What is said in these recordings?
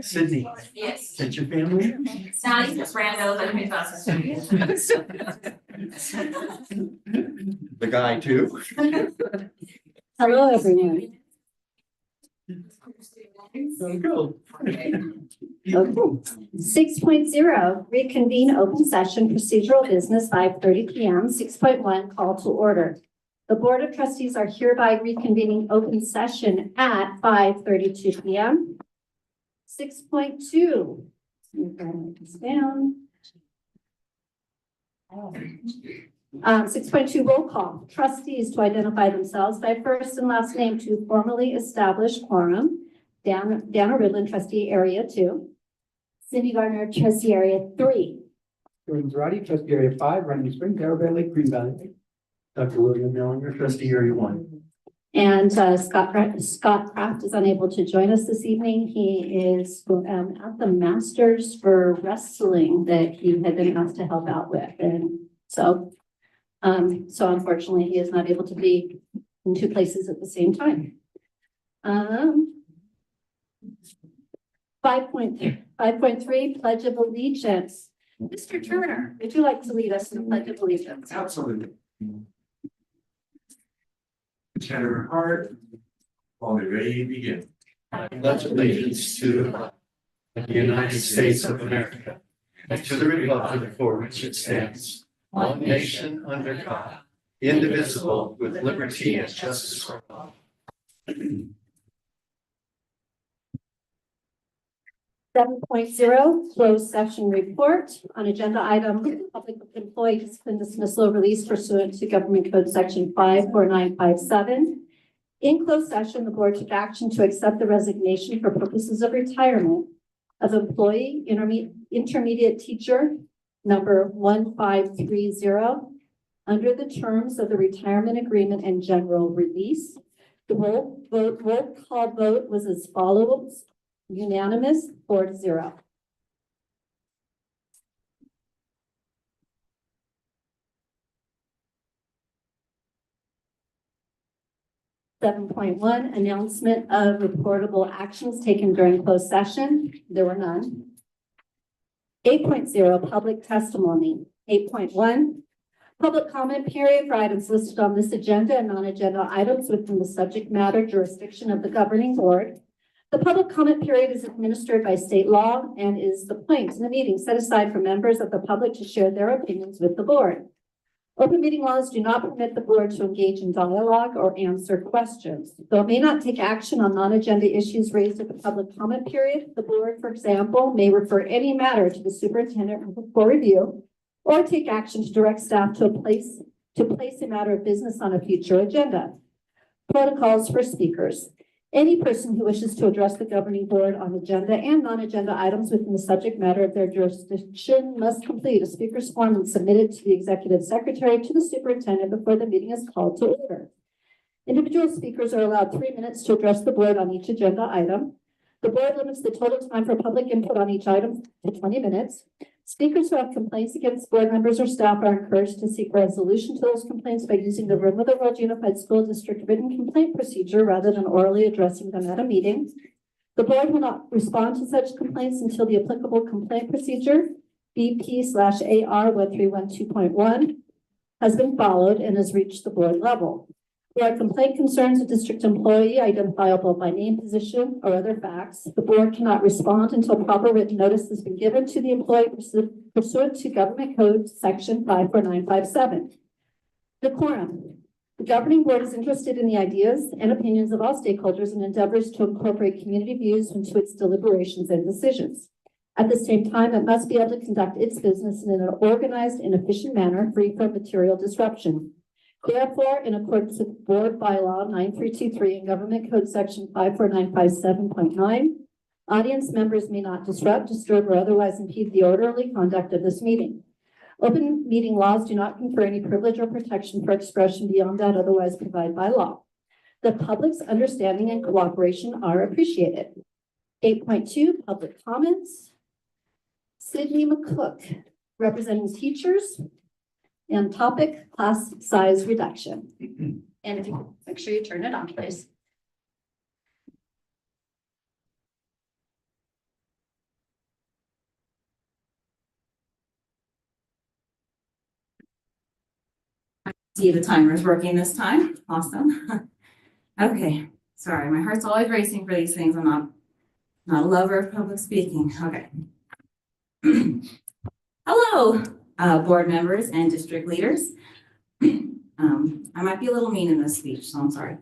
Sydney, Yes. is your family? It's not even just random, but we thought so. The guy too? Hello, everyone. Go. Okay. 6.0, reconvene open session procedural business 5:30 p.m. 6.1, call to order. The Board of Trustees are hereby reconvening open session at 5:32 p.m. 6.2. Write this down. 6.2 roll call. Trustees to identify themselves by first and last name to formally establish quorum. Dana Ridlin, trustee area 2. Cindy Gardner, trustee area 3. Jordan Zarate, trustee area 5, Running Springs, Arrow Valley, Green Valley. Dr. William Mellinger, trustee area 1. And Scott Kraft is unable to join us this evening. He is at the Masters for Wrestling that he had been asked to help out with. And so unfortunately, he is not able to be in 2 places at the same time. 5.3, Pledge of Allegiance. Mr. Turner, would you like to lead us in the Pledge of Allegiance? Absolutely. Tender heart, while we ready to begin. I pledge allegiance to the flag of the United States of America and to the republic for which it stands, one nation under God, indivisible, with liberty and justice for all. 7.0, closed session report on agenda item, public employee discipline dismissal release pursuant to Government Code Section 54957. In closed session, the board took action to accept the resignation for purposes of retirement of employee intermediate teacher number 1530 under the terms of the retirement agreement and general release. The roll call vote was as follows. Unanimous, 4-0. Seven point one, announcement of reportable actions taken during closed session. There were none. 8.0, public testimony. 8.1, public comment period for items listed on this agenda and non-agenda items within the subject matter jurisdiction of the governing board. The public comment period is administered by state law and is the point in the meeting set aside for members of the public to share their opinions with the board. Open meeting laws do not permit the board to engage in dialogue or answer questions. Though it may not take action on non-agenda issues raised at the public comment period, the board, for example, may refer any matter to the superintendent for review or take action to direct staff to place a matter of business on a future agenda. Protocols for speakers. Any person who wishes to address the governing board on agenda and non-agenda items within the subject matter of their jurisdiction must complete a speaker's form and submit it to the executive secretary to the superintendent before the meeting is called to order. Individual speakers are allowed 3 minutes to address the board on each agenda item. The board limits the total time for public input on each item to 20 minutes. Speakers who have complaints against board members or staff are encouraged to seek resolution to those complaints by using the Room of the World Unified School District written complaint procedure rather than orally addressing them at a meeting. The board will not respond to such complaints until the applicable complaint procedure, BP/AR 1312.1, has been followed and has reached the board level. There are complaint concerns of district employee identifiable by name, position, or other facts. The board cannot respond until proper written notice has been given to the employee pursuant to Government Code Section 54957. Decorum. The governing board is interested in the ideas and opinions of all stakeholders and endeavors to incorporate community views into its deliberations and decisions. At the same time, it must be able to conduct its business in an organized and efficient manner, free from material disruption. Therefore, in accordance with Board Bylaw 9323 and Government Code Section 54957.9, audience members may not disrupt, disturb, or otherwise impede the orderly conduct of this meeting. Open meeting laws do not confer any privilege or protection for expression beyond that otherwise provided by law. The public's understanding and cooperation are appreciated. 8.2, public comments. Sydney McCook, representing teachers. And topic, class size reduction. And if you make sure you turn it on, please. See, the timer is working this time. Awesome. Okay, sorry, my heart's always racing for these things. I'm not a lover of public speaking. Okay. Hello, board members and district leaders. I might be a little mean in this speech, so I'm sorry.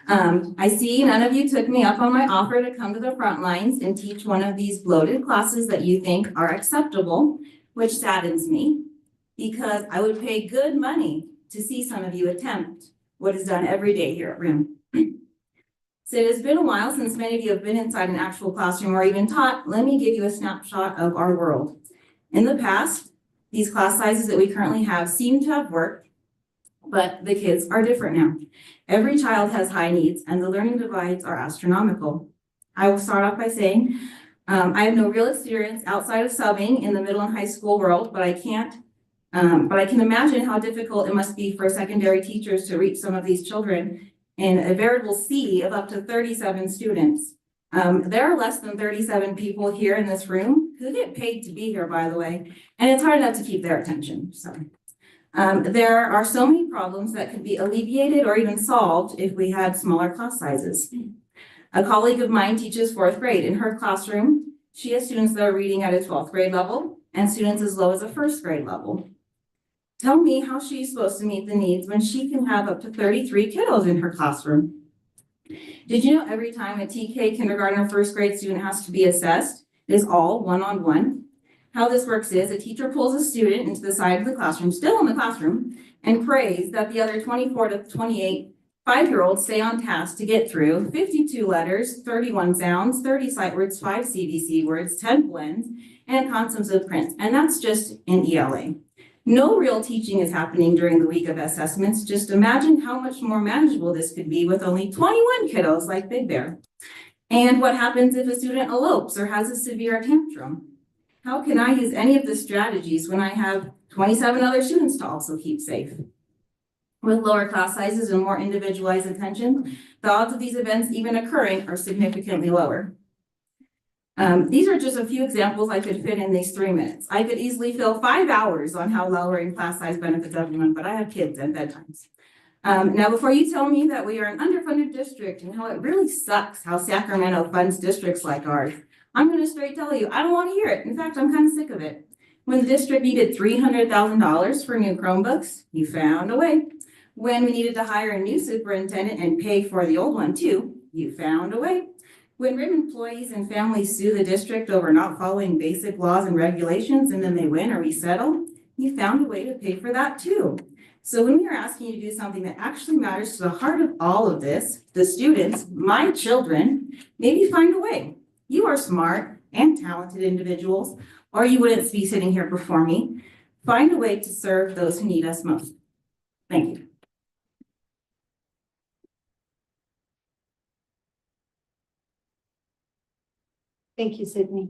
I see none of you took me up on my offer to come to the front lines and teach one of these bloated classes that you think are acceptable, which saddens me because I would pay good money to see some of you attempt what is done every day here at RIM. So it has been a while since many of you have been inside an actual classroom or even taught. Let me give you a snapshot of our world. In the past, these class sizes that we currently have seem to have worked, but the kids are different now. Every child has high needs and the learning divides are astronomical. I will start off by saying, I have no real experience outside of subbing in the middle and high school world, but I can imagine how difficult it must be for secondary teachers to reach some of these children in a veritable sea of up to 37 students. There are less than 37 people here in this room who get paid to be here, by the way, and it's hard enough to keep their attention. So there are so many problems that could be alleviated or even solved if we had smaller class sizes. A colleague of mine teaches 4th grade. In her classroom, she has students that are reading at a 12th grade level and students as low as a 1st grade level. Tell me how she's supposed to meet the needs when she can have up to 33 kiddos in her classroom. Did you know every time a TK kindergarten or 1st grade student has to be assessed, it is all one-on-one? How this works is a teacher pulls a student into the side of the classroom, still in the classroom, and prays that the other 24 to 28 5-year-olds stay on task to get through 52 letters, 31 sounds, 30 sight words, 5 CVC words, 10 blends, and concepts of print. And that's just in ELA. No real teaching is happening during the week of assessments. Just imagine how much more manageable this could be with only 21 kiddos like Big Bear. And what happens if a student elopes or has a severe tantrum? How can I use any of the strategies when I have 27 other students to also keep safe? With lower class sizes and more individualized attention, the odds of these events even occurring are significantly lower. These are just a few examples I could fit in these 3 minutes. I could easily fill 5 hours on how lowering class size benefits everyone, but I have kids and bedtimes. Now, before you tell me that we are an underfunded district and how it really sucks how Sacramento funds districts like ours, I'm going to straight tell you, I don't want to hear it. In fact, I'm kind of sick of it. When the district needed $300,000 for new Chromebooks, you found a way. When we needed to hire a new superintendent and pay for the old one too, you found a way. When RIM employees and families sue the district over not following basic laws and regulations and then they win or we settle, you found a way to pay for that too. So when we are asking you to do something that actually matters to the heart of all of this, the students, my children, maybe find a way. You are smart and talented individuals, or you wouldn't be sitting here before me. Find a way to serve those who need us most. Thank you. Thank you, Sydney.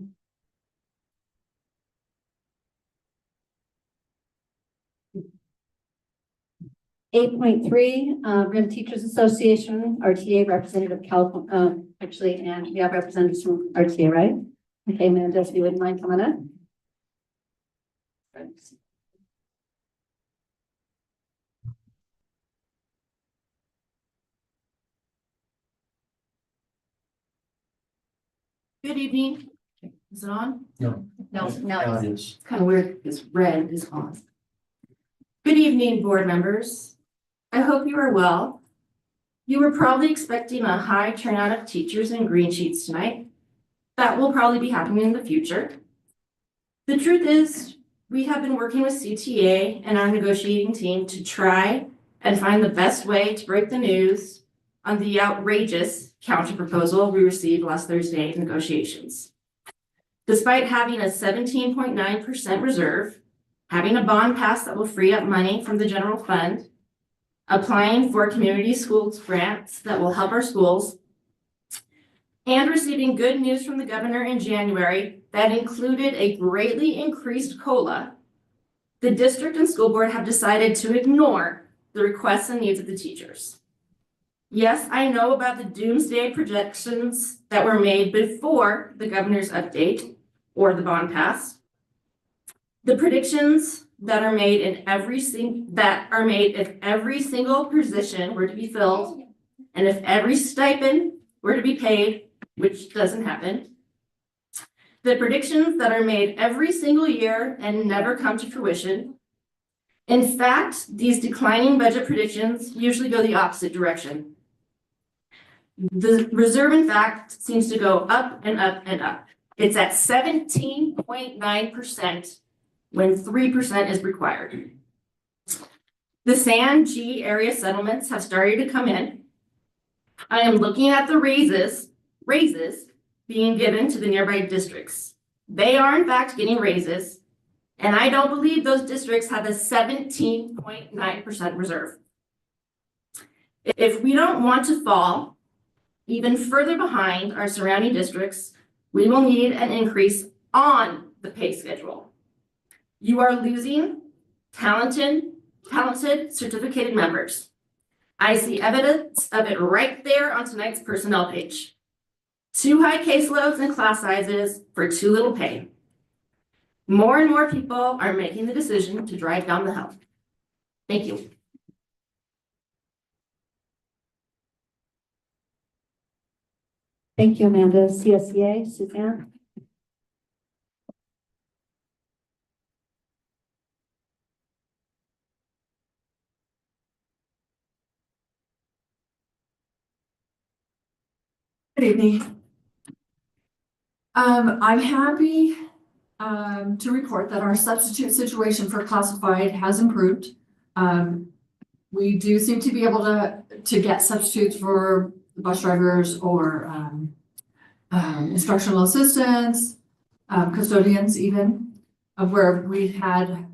Eight point three, RIM Teachers Association, RTA representative California, actually, and we have representatives from RTA, right? Okay, Amanda, if you wouldn't mind coming up. Good evening. Is it on? No. No, Now it is. Kind of weird. This red is on. Good evening, board members. I hope you are well. You were probably expecting a high turnout of teachers and green sheets tonight. That will probably be happening in the future. The truth is, we have been working with CTA and our negotiating team to try and find the best way to break the news on the outrageous counter proposal we received last Thursday in negotiations. Despite having a 17.9% reserve, having a bond pass that will free up money from the general fund, applying for community schools grants that will help our schools, and receiving good news from the governor in January that included a greatly increased COLA, the district and school board have decided to ignore the requests and needs of the teachers. Yes, I know about the doomsday projections that were made before the governor's update or the bond pass. The predictions that are made if every single position were to be filled, and if every stipend were to be paid, which doesn't happen. The predictions that are made every single year and never come to fruition. In fact, these declining budget predictions usually go the opposite direction. The reserve, in fact, seems to go up and up and up. It's at 17.9% when 3% is required. The San G area settlements have started to come in. I am looking at the raises being given to the nearby districts. They are in fact getting raises, and I don't believe those districts have a 17.9% reserve. If we don't want to fall even further behind our surrounding districts, we will need an increase on the pay schedule. You are losing talented certificated members. I see evidence of it right there on tonight's personnel page. Too high caseloads and class sizes for too little pay. More and more people are making the decision to drive down the hill. Thank you. Thank you, Amanda. CSEA, Suzanne? Good evening. I'm happy to report that our substitute situation for classified has improved. We do seem to be able to get substitutes for bus drivers or instructional assistants, custodians even, of where we had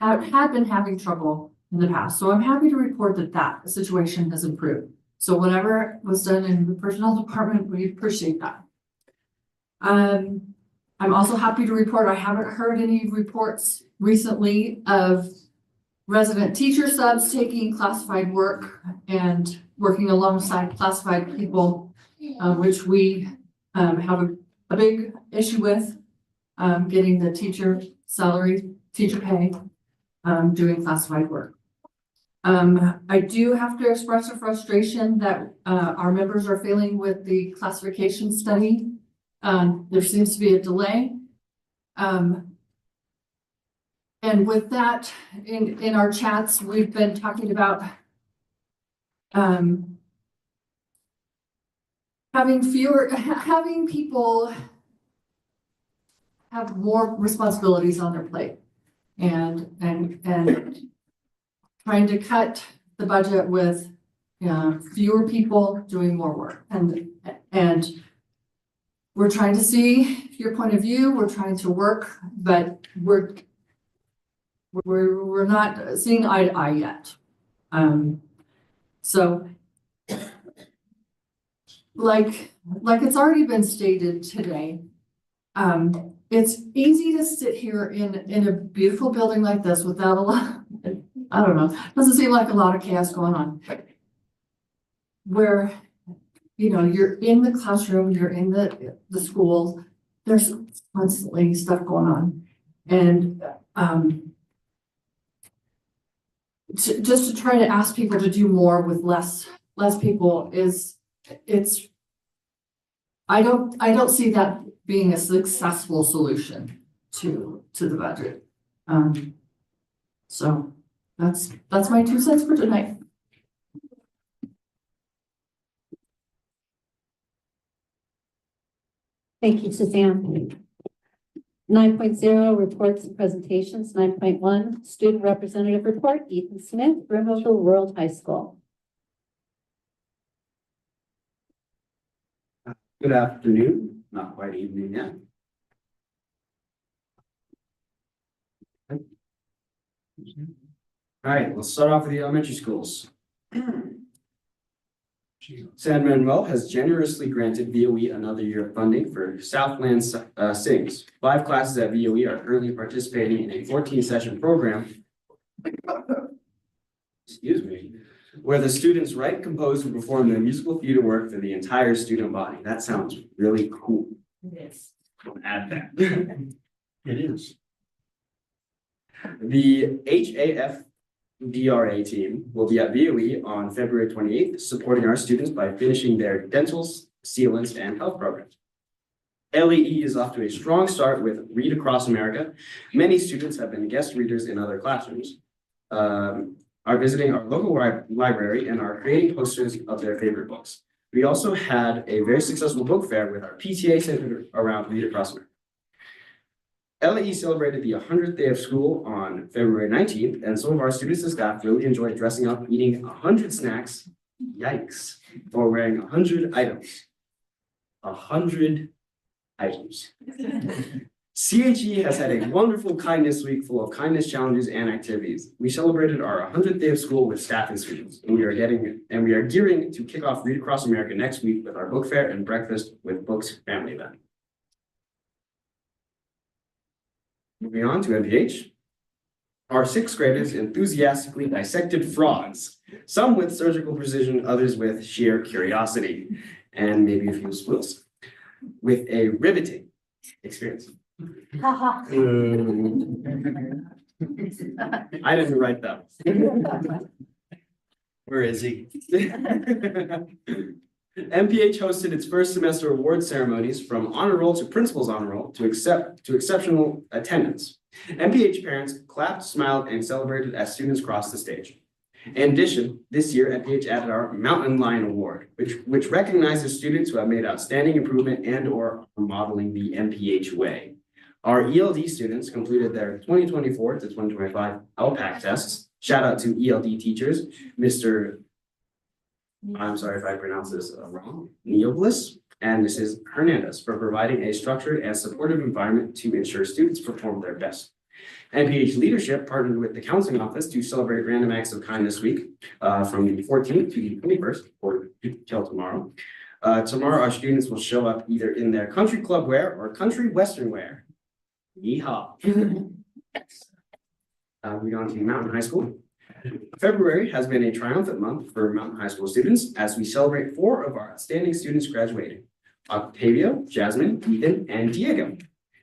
been having trouble in the past. So I'm happy to report that that situation has improved. So whatever was done in the personnel department, we appreciate that. I'm also happy to report I haven't heard any reports recently of resident teacher subs taking classified work and working alongside classified people, which we have a big issue with, getting the teacher salary, teacher pay, doing classified work. I do have to express a frustration that our members are feeling with the classification study. There seems to be a delay. And with that, in our chats, we've been talking about having people have more responsibilities on their plate and trying to cut the budget with fewer people doing more work. And we're trying to see your point of view, we're trying to work, but we're not seeing eye to eye yet. So like it's already been stated today, it's easy to sit here in a beautiful building like this without a lot, I don't know, doesn't seem like a lot of chaos going on. Where, you're in the classroom, you're in the school, there's constantly stuff going on. And just to try to ask people to do more with less people I don't see that being a successful solution to the budget. So that's my 2 cents for tonight. Thank you, Suzanne. 9.0, reports and presentations. 9.1, student representative report. Ethan Smith, Brimville World High School. Good afternoon, not quite evening yet. All right, let's start off with the elementary schools. San Manuel has generously granted VOE another year of funding for Southland Sings. 5 classes at VOE are currently participating in a 14-session program, excuse me, where the students write, compose, and perform their musical theater work for the entire student body. That sounds really cool. It is. We'll add that. It is. The HAFDRA team will be at VOE on February 28th, supporting our students by finishing their dentals, sealants, and health programs. LAE is off to a strong start with Read Across America. Many students have been guest readers in other classrooms, are visiting our local library, and are creating posters of their favorite books. We also had a very successful book fair with our PTA centered around Read Across America. LAE celebrated the 100th day of school on February 19th, and some of our students and staff really enjoyed dressing up, eating 100 snacks, yikes, or wearing 100 items. 100 items. CHE has had a wonderful kindness week full of kindness challenges and activities. We celebrated our 100th day of school with staff and students, and we are gearing to kick off Read Across America next week with our book fair and breakfast with books family event. Moving on to MPH. Our sixth graders enthusiastically dissected frogs, some with surgical precision, others with sheer curiosity, and maybe a few spools, with a riveting experience. I didn't write that. Where is he? MPH hosted its first semester award ceremonies from honor roll to principal's honor roll to exceptional attendance. MPH parents clapped, smiled, and celebrated as students crossed the stage. In addition, this year, MPH added our Mountain Lion Award, which recognizes students who have made outstanding improvement and or are modeling the MPH way. Our ELD students completed their 2024 to 2025 LPAC tests. Shout out to ELD teachers, Mr. I'm sorry if I pronounce this wrong, Neoblis and Mrs. Hernandez, for providing a structured and supportive environment to ensure students perform their best. MPH leadership partnered with the counseling office to celebrate Random Acts of Kindness Week from the 14th to the 21st, or till tomorrow. Tomorrow, our students will show up either in their country club wear or country western wear. Yeehaw. Moving on to Mountain High School. February has been a triumphant month for Mountain High School students as we celebrate 4 of our outstanding students graduating: Octavio, Jasmine, Ethan, and Diego.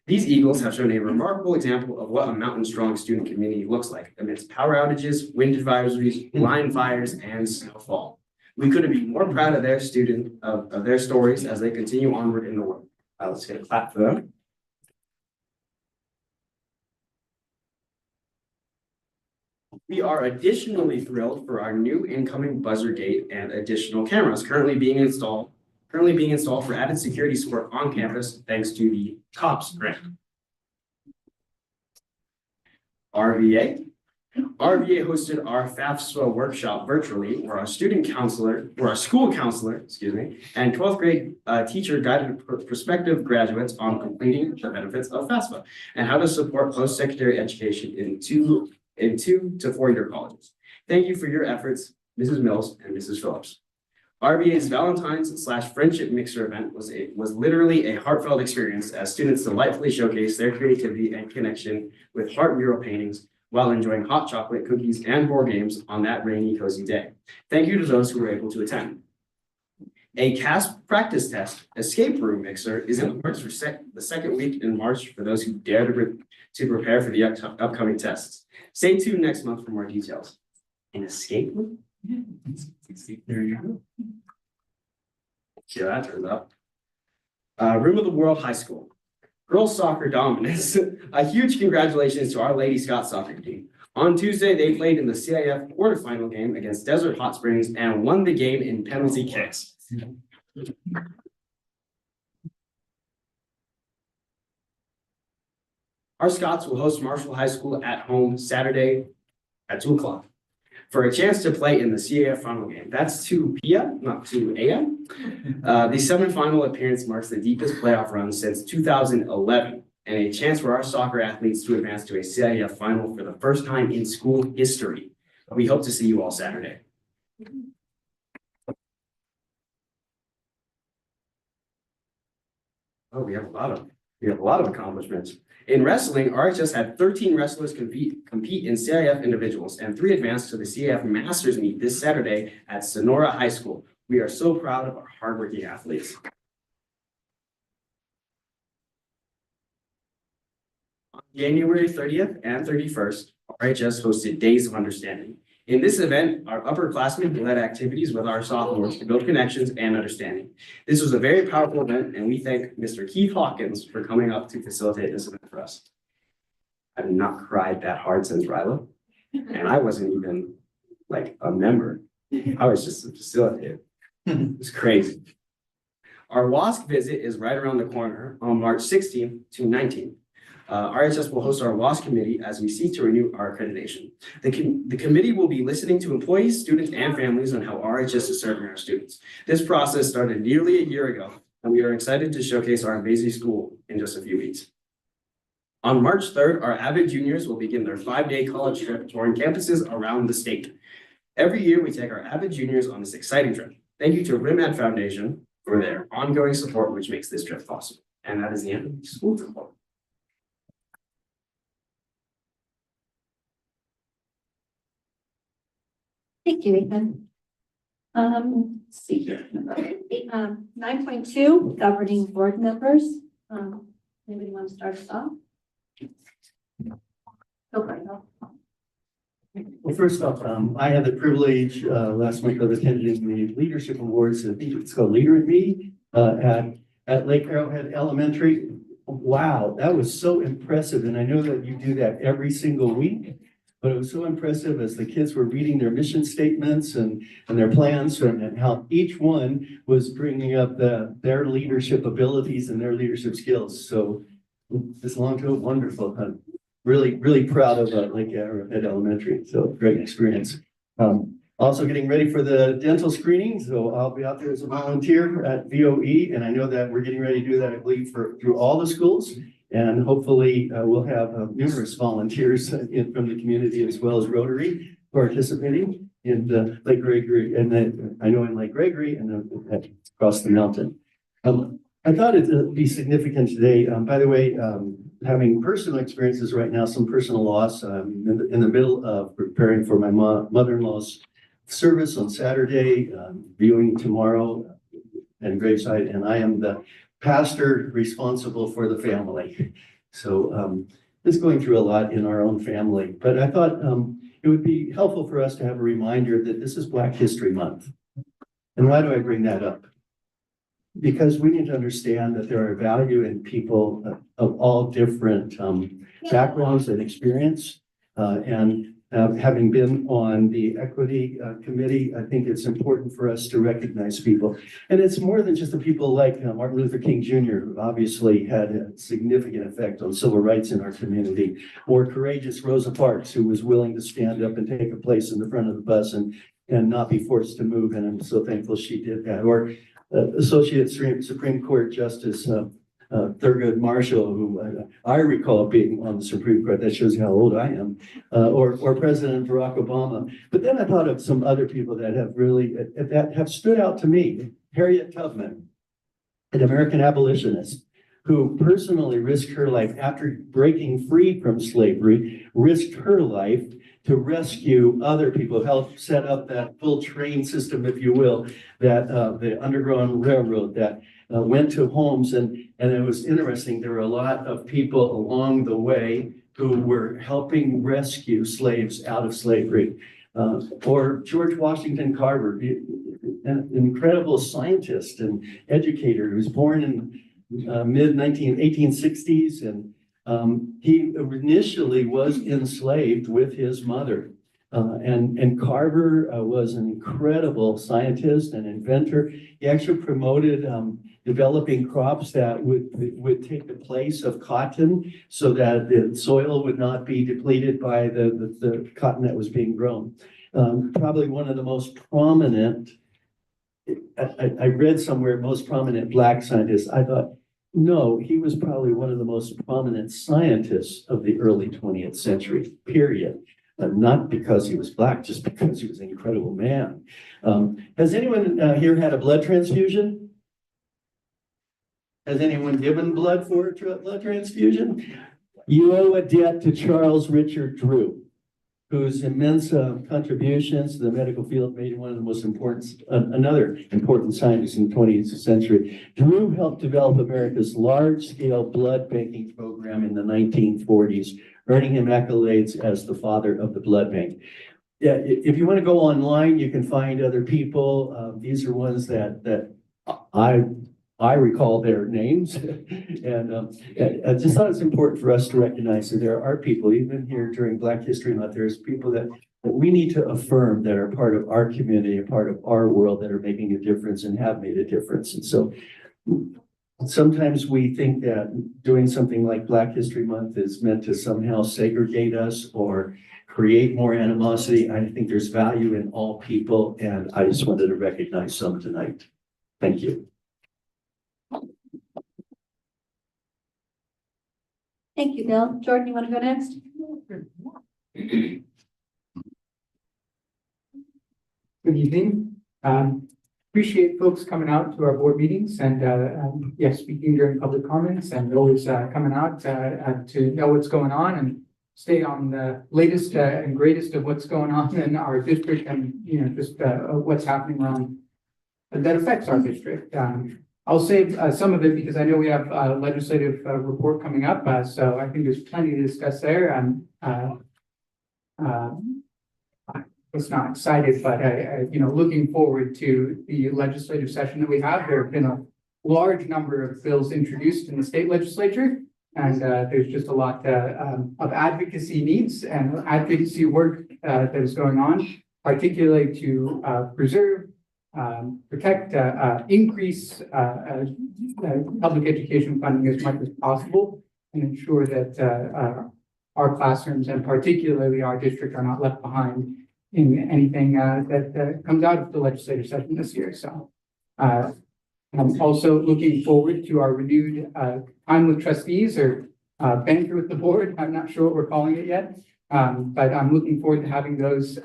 These Eagles have shown a remarkable example of what a mountain-strong student community looks like amidst power outages, wind advisories, line fires, and snowfall. We couldn't be more proud of their their stories as they continue onward in the world. Let's get a clap for them. We are additionally thrilled for our new incoming buzzer gate and additional cameras currently being installed for added security support on campus thanks to the COPS grant. RVA hosted our FAFSA workshop virtually, where our school counselor, and 12th grade teacher guided prospective graduates on completing the benefits of FAFSA and how to support post-secondary education in 2 to 4-year colleges. Thank you for your efforts, Mrs. Mills and Mrs. Phillips. RVA's Valentine's/Friendship Mixer event was literally a heartfelt experience as students delightfully showcased their creativity and connection with heart mural paintings while enjoying hot chocolate, cookies, and board games on that rainy, cozy day. Thank you to those who were able to attend. A CASP practice test escape room mixer is in the works for the second week in March for those who dare to prepare for the upcoming tests. Stay tuned next month for more details. An escape room? There you go. See how that turns out. Room of the World High School. Girls soccer dominance. A huge congratulations to our Lady Scott soccer team. On Tuesday, they played in the CIF quarterfinal game against Desert Hot Springs and won the game in penalty kicks. Our Scots will host Marshall High School at home Saturday at 2 o'clock for a chance to play in the CAF final game. That's 2 p.m., not 2 a.m. The semifinal appearance marks the deepest playoff run since 2011 and a chance for our soccer athletes to advance to a CIF final for the first time in school history. We hope to see you all Saturday. Oh, we have a lot of accomplishments. In wrestling, RHS had 13 wrestlers compete in CIF individuals and 3 advanced to the CIF Masters meet this Saturday at Sonora High School. We are so proud of our hardworking athletes. On January 30th and 31st, RHS hosted Days of Understanding. In this event, our upperclassmen led activities with our sophomores to build connections and understanding. This was a very powerful event, and we thank Mr. Keith Hawkins for coming up to facilitate this event for us. I've not cried that hard since Rilo, and I wasn't even like a member. I was just a facilitator. It was crazy. Our WASC visit is right around the corner on March 16th to 19th. RHS will host our WASC committee as we seek to renew our accreditation. The committee will be listening to employees, students, and families on how RHS is serving our students. This process started nearly a year ago, and we are excited to showcase our amazing school in just a few weeks. On March 3rd, our Avid juniors will begin their 5-day college trip touring campuses around the state. Every year, we take our Avid juniors on this exciting trip. Thank you to RIMAD Foundation for their ongoing support, which makes this trip possible. And that is the end of the school report. Thank you, Ethan. Let's see here. 9.2, governing board members. Anybody want to start us off? Go for it. Well, first off, I had the privilege last week of attending the Leadership Awards. I think it's called Leader in Me at Lake Arrowhead Elementary. Wow, that was so impressive. And I know that you do that every single week, but it was so impressive as the kids were reading their mission statements and their plans and how each one was bringing up their leadership abilities and their leadership skills. So this long to wonderful. Really proud of Lake Arrowhead Elementary. So great experience. Also getting ready for the dental screening. So I'll be out there as a volunteer at VOE. And I know that we're getting ready to do that, I believe, through all the schools. And hopefully we'll have numerous volunteers from the community as well as Rotary participating in Lake Gregory. And I know in Lake Gregory and across the mountain. I thought it'd be significant today. By the way, having personal experiences right now, some personal loss. In the middle of preparing for my mother-in-law's service on Saturday, viewing tomorrow in Graveside, and I am the pastor responsible for the family. So it's going through a lot in our own family. But I thought it would be helpful for us to have a reminder that this is Black History Month. And why do I bring that up? Because we need to understand that there are value in people of all different backgrounds and experience. And having been on the equity committee, I think it's important for us to recognize people. And it's more than just the people like Martin Luther King Jr., who obviously had a significant effect on civil rights in our community, or courageous Rosa Parks, who was willing to stand up and take a place in the front of the bus and not be forced to move. And I'm so thankful she did that. Or Associate Supreme Court Justice Thurgood Marshall, who I recall being on the Supreme Court. That shows you how old I am. Or President Barack Obama. But then I thought of some other people that have stood out to me. Harriet Tubman, an American abolitionist, who personally risked her life after breaking free from slavery, risked her life to rescue other people, help set up that full train system, if you will, that the Underground Railroad that went to homes. And it was interesting. There were a lot of people along the way who were helping rescue slaves out of slavery. Or George Washington Carver, an incredible scientist and educator who was born in mid-1860s, and he initially was enslaved with his mother. And Carver was an incredible scientist and inventor. He actually promoted developing crops that would take the place of cotton so that the soil would not be depleted by the cotton that was being grown. Probably one of the most prominent, I read somewhere, most prominent Black scientists. I thought, no, he was probably one of the most prominent scientists of the early 20th century, period. Not because he was Black, just because he was an incredible man. Has anyone here had a blood transfusion? Has anyone given blood for a blood transfusion? You owe a debt to Charles Richard Drew, whose immense contributions to the medical field made him one of the most important, another important scientist in the 20th century. Drew helped develop America's large-scale blood banking program in the 1940s, earning him accolades as the father of the blood bank. Yeah, if you want to go online, you can find other people. These are ones that I recall their names. And I just thought it's important for us to recognize that there are people, even here during Black History Month, there's people that we need to affirm that are part of our community, a part of our world, that are making a difference and have made a difference. And so sometimes we think that doing something like Black History Month is meant to somehow segregate us or create more animosity. I think there's value in all people, and I just wanted to recognize some tonight. Thank you. Thank you, Bill. Jordan, you want to go next? Good evening. Appreciate folks coming out to our board meetings and, yes, speaking during public comments and always coming out to know what's going on and stay on the latest and greatest of what's going on in our district and, you know, just what's happening around that affects our district. I'll save some of it because I know we have a legislative report coming up, so I think there's plenty to discuss there. I was not excited, but you know, looking forward to the legislative session that we have. There have been a large number of bills introduced in the state legislature, and there's just a lot of advocacy needs and advocacy work that is going on, particularly to preserve, protect, increase public education funding as much as possible and ensure that our classrooms and particularly our district are not left behind in anything that comes out of the legislative session this year. So I'm also looking forward to our renewed time with trustees or banter with the board. I'm not sure what we're calling it yet. But I'm looking forward to having those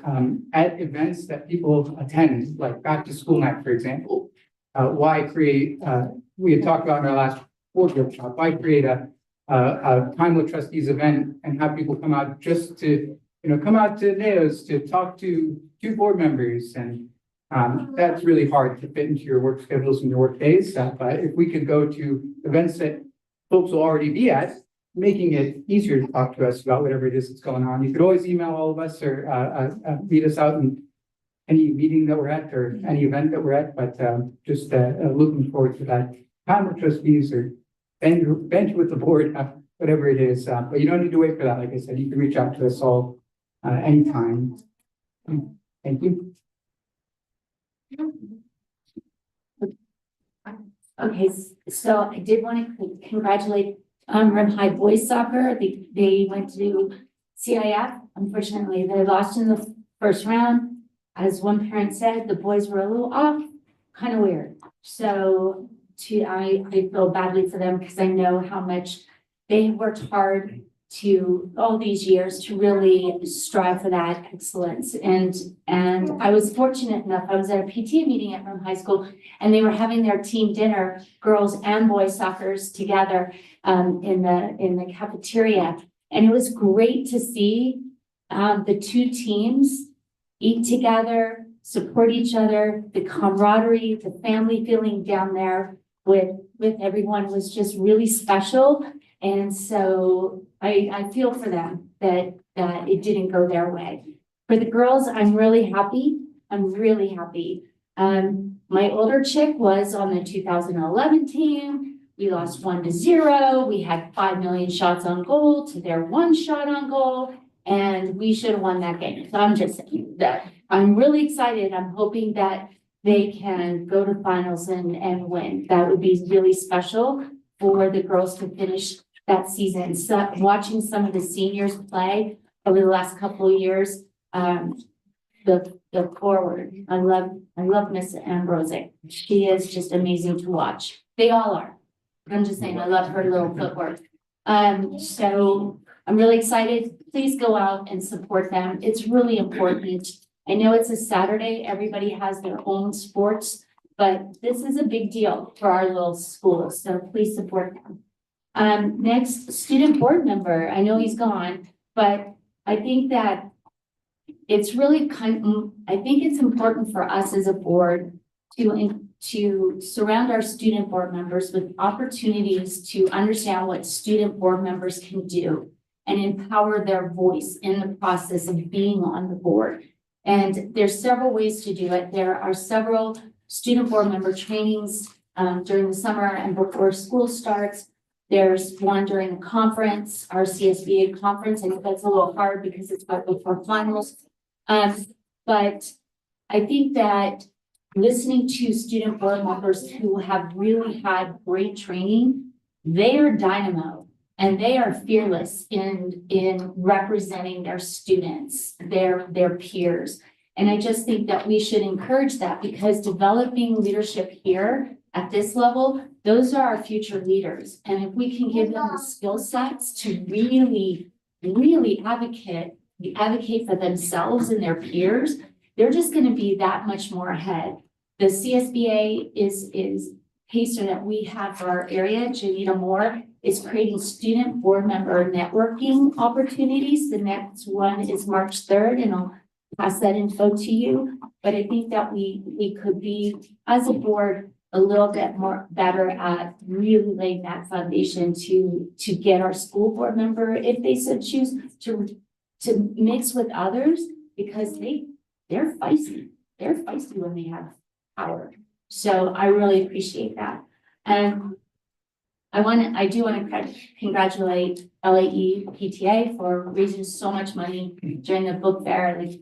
at events that people attend, like back to school night, for example. Why create, we had talked about in our last board workshop, why create a time with trustees event and have people come out just to, you know, come out to NAOS to talk to two board members. And that's really hard to fit into your work schedules and your work days. But if we could go to events that folks will already be at, making it easier to talk to us about whatever it is that's going on. You could always email all of us or meet us out in any meeting that we're at or any event that we're at, but just looking forward to that time with trustees or bench with the board, whatever it is. But you don't need to wait for that. Like I said, you can reach out to us all anytime. Thank you. Okay, so I did want to congratulate Rim High boys soccer. They went to CIF. Unfortunately, they lost in the first round. As one parent said, the boys were a little off, kind of weird. So I feel badly for them because I know how much they worked hard to all these years to really strive for that excellence. And I was fortunate enough, I was at a PTA meeting at Rim High School and they were having their team dinner, girls and boys soccer's together in the cafeteria. And it was great to see the two teams eat together, support each other, the camaraderie, the family feeling down there with everyone was just really special. And so I feel for them that it didn't go their way. For the girls, I'm really happy. I'm really happy. My older chick was on the 2011 team. We lost 1-0. We had 5 million shots on goal to their 1 shot on goal. And we should have won that game. So I'm just saying that I'm really excited. I'm hoping that they can go to finals and win. That would be really special for the girls to finish that season. So watching some of the seniors play over the last couple of years, the forward. I love Miss Ambrosic. She is just amazing to watch. They all are. I'm just saying I love her little footwork. So I'm really excited. Please go out and support them. It's really important. I know it's a Saturday. Everybody has their own sports, but this is a big deal for our little schools. So please support them. Next, student board member. I know he's gone, but I think that it's really I think it's important for us as a board to surround our student board members with opportunities to understand what student board members can do and empower their voice in the process of being on the board. And there's several ways to do it. There are several student board member trainings during the summer and before school starts. There's one during the conference, our CSBA conference. I know that's a little hard because it's right before finals. But I think that listening to student board members who have really had great training, they are dynamo and they are fearless in representing their students, their peers. And I just think that we should encourage that, because developing leadership here at this level, those are our future leaders. And if we can give them the skill sets to really advocate for themselves and their peers, they're just going to be that much more ahead. The CSBA is PACER that we have for our area, Janita Moore, is creating student board member networking opportunities. The next one is March 3rd, and I'll pass that info to you. But I think that we could be, as a board, a little bit more better at really laying that foundation to get our school board member, if they so choose, to mix with others, because they're feisty. They're feisty when they have power. So I really appreciate that. And I do want to congratulate LAE PTA for raising so much money during the book fair. Like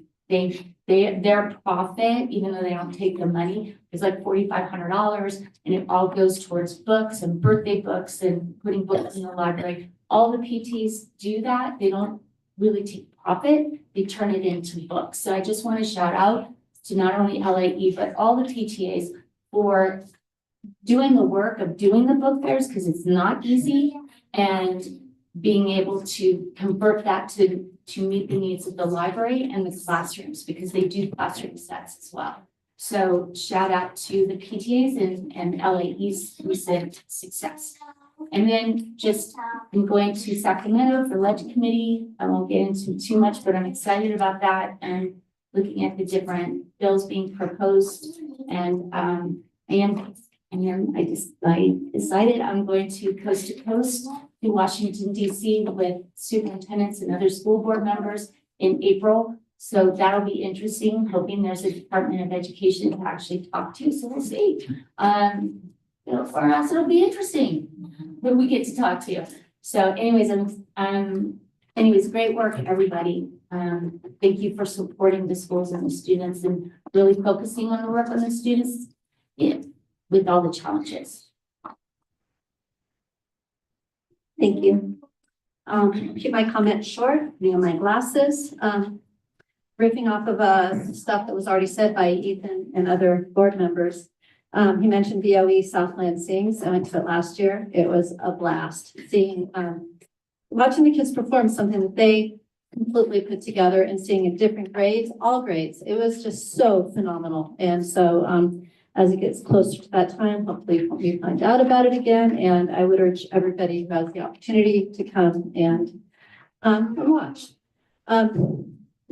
their profit, even though they don't take the money, is like $4,500, and it all goes towards books and birthday books and putting books in the library. All the PTs do that. They don't really take profit, they turn it into books. So I just want to shout out to not only LAE, but all the PTAs for doing the work of doing the book fairs, because it's not easy, and being able to convert that to meet the needs of the library and the classrooms, because they do classroom sets as well. So shout out to the PTAs and LAE's recent success. And then I'm going to Sacramento for Ledge Committee. I won't get into too much, but I'm excited about that and looking at the different bills being proposed. And I decided I'm going to coast to Washington, DC with superintendents and other school board members in April. So that'll be interesting, hoping there's a Department of Education to actually talk to. So we'll see. For us, it'll be interesting who we get to talk to. So anyways, great work, everybody. Thank you for supporting the schools and the students and really focusing on the work on the students with all the challenges. Thank you. Keep my comments short, my glasses. Riffing off of stuff that was already said by Ethan and other board members. He mentioned BOE Southland Sings. I went to it last year. It was a blast watching the kids perform something that they completely put together and seeing in different grades, all grades. It was just so phenomenal. And so as it gets closer to that time, hopefully we find out about it again. And I would urge everybody who has the opportunity to come and watch.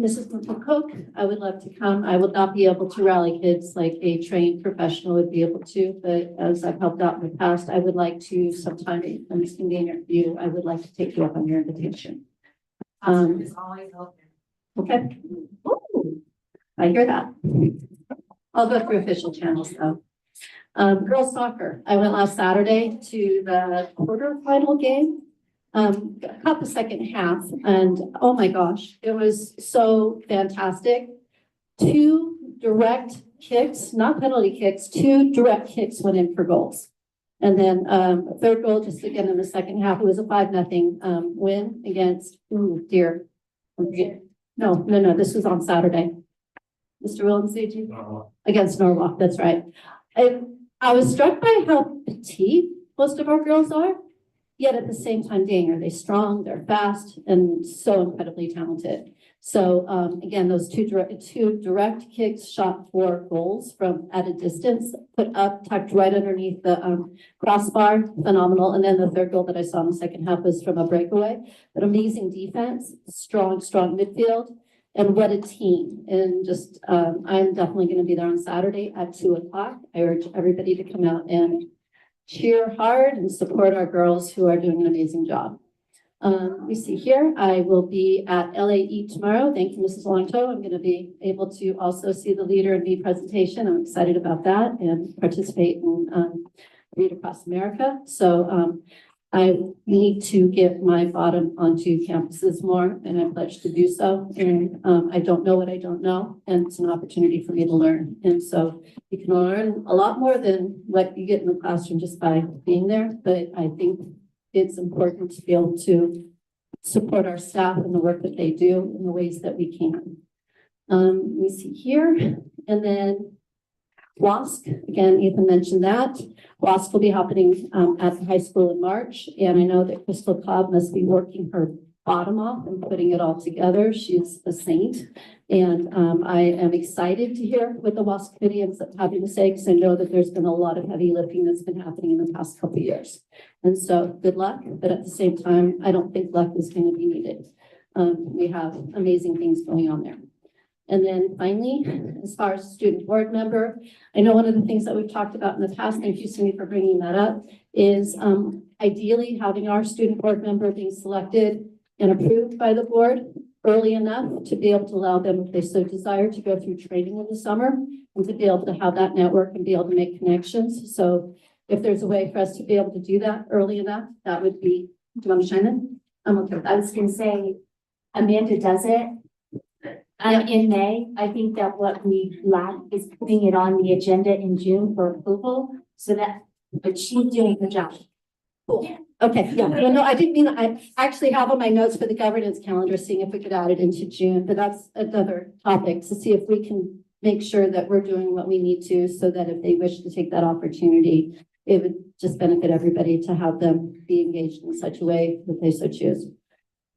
Mrs. Cook, I would love to come. I would not be able to rally kids like a trained professional would be able to, but as I've helped out in the past, I would like to sometime when it's convenient for you, I would like to take you up on your invitation. It's always open. Okay. Ooh, I hear that. I'll go through official channels though. Girls soccer. I went last Saturday to the quarterfinal game. Caught the second half, and oh my gosh, it was so fantastic. 2 direct kicks, not penalty kicks, 2 direct kicks went in for goals. And then third goal, just again in the second half, it was a 5-0 win against, No, this was on Saturday. Mr. Williams, against Norwalk, that's right. I was struck by how petite most of our girls are. Yet at the same time, dang, are they strong, they're fast, and so incredibly talented. So again, those two direct kicks shot 4 goals from at a distance, put up, tucked right underneath the crossbar, phenomenal. And then the third goal that I saw in the second half was from a breakaway. But amazing defense, strong midfield, and what a team. And just, I'm definitely gonna be there on Saturday at 2 o'clock. I urge everybody to come out and cheer hard and support our girls who are doing an amazing job. We see here, I will be at LAE tomorrow. Thank you, Mrs. Lonto. I'm going to be able to also see the Leader in Me presentation. I'm excited about that and participate in Read Across America. So I need to get my bottom onto campuses more, and I pledge to do so. And I don't know what I don't know, and it's an opportunity for me to learn. And so you can learn a lot more than what you get in the classroom just by being there. But I think it's important to be able to support our staff and the work that they do in the ways that we can. We see here, and then WASC, again, Ethan mentioned that. WASC will be happening at the high school in March, and I know that Crystal Cobb must be working her bottom off and putting it all together. She's a saint, and I am excited to hear what the WASC committee is having to say, because I know that there's been a lot of heavy lifting that's been happening in the past couple of years. And so good luck, but at the same time, I don't think luck is going to be needed. We have amazing things going on there. And then finally, as far as student board member, I know one of the things that we've talked about in the past, thank you, Cindy, for bringing that up, is ideally having our student board member being selected and approved by the board early enough to be able to allow them, if they so desire, to go through training in the summer and to be able to have that network and be able to make connections. So if there's a way for us to be able to do that early enough, that would be, do you want to chime in? I'm okay with I that. was gonna say, Amanda does it. In May, I think that what we lack is putting it on the agenda in June for approval, so that, but she's doing her job. Cool. Okay, yeah, no, I didn't mean, I actually have on my notes for the governance calendar, seeing if we could add it into June, but that's another topic to see if we can make sure that we're doing what we need to, so that if they wish to take that opportunity, it would just benefit everybody to have them be engaged in such a way that they so choose.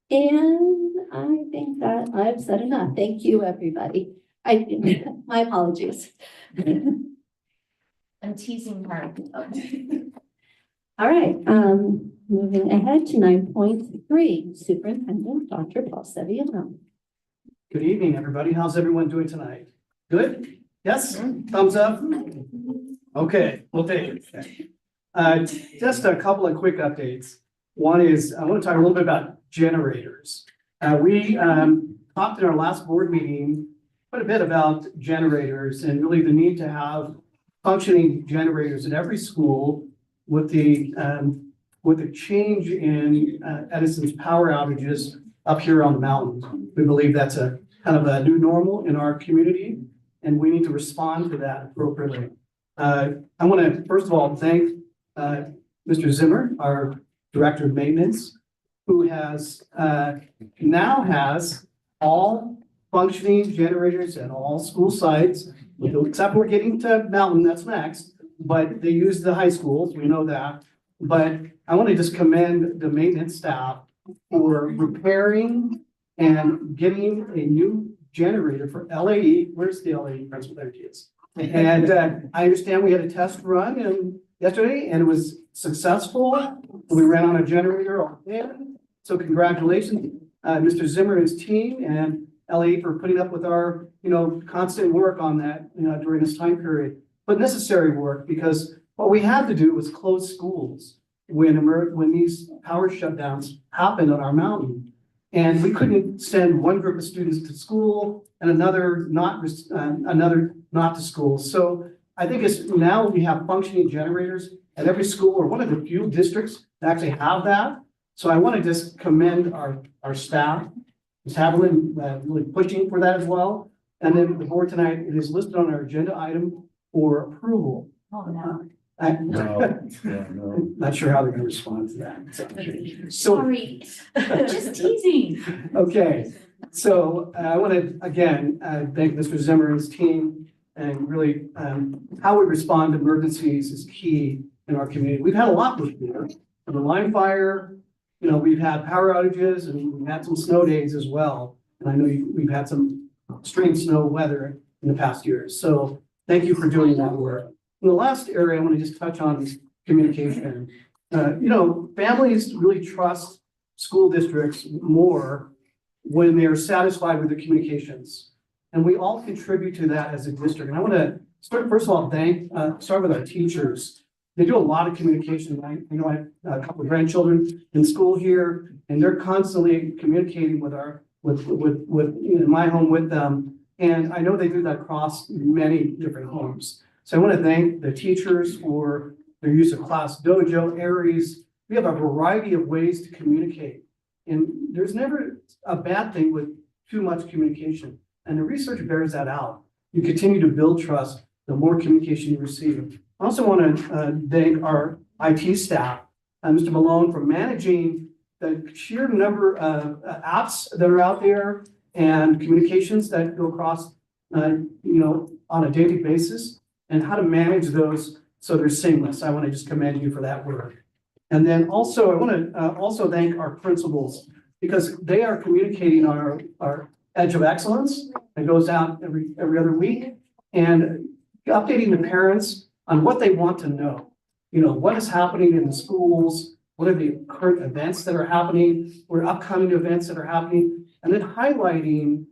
And I think that I've said enough. Thank you, everybody. My apologies. I'm teasing her. All right, moving ahead to 9.3, Superintendent Dr. Paul Seviano. Good evening, everybody. How's everyone doing tonight? Good? Yes? Thumbs up? Okay, we'll take it. Just a couple of quick updates. One is, I want to talk a little bit about generators. We talked in our last board meeting quite a bit about generators and really the need to have functioning generators at every school with the change in Edison's power outages up here on the mountain. We believe that's a kind of a new normal in our community, and we need to respond to that appropriately. I want to first of all thank Mr. Zimmer, our Director of Maintenance, who has now has all functioning generators at all school sites, except we're getting to Mountain, that's next, but they use the high schools, we know that. But I want to just commend the maintenance staff for repairing and getting a new generator for LAE. Where's the LAE principal? There he is. And I understand we had a test run yesterday and it was successful. We ran on a generator all day. So congratulations, Mr. Zimmer and his team and LAE for putting up with our, constant work on that, during this time period. But necessary work, because what we had to do was close schools when these power shutdowns happened on our mountain. And we couldn't send one group of students to school and another not to school. So I think it's now we have functioning generators at every school. We're one of the few districts that actually have that. So I want to just commend our staff, Ms. Haviland, really pushing for that as well. And then the board tonight, it is listed on our agenda item for approval. Oh, no. Not sure how they're going to respond to that. So, Sorry, just teasing. okay, so I want to again thank Mr. Zimmer and his team, and really how we respond to emergencies is key in our community. We've had a lot this year, the line fire, we've had power outages and we've had some snow days as well. And I know we've had some extreme snow weather in the past years. So thank you for doing that work. And the last area I want to just touch on is communication. Families really trust school districts more when they're satisfied with the communications. And we all contribute to that as a district. And I want to start, first of all, start with our teachers. they do a lot of communication. I have a couple of grandchildren in school here, and they're constantly communicating with my home with them. And I know they do that across many different homes. So I want to thank the teachers for their use of Class Dojo, Aries. We have a variety of ways to communicate. And there's never a bad thing with too much communication. And the research bears that out. You continue to build trust, the more communication you receive. I also want to thank our IT staff, Mr. Malone, for managing the sheer number of apps that are out there and communications that go across, on a daily basis, and how to manage those so they're seamless. I want to just commend you for that work. And then also, I want to also thank our principals, because they are communicating our edge of excellence that goes out every other week, and updating the parents on what they want to know. What is happening in the schools, what are the current events that are happening, what are upcoming events that are happening, and then highlighting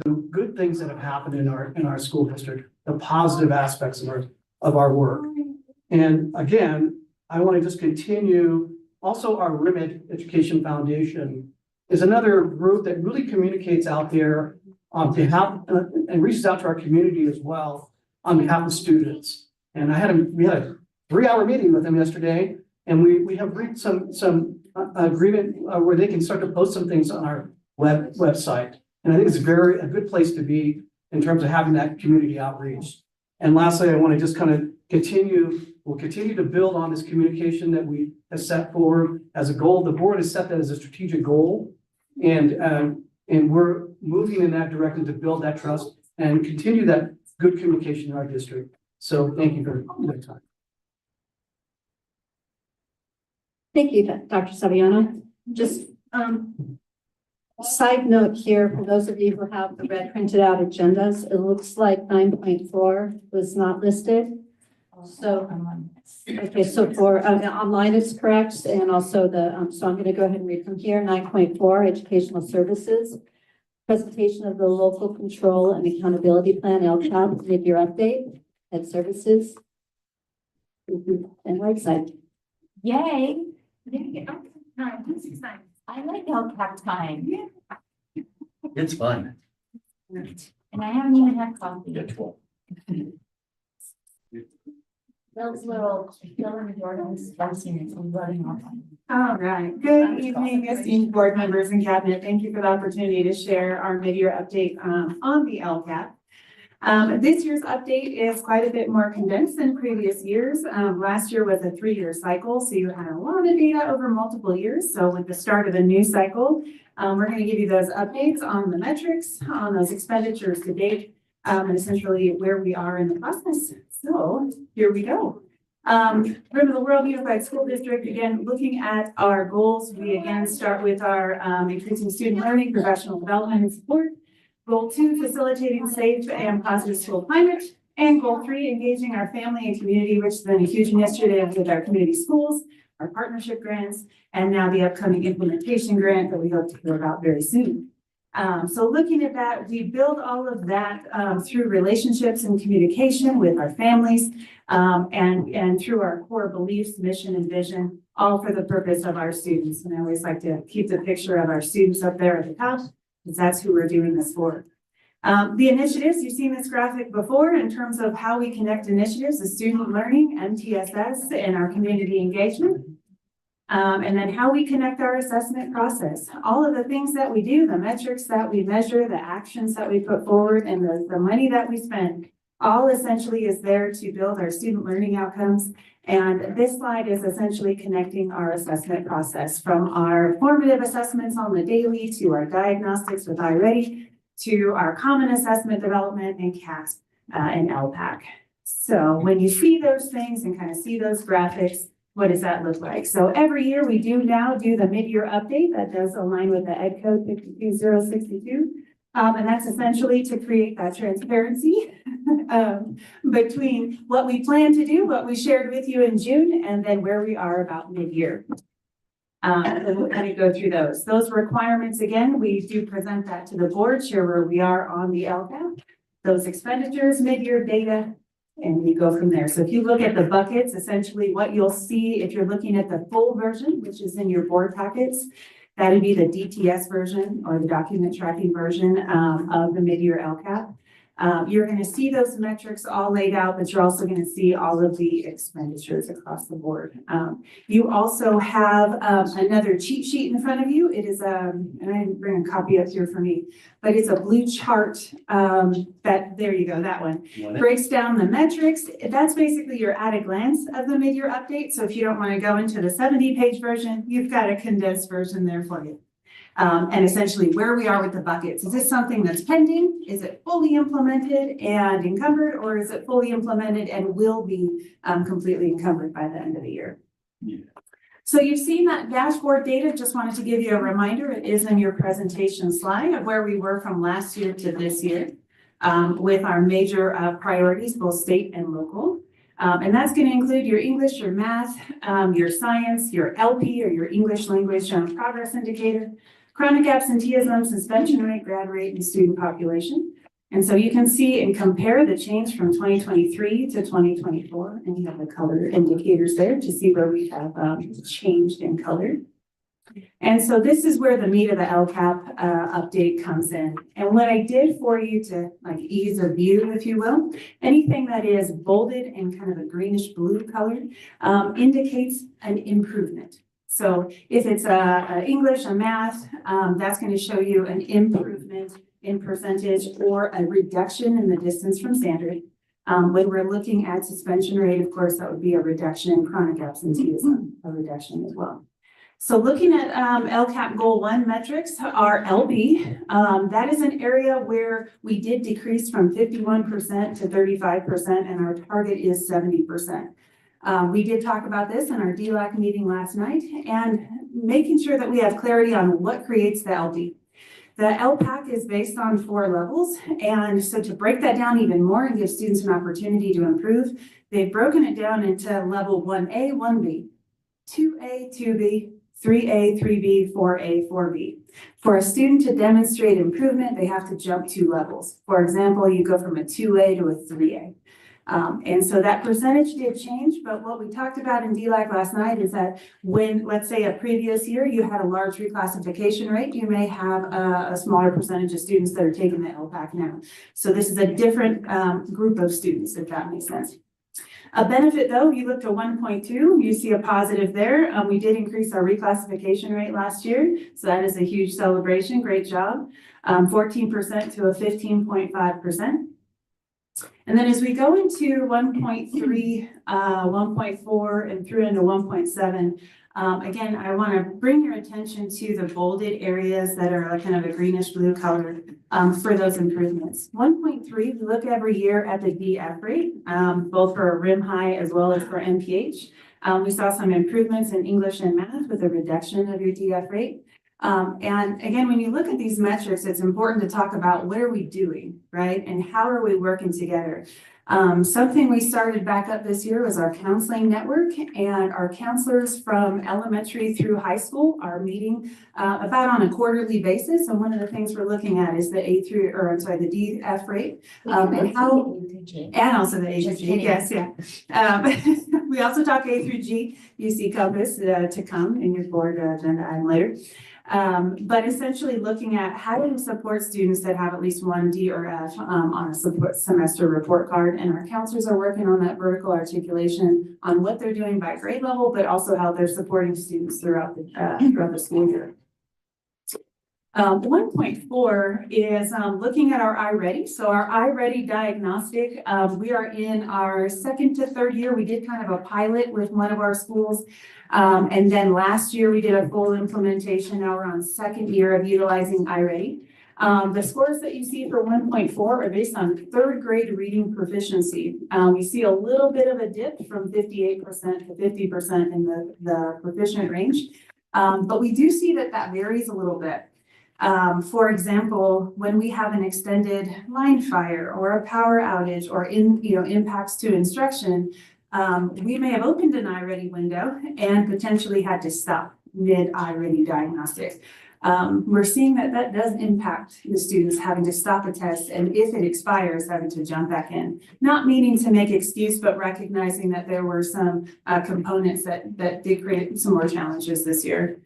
the good things that have happened in our school district, the positive aspects of our work. And again, I want to just continue. Also, our RIMED Education Foundation is another group that really communicates out there on behalf and reaches out to our community as well on behalf of students. And we had a 3-hour meeting with them yesterday, and we have reached some agreement where they can start to post some things on our website. And I think it's a good place to be in terms of having that community outreach. And lastly, I want to just kind of we'll continue to build on this communication that we have set forward as a goal. The board has set that as a strategic goal, and we're moving in that direction to build that trust and continue that good communication in our district. So thank you for your time. Thank you, Dr. Saviano. Just side note here, for those of you who have the red printed out agendas, it looks like 9.4 was not listed. So, okay, so for online it's correct, and also so I'm going to go ahead and read from here. 9.4, educational services, presentation of the local control and accountability plan, LCAP, mid-year update, ed services, and website. Yay. I like LCAP time. It's fun. And I haven't even had coffee. Those little filling Jordan's blessing is running off. All right, good evening, esteemed board members and cabinet. Thank you for the opportunity to share our mid-year update on the LCAP. This year's update is quite a bit more condensed than previous years. Last year was a 3-year cycle, so you had a lot of data over multiple years. So with the start of a new cycle, we're going to give you those updates on the metrics, on those expenditures to date, and essentially where we are in the process. So here we go. Rim of the World Unified School District, again, looking at our goals, we again start with our increasing student learning, professional development and support. Goal 2, facilitating safe and positive school climate. And goal 3, engaging our family and community, which has been a huge initiative with our community schools, our partnership grants, and now the upcoming implementation grant that we hope to hear about very soon. So looking at that, we build all of that through relationships and communication with our families and through our core beliefs, mission, and vision, all for the purpose of our students. And I always like to keep the picture of our students up there at the top, because that's who we're doing this for. The initiatives, you've seen this graphic before in terms of how we connect initiatives, the student learning, MTSS, and our community engagement. And then how we connect our assessment process. All of the things that we do, the metrics that we measure, the actions that we put forward, and the money that we spend, all essentially is there to build our student learning outcomes. And this slide is essentially connecting our assessment process from our formative assessments on the daily to our diagnostics with iReady to our common assessment development and CASP and LPAC. So when you see those things and kind of see those graphics, what does that look like? So every year we do now do the mid-year update that does align with the Ed Code 52062. And that's essentially to create that transparency between what we plan to do, what we shared with you in June, and then where we are about mid-year. And we'll kind of go through those. Those requirements, again, we do present that to the board, share where we are on the LCAP. Those expenditures, mid-year data, And we go from there. So if you look at the buckets, essentially what you'll see, if you're looking at the full version, which is in your board packets, that'd be the DTS version or the document tracking version of the mid-year LCAP. You're going to see those metrics all laid out, but you're also going to see all of the expenditures across the board. You also have another cheat sheet in front of you. It is, and I didn't bring a copy up here for me, but it's a blue chart there you go, that one. Breaks down the metrics. That's basically your at a glance of the mid-year update. So if you don't want to go into the 70-page version, you've got a condensed version there for you. And essentially where we are with the buckets. Is this something that's pending? Is it fully implemented and encumbered, or is it fully implemented and will be completely encumbered by the end of the year? Yeah. So you've seen that dashboard data. Just wanted to give you a reminder. It is in your presentation slide of where we were from last year to this year with our major priorities, both state and local. And that's going to include your English, your math, your science, your LP or your English language progress indicator, chronic absenteeism, suspension rate, grad rate, and student population. And so you can see and compare the change from 2023 to 2024, and you have the color indicators there to see where we have changed in color. And so this is where the meat of the LCAP update comes in. And what I did for you to like ease of view, if you will, anything that is bolded in kind of a greenish blue color indicates an improvement. So if it's English, a math, that's going to show you an improvement in percentage or a reduction in the distance from standard. When we're looking at suspension rate, of course, that would be a reduction in chronic absenteeism, a reduction as well. So looking at LCAP Goal 1 metrics, our LB, that is an area where we did decrease from 51% to 35%, and our target is 70%. We did talk about this in our DLAC meeting last night and making sure that we have clarity on what creates the LB. The LPAC is based on 4 levels. And so to break that down even more and give students an opportunity to improve, they've broken it down into level 1A, 1B, 2A, 2B, 3A, 3B, 4A, 4B. For a student to demonstrate improvement, they have to jump 2 levels. For example, you go from a 2A to a 3A. And so that percentage did change, but what we talked about in DLAC last night is that when, let's say a previous year, you had a large reclassification rate, you may have a smaller percentage of students that are taking the LPAC now. So this is a different group of students, if that makes sense. A benefit though, you look to 1.2, you see a positive there. We did increase our reclassification rate last year. So that is a huge celebration, great job. 14% to a 15.5%. And then as we go into 1.3, 1.4, and through into 1.7, again, I want to bring your attention to the bolded areas that are kind of a greenish blue color for those improvements. 1.3, we look every year at the DF rate, both for RIM high as well as for MPH. We saw some improvements in English and math with a reduction of your DF rate. And again, when you look at these metrics, it's important to talk about what are we doing, right? And how are we working together? Something we started back up this year was our counseling network, and our counselors from elementary through high school are meeting about on a quarterly basis. And one of the things we're looking at is the the DF rate, and how, and also the A through G. Yes, yeah. We also talk A through G. You see Compass to come in your board agenda item later. But essentially looking at how do we support students that have at least 1 D or F on a support semester report card, and our counselors are working on that vertical articulation on what they're doing by grade level, but also how they're supporting students throughout the school year. 1.4 is looking at our iReady. So our iReady diagnostic, we are in our 2nd to 3rd year. We did kind of a pilot with one of our schools. And then last year we did a full implementation. Now we're on 2nd year of utilizing iReady. The scores that you see for 1.4 are based on 3rd grade reading proficiency. We see a little bit of a dip from 58% to 50% in the proficient range. But we do see that varies a little bit. For example, when we have an extended line fire or a power outage or impacts to instruction, we may have opened an iReady window and potentially had to stop mid iReady diagnostic. we're seeing that that does impact the students having to stop a test, and if it expires, having to jump back in. Not meaning to make excuse, but recognizing that there were some components that did create some more challenges this year.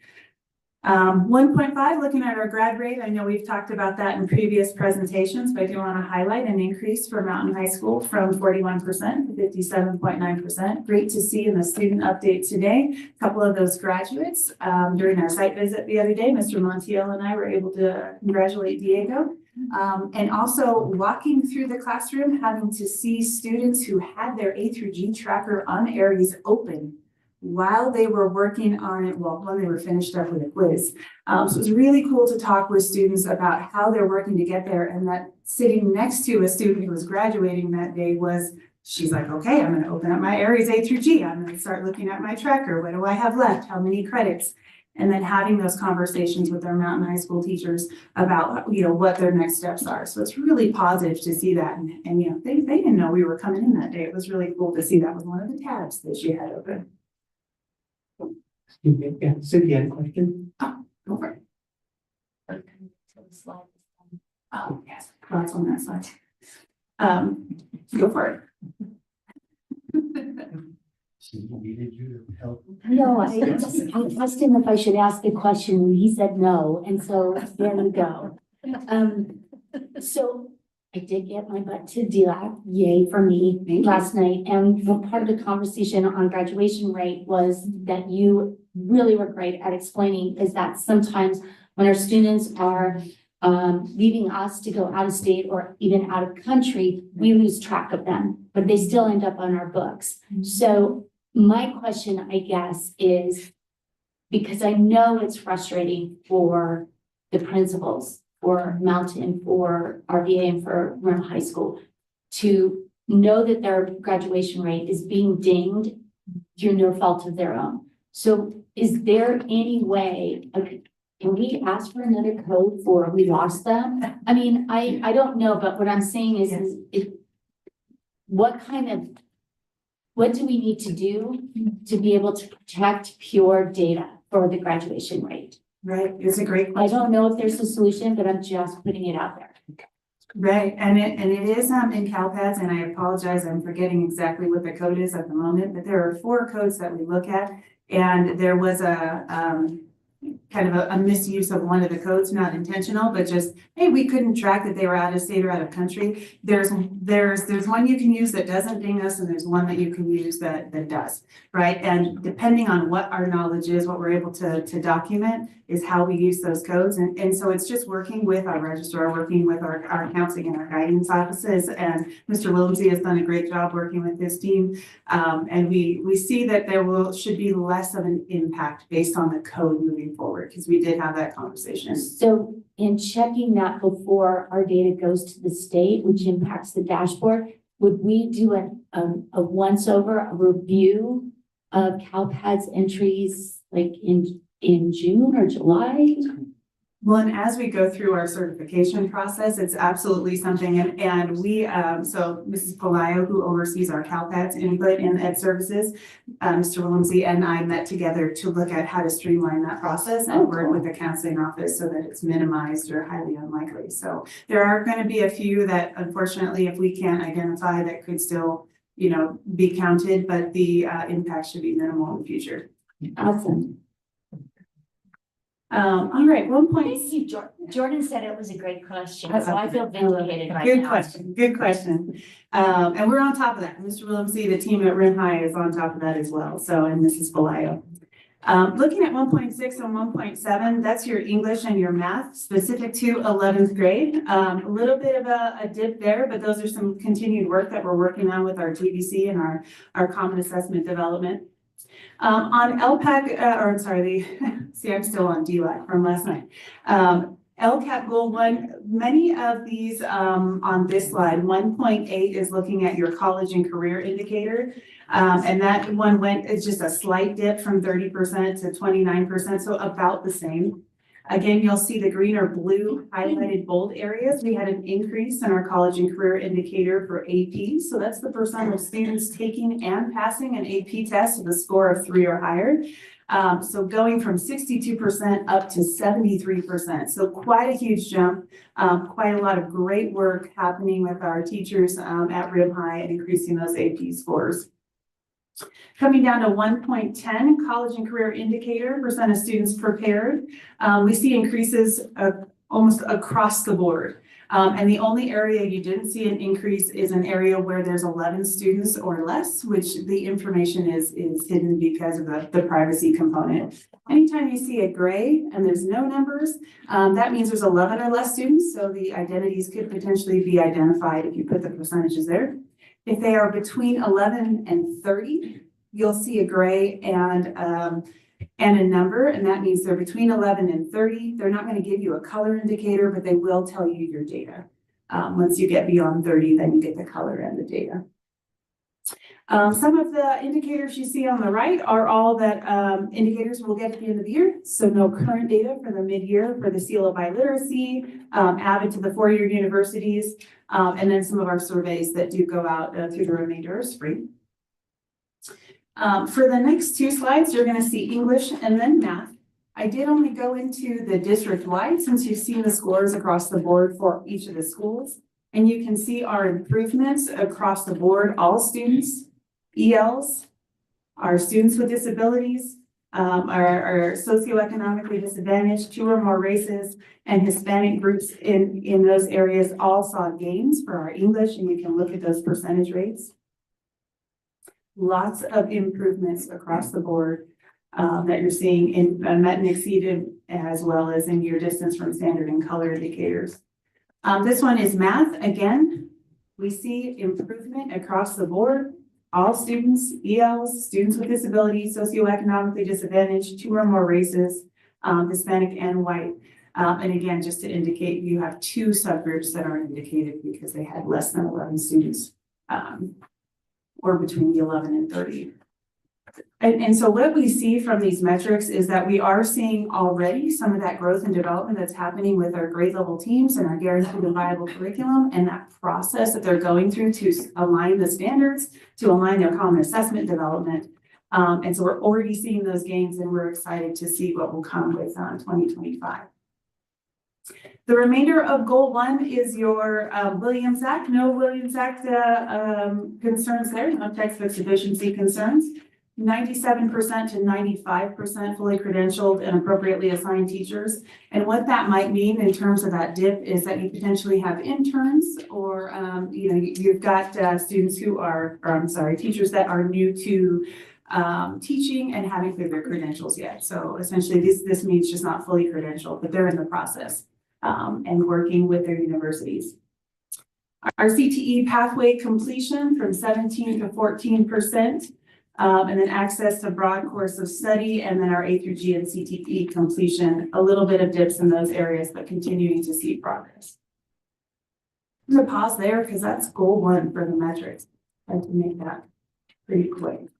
1.5, looking at our grad rate, I know we've talked about that in previous presentations, but I do want to highlight an increase for Mountain High School from 41% to 57.9%. Great to see in the student update today. A couple of those graduates during our site visit the other day, Mr. Montiel and I were able to congratulate Diego. And also walking through the classroom, having to see students who had their A through G tracker on Aries open while they were working on it, well, when they were finished up with a quiz. So it was really cool to talk with students about how they're working to get there, and that sitting next to a student who was graduating that day she's like, okay, I'm gonna open up my Aries A through G. I'm gonna start looking at my tracker. What do I have left? How many credits? And then having those conversations with their Mountain High School teachers about, what their next steps are. So it's really positive to see that. And they didn't know we were coming in that day. It was really cool to see that was one of the tabs that she had open. Yeah, Cynthia had a question. Go for it. Oh, yes, lots on that side. Go for it. She needed you to help. No, I asked him if I should ask a question, and he said no, and so there we go. So I did get my butt to DLAC, yay for me, last night, and part of the conversation on graduation rate was that you really were great at explaining is that sometimes when our students are leaving us to go out of state or even out of country, we lose track of them, but they still end up on our books. So my question, I guess, is because I know it's frustrating for the principals, for Mountain, for RVA, and for Rim High School to know that their graduation rate is being dinged through no fault of their own. So is there any way, can we ask for another code for we lost them? I mean, I don't know, but what I'm saying is what do we need to do to be able to protect pure data for the graduation rate? Right, it's a great I question. don't know if there's a solution, but I'm just putting it out there. Right, and it is in CalPads, and I apologize, I'm forgetting exactly what the code is at the moment, but there are 4 codes that we look at, and there was a kind of a misuse of one of the codes, not intentional, but just, hey, we couldn't track that they were out of state or out of country. There's one you can use that doesn't ding us, and there's one that you can use that does, right? And depending on what our knowledge is, what we're able to document is how we use those codes. And so it's just working with our registrar, working with our counseling and our guidance offices. And Mr. Willemsey has done a great job working with his team. And we see that should be less of an impact based on the code moving forward, because we did have that conversation. So in checking that before our data goes to the state, which impacts the dashboard, would we do a once over, a review of CalPADS entries like in June or July? Well, and as we go through our certification process, it's absolutely something, and we, so Mrs. Palaio, who oversees our CalPADS input and ed services, Mr. Willemsey and I met together to look at how to streamline that process and work with the counseling office so that it's minimized or highly unlikely. So there are going to be a few that unfortunately, if we can't identify, that could still, be counted, but the impact should be minimal in the future. Awesome. All right, 1 point. Thank you, Jordan said it was a great question, so I feel vindicated right Good now. question, good question. And we're on top of that. Mr. Willemsey, the team at Rim High is on top of that as well. So, and Mrs. Palaio. Looking at 1.6 and 1.7, that's your English and your math specific to 11th grade. A little bit of a dip there, but those are some continued work that we're working on with our TVC and our common assessment development. On LPAC, see, I'm still on DLAC from last night. LCAP Goal 1, many of these on this slide, 1.8 is looking at your college and career indicator. And that one it's just a slight dip from 30% to 29%, so about the same. Again, you'll see the green or blue highlighted bold areas. We had an increase in our college and career indicator for AP. So that's the percent of students taking and passing an AP test with a score of 3 or higher. So going from 62% up to 73%. So quite a huge jump, quite a lot of great work happening with our teachers at Rib High and increasing those AP scores. Coming down to 1.10, college and career indicator, percent of students prepared. We see increases almost across the board. And the only area you didn't see an increase is an area where there's 11 students or less, which the information is hidden because of the privacy component. Anytime you see a gray and there's no numbers, that means there's 11 or less students. So the identities could potentially be identified if you put the percentages there. If they are between 11 and 30, you'll see a gray and a number, and that means they're between 11 and 30. They're not going to give you a color indicator, but they will tell you your data. Once you get beyond 30, then you get the color and the data. Some of the indicators you see on the right are all that indicators we'll get at the end of the year. So no current data for the mid-year for the seal of biliteracy, added to the four-year universities, and then some of our surveys that do go out through the remainder of spring. For the next two slides, you're going to see English and then math. I did only go into the district-wide since you've seen the scores across the board for each of the schools. And you can see our improvements across the board, all students, ELs, our students with disabilities, our socioeconomically disadvantaged, 2 or more races, and Hispanic groups in those areas all saw gains for our English, and you can look at those percentage rates. Lots of improvements across the board that you're seeing in met and exceeded, as well as in your distance from standard and color indicators. This one is math. Again, we see improvement across the board. All students, ELs, students with disabilities, socioeconomically disadvantaged, 2 or more races, Hispanic and white. And again, just to indicate, you have 2 subgroups that aren't indicated because they had less than 11 students, or between the 11 and 30. And so what we see from these metrics is that we are seeing already some of that growth and development that's happening with our grade level teams and our guaranteed and viable curriculum, and that process that they're going through to align the standards, to align their common assessment development. And so we're already seeing those gains, and we're excited to see what will come with 2025. The remainder of goal 1 is your Williams Act. No Williams Act concerns there, no textbook sufficiency concerns. 97% to 95% fully credentialed and appropriately assigned teachers. And what that might mean in terms of that dip is that you potentially have interns, or you've got students who are, teachers that are new to teaching and haven't cleared their credentials yet. So essentially this means just not fully credentialed, but they're in the process and working with their universities. Our CTE pathway completion from 17 to 14%. And then access to broad course of study, and then our A through G and CTE completion, a little bit of dips in those areas, but continuing to see progress. I'm gonna pause there because that's goal 1 for the metrics. I have to make that pretty quick.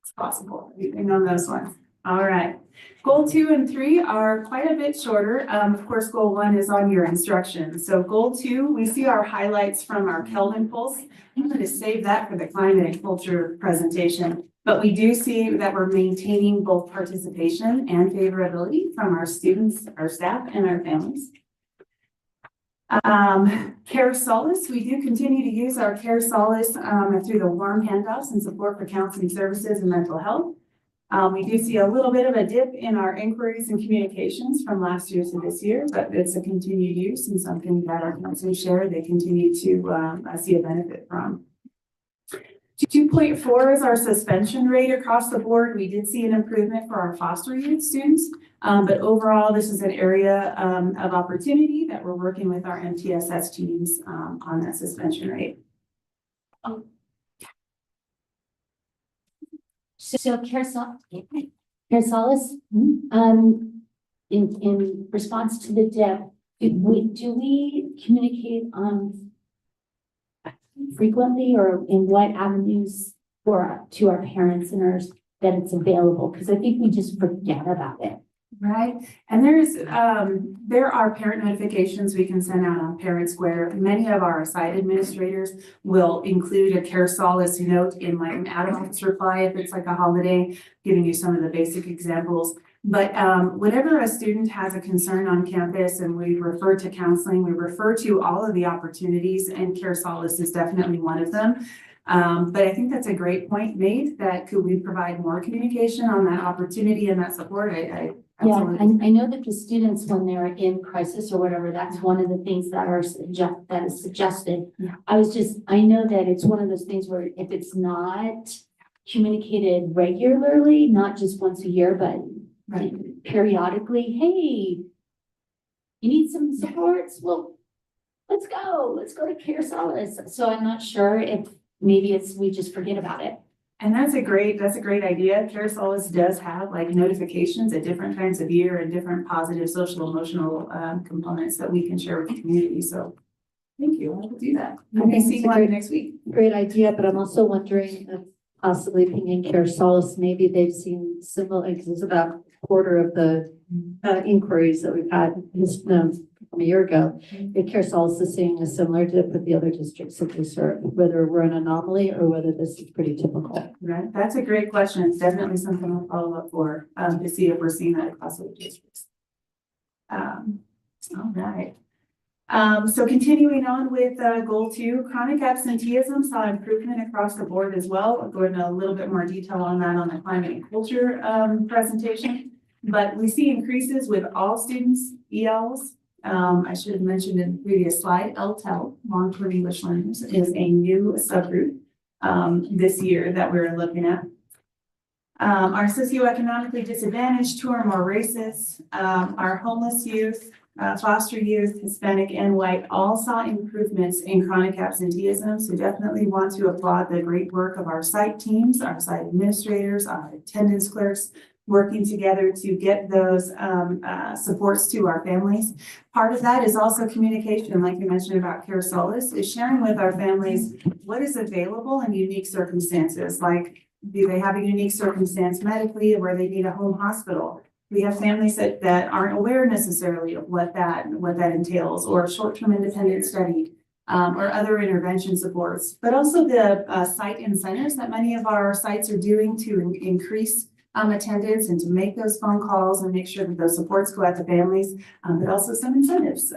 It's possible, anything on those ones. All right, goal 2 and 3 are quite a bit shorter. Of course, goal 1 is on your instructions. So goal 2, we see our highlights from our Kelvin Pulse. I'm going to save that for the climate and culture presentation, but we do see that we're maintaining both participation and favorability from our students, our staff, and our families. Care Solace, we do continue to use our Care Solace through the warm handoffs and support for counseling services and mental health. We do see a little bit of a dip in our inquiries and communications from last year to this year, but it's a continued use and something that our counselors share they continue to see a benefit from. 2.4 is our suspension rate across the board. We did see an improvement for our foster youth students, but overall, this is an area of opportunity that we're working with our MTSS teams on that suspension rate. So Care Solace, in response to the dip, do we communicate frequently, or in what avenues to our parents and that it's available? Because I think we just forget about it. Right, and there are parent notifications we can send out on Parent Square. Many of our site administrators will include a Care Solace note in like an out-of-office reply if it's like a holiday, giving you some of the basic examples. But whenever a student has a concern on campus and we refer to counseling, we refer to all of the opportunities, and Care Solace is definitely one of them. But I think that's a great point made, that could we provide more communication on that opportunity and that support? I Yeah, absolutely. and I know that the students, when they're in crisis or whatever, that's one of the things that is suggested. Yeah. I know that it's one of those things where if it's not communicated regularly, not just once a year, but periodically, hey, you need some supports? Well, let's go to Care Solace. So I'm not sure if maybe we just forget about it. And that's a great idea. Care Solace does have like notifications at different times of year and different positive social emotional components that we can share with the community. So thank you. I will do that. I We'll think see it's you a on great- next week. Great idea, but I'm also wondering if possibly Pingin Care Solace, maybe they've seen similar, because it's about a quarter of the inquiries that we've had from a year ago. If Care Solace is seeing a similar dip with the other districts that they serve, whether we're an anomaly or whether this is pretty typical. Right. That's a great question. It's definitely something I'll follow up for to see if we're seeing that across other districts. All right. So continuing on with goal 2, chronic absenteeism saw improvement across the board as well. I'll go into a little bit more detail on that on the climate and culture presentation. But we see increases with all students, ELs. I should have mentioned in the previous slide, LTEL, long-term English learners, is a new subgroup this year that we're looking at. Our socioeconomically disadvantaged, 2 or more races, our homeless youth, foster youth, Hispanic and white, all saw improvements in chronic absenteeism. So definitely want to applaud the great work of our site teams, our site administrators, our attendance clerks, working together to get those supports to our families. Part of that is also communication, like you mentioned about Care Solace, is sharing with our families what is available in unique circumstances. Like, do they have a unique circumstance medically where they need a home hospital? We have families that aren't aware necessarily of what that entails, or a short-term independent study, or other intervention supports, but also the site incentives that many of our sites are doing to increase attendance and to make those phone calls and make sure that those supports go out to families, but also some incentives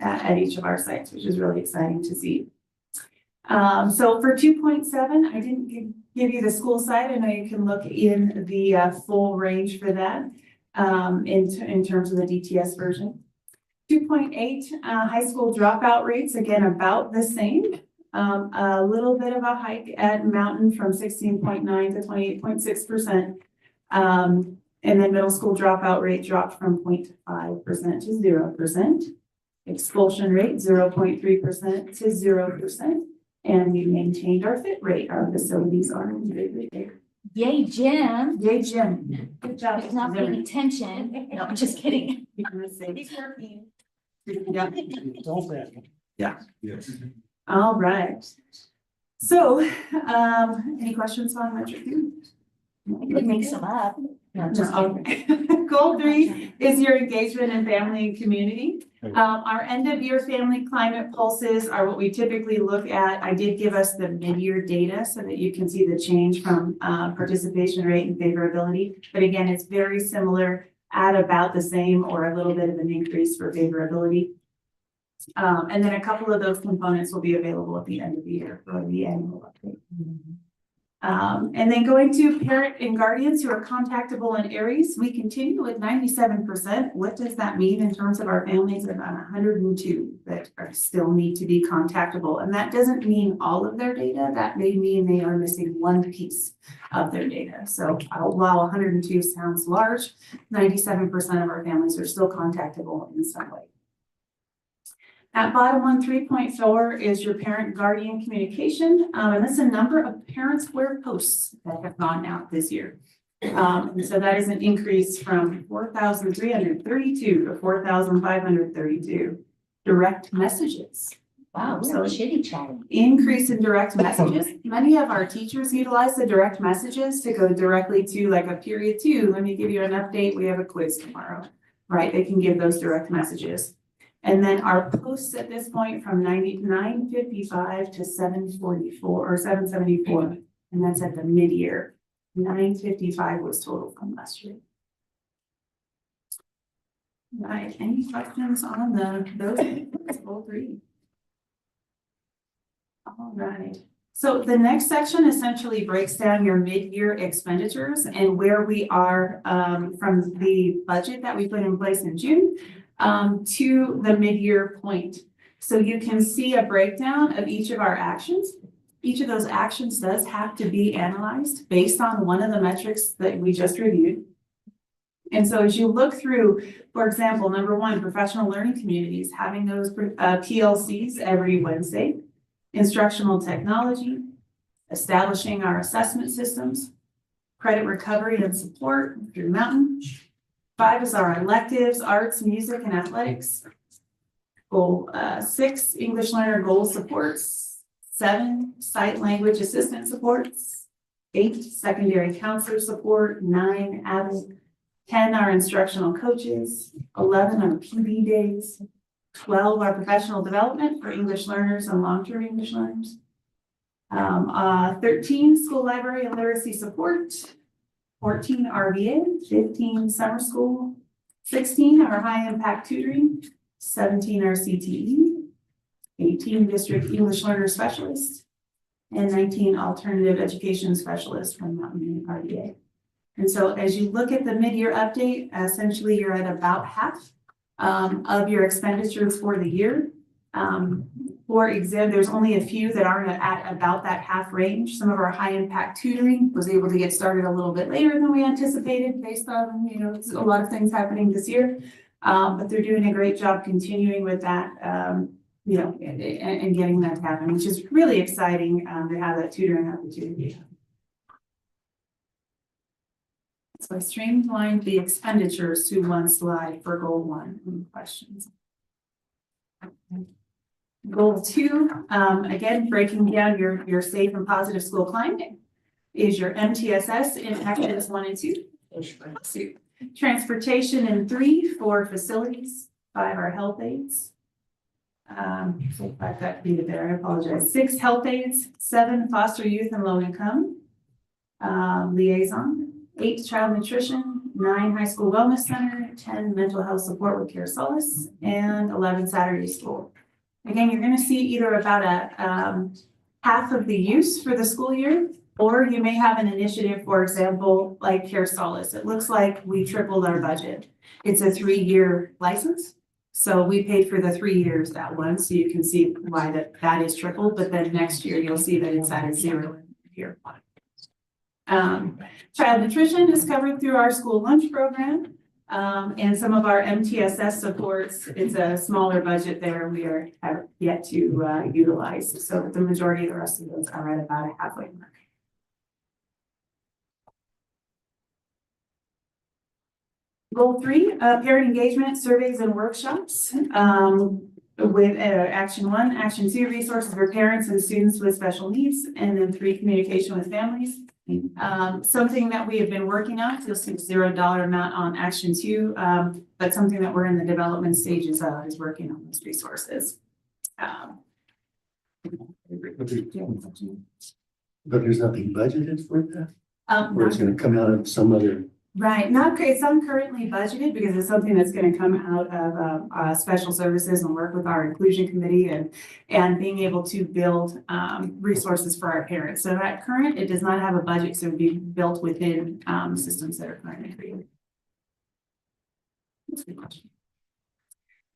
at each of our sites, which is really exciting to see. So for 2.7, I didn't give you the school side. I know you can look in the full range for that in terms of the DTS version. 2.8, high school dropout rates, again, about the same. A little bit of a hike at Mountain from 16.9 to 28.6%. And then middle school dropout rate dropped from 0.5% to 0%. Expulsion rate 0.3% to 0%. And we maintained our fit rate. Our facilities are in great shape. Yay, Jim. Yay, Jim. Good job. He's not paying attention. No, I'm just kidding. He's working. Don't say it. Yes. All right. So, any questions on metric 2? I could make some up. No, just kidding. Okay. Goal 3 is your engagement in family and community. Our end of year family climate pulses are what we typically look at. I did give us the mid-year data so that you can see the change from participation rate and favorability. But again, it's very similar, at about the same or a little bit of an increase for favorability. And then a couple of those components will be available at the end of the year for the annual update. And then going to parent and guardians who are contactable in Aries, we continue with 97%. What does that mean in terms of our families? About 102 that still need to be contactable. And that doesn't mean all of their data. That may mean they are missing one piece of their data. So while 102 sounds large, 97% of our families are still contactable in some way. At bottom one, 3.4 is your parent guardian communication. And that's a number of parent square posts that have gone out this year. And so that is an increase from 4,332 to 4,532 direct messages. Wow, we're chitty chatting. Increase in direct messages. Many of our teachers utilize the direct messages to go directly to like a period 2. Let me give you an update. We have a quiz tomorrow, right? They can give those direct messages. And then our posts at this point from 9:55 to 7:44 or 7:74, and that's at the mid-year. 9:55 was total from last year. Right, any questions on those all three? All right, so the next section essentially breaks down your mid-year expenditures and where we are from the budget that we put in place in June to the mid-year point. So you can see a breakdown of each of our actions. Each of those actions does have to be analyzed based on one of the metrics that we just reviewed. And so as you look through, for example, number 1, professional learning communities, having those PLCs every Wednesday, instructional technology, establishing our assessment systems, credit recovery and support through Mountain. 5 is our electives, arts, music, and athletics. Goal 6, English learner goal supports. 7, sight language assistant supports. 8, secondary counselor support. 9, adult. 10 are instructional coaches. 11 are PD days. 12 are professional development for English learners and long-term English learners. 13, school library and literacy support. 14, RVA. 15, summer school. 16 are high impact tutoring. 17 are CTE. 18, district English learner specialist. And 19, alternative education specialist from Mountain RVA. And so as you look at the mid-year update, essentially you're at about half of your expenditures for the year. For example, there's only a few that aren't at about that half range. Some of our high impact tutoring was able to get started a little bit later than we anticipated based on, a lot of things happening this year. But they're doing a great job continuing with that, and getting that to happen, which is really exciting to have that tutoring opportunity. So I streamlined the expenditures to one slide for goal 1. Any questions? Goal 2, again, breaking down your safe and positive school climate is your MTSS in actions 1 and 2. Transportation in 3, 4 facilities, 5 are health aides. So I've got needed there, I apologize. 6 health aides, 7 foster youth and low income liaison. 8 child nutrition, 9 high school wellness center, 10 mental health support with Care Solace, and 11 Saturday school. Again, you're going to see either about a half of the use for the school year, or you may have an initiative, for example, like Care Solace. It looks like we tripled our budget. It's a 3-year license. So we paid for the 3 years at once, so you can see why that is tripled, but then next year you'll see that it's at a 0 year 1. Child nutrition is covered through our school lunch program, and some of our MTSS supports. It's a smaller budget there we have yet to utilize. So the majority of the rest of those are at about a halfway mark. Goal 3, parent engagement, surveys and workshops. With action 1, action 2, resources for parents and students with special needs, and then 3, communication with families. Something that we have been working on, you'll see $0 amount on action 2, but something that we're in the development stages of is working on those resources. But there's nothing budgeted for that? Or it's Not- gonna come out of some other, Right, it's uncurrently budgeted because it's something that's going to come out of special services and work with our inclusion committee and being able to build resources for our parents. So at current, it does not have a budget, so it would be built within systems that are currently created. That's a good question.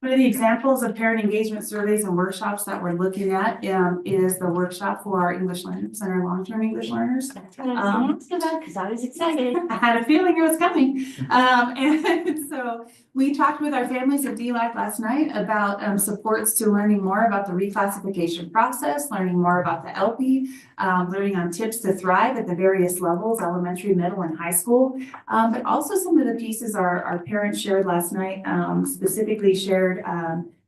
One of the examples of parent engagement surveys and workshops that we're looking at is the workshop for our English learners and our long-term English learners. That's what I was asking about, because I was excited. I had a feeling it was coming. And so we talked with our families at DLive last night about supports to learning more about the reclassification process, learning more about the LP, learning on tips to thrive at the various levels, elementary, middle, and high school. But also some of the pieces our parents shared last night, specifically shared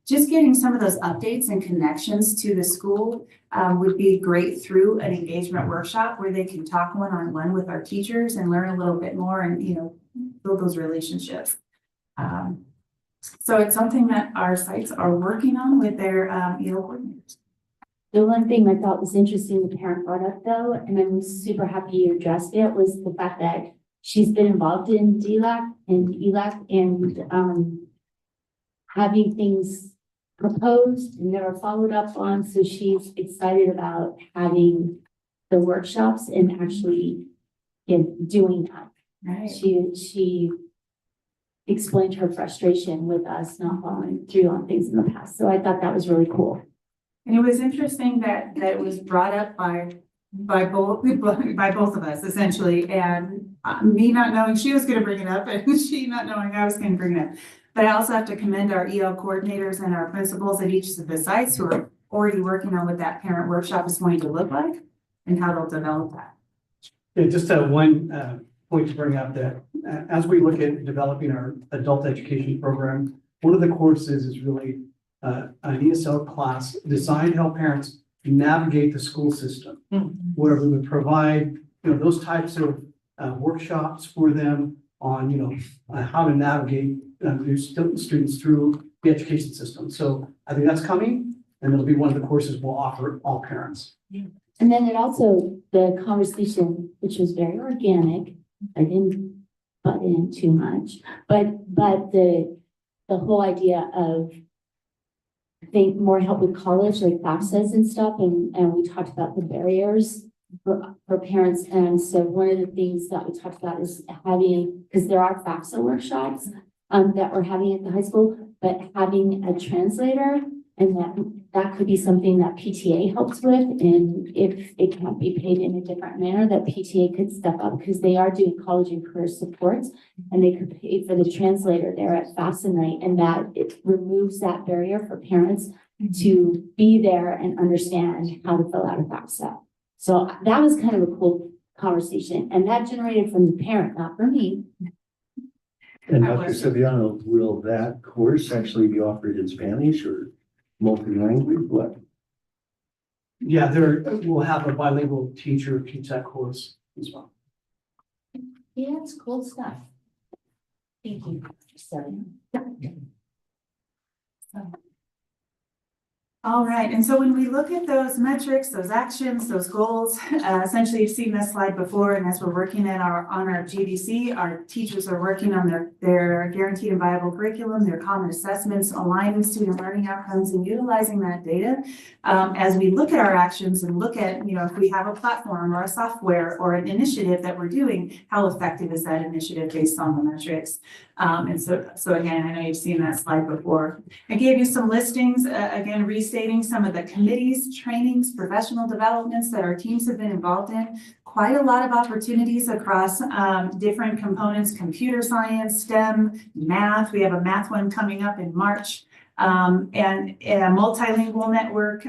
just getting some of those updates and connections to the school would be great through an engagement workshop where they can talk one-on-one with our teachers and learn a little bit more and, build those relationships. So it's something that our sites are working on with their EL coordinators. The one thing I thought was interesting, the parent brought up though, and I'm super happy you addressed it, was the fact that she's been involved in DLAC and ELAC and having things proposed and never followed up on. So she's excited about having the workshops and actually doing that. Right. She explained her frustration with us not following through on things in the past. So I thought that was really cool. And it was interesting that it was brought up by both of us essentially, and me not knowing she was going to bring it up, and she not knowing I was going to bring it up. But I also have to commend our EL coordinators and our principals at each of the sites who are already working on what that parent workshop is going to look like and how they'll develop that. Yeah, just one point to bring up that as we look at developing our adult education program, one of the courses is really an ESL class designed to help parents navigate the school system, where we would provide, those types of workshops for them on, how to navigate students through the education system. So I think that's coming, and it'll be one of the courses we'll offer all parents. And then it also, the conversation, which was very organic, I didn't butt in too much, but the whole idea of, I think, more help with college, like FAFSAs and stuff, and we talked about the barriers for parents. And so one of the things that we talked about is having, because there are FAFSA workshops that we're having at the high school, but having a translator, and that could be something that PTA helps with. And if it can't be paid in a different manner, that PTA could step up, because they are doing college and career supports, and they could pay for the translator there at FAFSA night, and that it removes that barrier for parents to be there and understand how to fill out a FAFSA. So that was kind of a cool conversation, and that generated from the parent, not from me. And Dr. Sevillano, will that course actually be offered in Spanish or multi-language? What? Yeah, we'll have a bilingual teacher teach that course as well. Yeah, it's cool stuff. Thank you. All right, and so when we look at those metrics, those actions, those goals, essentially you've seen this slide before, and as we're working on our GBC, our teachers are working on their guaranteed and viable curriculum, their common assessments, aligning student learning outcomes, and utilizing that data as we look at our actions and look at, if we have a platform or a software or an initiative that we're doing, how effective is that initiative based on the metrics? And so again, I know you've seen that slide before. I gave you some listings, again, restating some of the committees, trainings, professional developments that our teams have been involved in. Quite a lot of opportunities across different components, computer science, STEM, math. We have a math one coming up in March, and a multilingual network.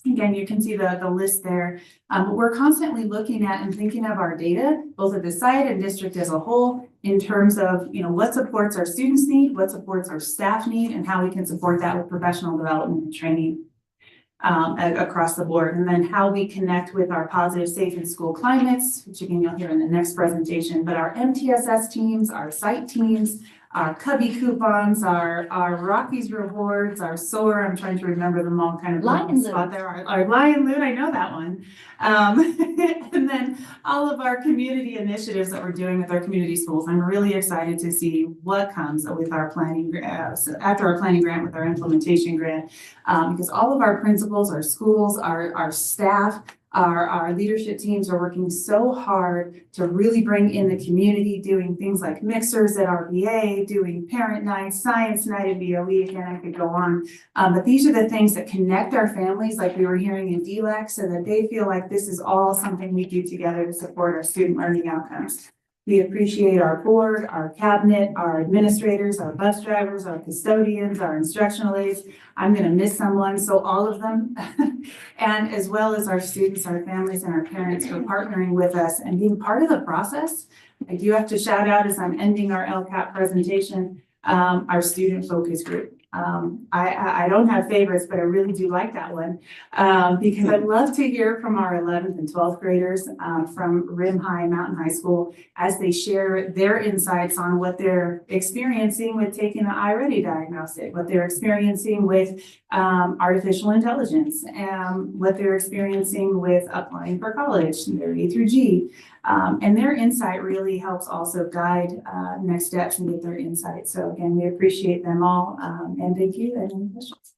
Again, you can see the list there. We're constantly looking at and thinking of our data, both at the site and district as a whole, in terms of, what supports our students need, what supports our staff need, and how we can support that with professional development and training across the board. And then how we connect with our positive, safe, and school climates, which again, you'll hear in the next presentation, but our MTSS teams, our site teams, our Cubby coupons, our Rockies rewards, our SOAR, I'm trying to remember them all kind of Lion spot there. Our Lion Loot, I know that one. And then all of our community initiatives that we're doing with our community schools. I'm really excited to see what comes with our planning, after our planning grant, with our implementation grant, because all of our principals, our schools, our staff, our leadership teams are working so hard to really bring in the community, doing things like mixers at RVA, doing parent nights, science night at BOE, again, I could go on. But these are the things that connect our families, like we were hearing in DLAC, so that they feel like this is all something we do together to support our student learning outcomes. We appreciate our board, our cabinet, our administrators, our bus drivers, our custodians, our instructional aides. I'm going to miss someone, so all of them. And as well as our students, our families, and our parents for partnering with us and being part of the process. I do have to shout out, as I'm ending our LCAP presentation, our student focus group. I don't have favorites, but I really do like that one. Because I love to hear from our 11th and 12th graders, from Rim High, Mountain High School, as they share their insights on what they're experiencing with taking the iReady diagnostic, what they're experiencing with artificial intelligence, and what they're experiencing with applying for college, their A through G. And their insight really helps also guide next steps and get their insight. So again, we appreciate them all, and thank you. Any questions?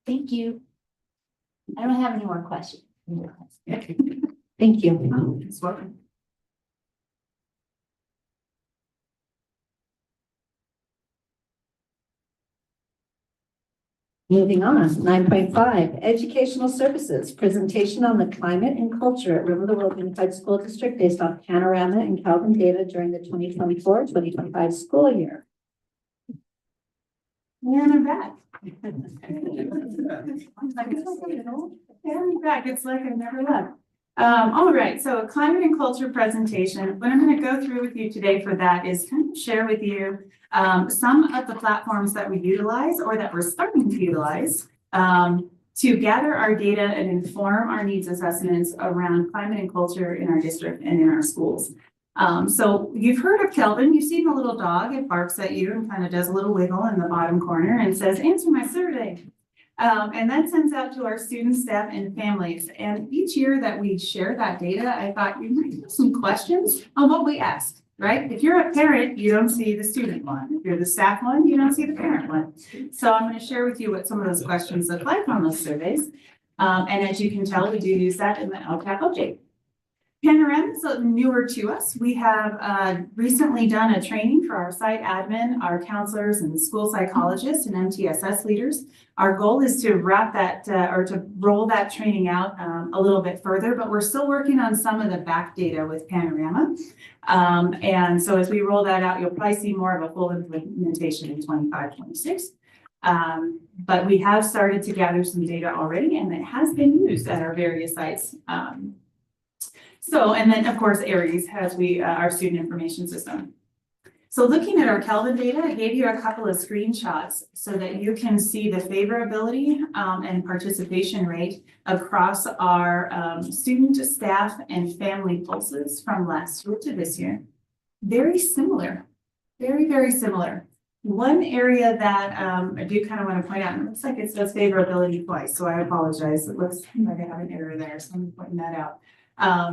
Thank you. I don't have any more questions. Thank you. Oh, it's welcome. Moving on, 9.5, educational services, presentation on the climate and culture at Rim of the World Unified School District based on panorama and Calvin data during the 2024-2025 school year. And I'm back. I'm back. It's like I've never left. All right, so a climate and culture presentation. What I'm going to go through with you today for that is kind of share with you some of the platforms that we utilize or that we're starting to utilize to gather our data and inform our needs assessments around climate and culture in our district and in our schools. So you've heard of Kelvin, you've seen the little dog, it barks at you and kind of does a little wiggle in the bottom corner and says, answer my survey. And that sends out to our students, staff, and families. And each year that we share that data, I thought you might have some questions on what we asked, right? If you're a parent, you don't see the student one. If you're the staff one, you don't see the parent one. So I'm going to share with you what some of those questions look like on those surveys. And as you can tell, we do use that in the LCAP update. Panorama is newer to us. We have recently done a training for our site admin, our counselors and school psychologists and MTSS leaders. Our goal is to wrap that or to roll that training out a little bit further, but we're still working on some of the back data with Panorama. And so as we roll that out, you'll probably see more of a full implementation in 25-26. But we have started to gather some data already, and it has been used at our various sites. And then of course, Aries has our student information system. So looking at our Kelvin data, I gave you a couple of screenshots so that you can see the favorability and participation rate across our student, staff, and family pulses from last year to this year. Very similar, very, very similar. One area that I do kind of want to point out, and it looks like it says favorability twice, so I apologize. It looks like I have an error there, so I'm pointing that out.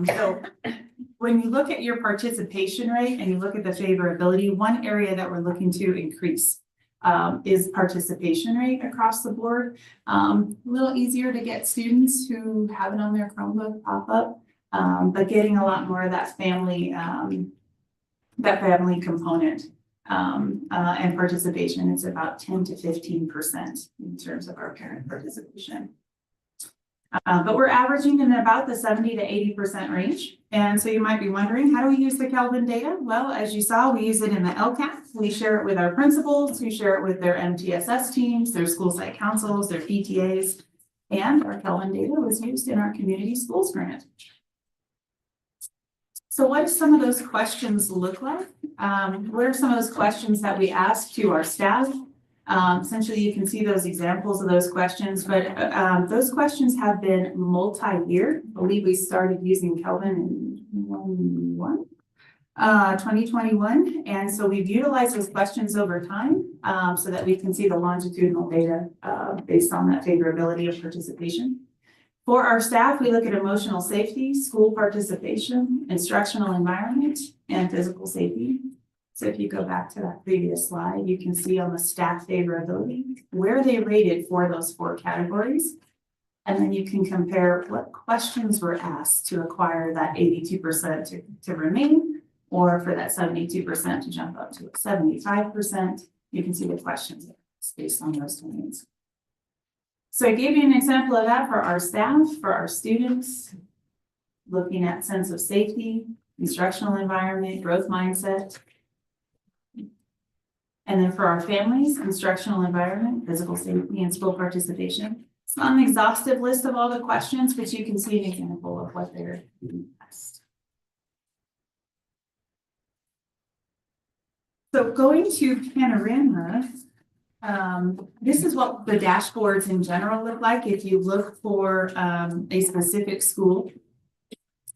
So when you look at your participation rate and you look at the favorability, one area that we're looking to increase is participation rate across the board. A little easier to get students who have it on their Chromebook pop up, but getting a lot more of that family component and participation. It's about 10 to 15% in terms of our parent participation. But we're averaging in about the 70 to 80% range. And so you might be wondering, how do we use the Kelvin data? Well, as you saw, we use it in the LCAP. We share it with our principals, we share it with their MTSS teams, their school site councils, their PTAs, and our Kelvin data was used in our community schools grant. So what do some of those questions look like? What are some of those questions that we ask to our staff? Essentially, you can see those examples of those questions, but those questions have been multi-year. I believe we started using Kelvin in 2021. And so we've utilized those questions over time so that we can see the longitudinal data based on that favorability of participation. For our staff, we look at emotional safety, school participation, instructional environment, and physical safety. So if you go back to that previous slide, you can see on the staff favorability, where they rated for those 4 categories. And then you can compare what questions were asked to acquire that 82% to remain, or for that 72% to jump up to 75%. You can see the questions based on those domains. So I gave you an example of that for our staff, for our students, looking at sense of safety, instructional environment, growth mindset. And then for our families, instructional environment, physical safety, and school participation. It's not an exhaustive list of all the questions, but you can see an example of what they're being asked. So going to Panorama, This is what the dashboards in general look like if you look for a specific school.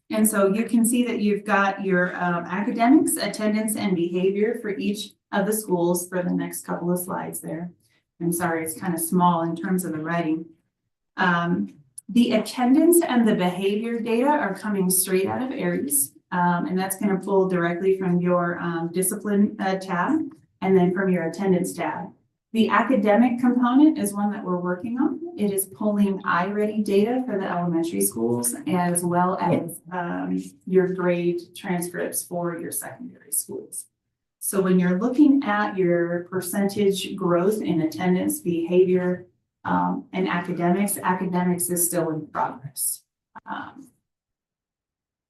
And so you can see that you've got your academics, attendance, and behavior for each of the schools for the next couple of slides there. I'm sorry, it's kind of small in terms of the writing. The attendance and the behavior data are coming straight out of Aries. And that's going to pull directly from your discipline tab and then from your attendance tab. The academic component is one that we're working on. It is pulling iReady data for the elementary schools as well as your grade transcripts for your secondary schools. So when you're looking at your percentage growth in attendance, behavior, and academics is still in progress.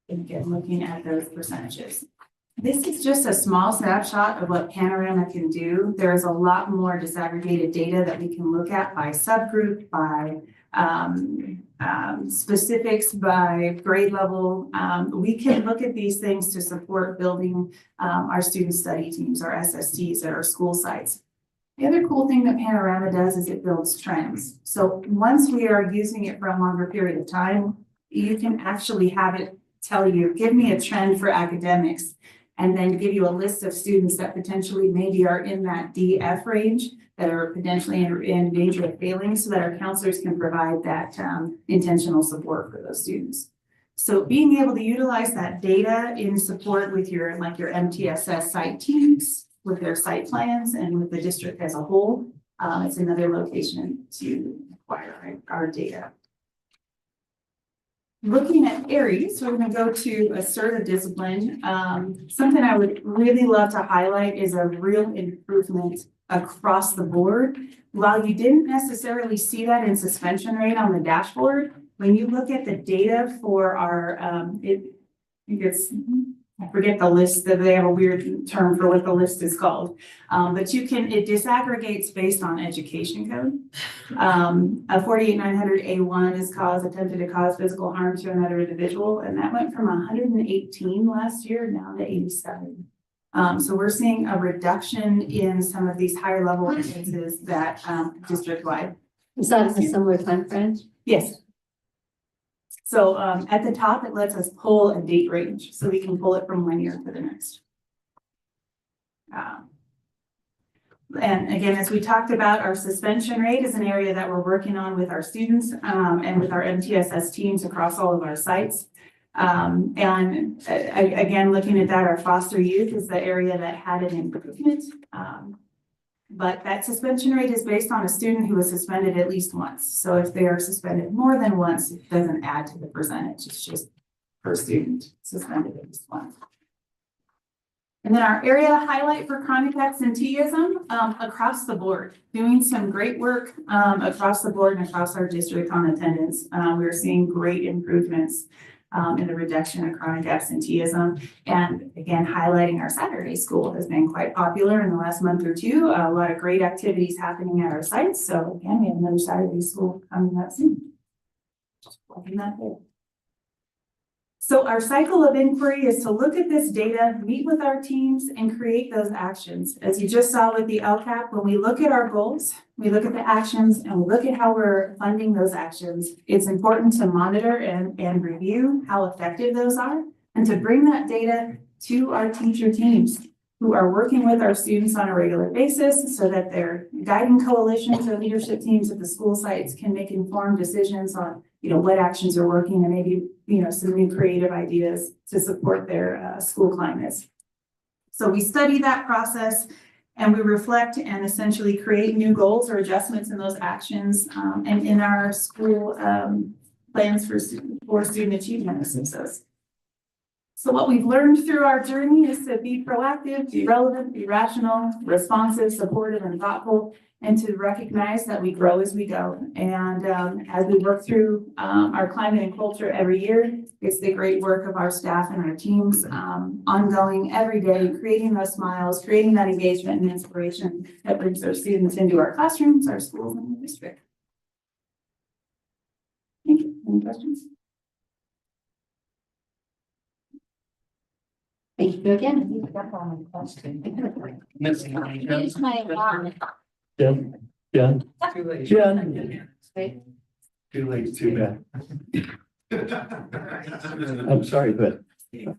And again, looking at those percentages. This is just a small snapshot of what Panorama can do. There's a lot more disaggregated data that we can look at by subgroup, by specifics, by grade level. We can look at these things to support building our student study teams, our SSTs at our school sites. The other cool thing that Panorama does is it builds trends. So once we are using it for a longer period of time, you can actually have it tell you, give me a trend for academics, and then give you a list of students that potentially maybe are in that DF range that are potentially in danger of failing, so that our counselors can provide that intentional support for those students. So being able to utilize that data in support with your MTSS site teams, with their site plans, and with the district as a whole, it's another location to acquire our data. Looking at Aries, we're going to go to assertive discipline. Something I would really love to highlight is a real improvement across the board. While you didn't necessarily see that in suspension rate on the dashboard, when you look at the data for our, I forget the list, that they have a weird term for what the list is called. But it disaggregates based on education code. A 48900A1 is attempted to cause physical harm to another individual, and that went from 118 last year now to 87. So we're seeing a reduction in some of these higher level offenses that district-wide. Is that in a similar time frame? Yes. So at the top, it lets us pull a date range, so we can pull it from 1 year to the next. And again, as we talked about, our suspension rate is an area that we're working on with our students and with our MTSS teams across all of our sites. Again, looking at that, our foster youth is the area that had an improvement. But that suspension rate is based on a student who was suspended at least once. So if they are suspended more than once, it doesn't add to the percentage. It's just per student suspended at least once. And then our area highlight for chronic absenteeism across the board, doing some great work across the board and across our district on attendance. We're seeing great improvements in the reduction of chronic absenteeism. And again, highlighting our Saturday school has been quite popular in the last month or two. A lot of great activities happening at our sites. So again, we have another Saturday school coming up soon. Just plugging that in. So our cycle of inquiry is to look at this data, meet with our teams, and create those actions. As you just saw with the LCAP, when we look at our goals, we look at the actions, and we look at how we're funding those actions. It's important to monitor and review how effective those are, and to bring that data to our teacher teams who are working with our students on a regular basis, so that their guiding coalitions or leadership teams at the school sites can make informed decisions on what actions are working, and maybe some new creative ideas to support their school climates. So we study that process, and we reflect and essentially create new goals or adjustments in those actions and in our school plans for student achievement and success. So what we've learned through our journey is to be proactive, be relevant, be rational, responsive, supportive, and thoughtful, and to recognize that we grow as we go. And as we work through our climate and culture every year, it's the great work of our staff and our teams, ongoing every day, creating those smiles, creating that engagement and inspiration that brings our students into our classrooms, our schools, and the district. Thank you. Any questions? Thank you again. Here's my Jen, Jen, Too late. Jen. Too late, too bad. I'm sorry, but do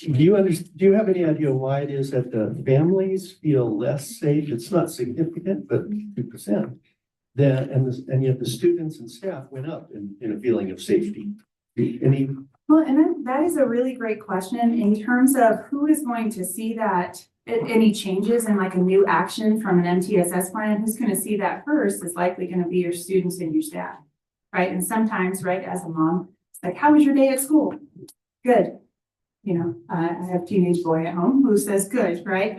you have any idea why it is that the families feel less safe? It's not significant, but 2%. And yet the students and staff went up in a feeling of safety. Any, Well, and that is a really great question in terms of who is going to see that, any changes in like a new action from an MTSS plan, who's going to see that first is likely going to be your students and your staff, right? And sometimes, right, as a mom, it's like, how was your day at school? Good. You know, I have a teenage boy at home who says good, right?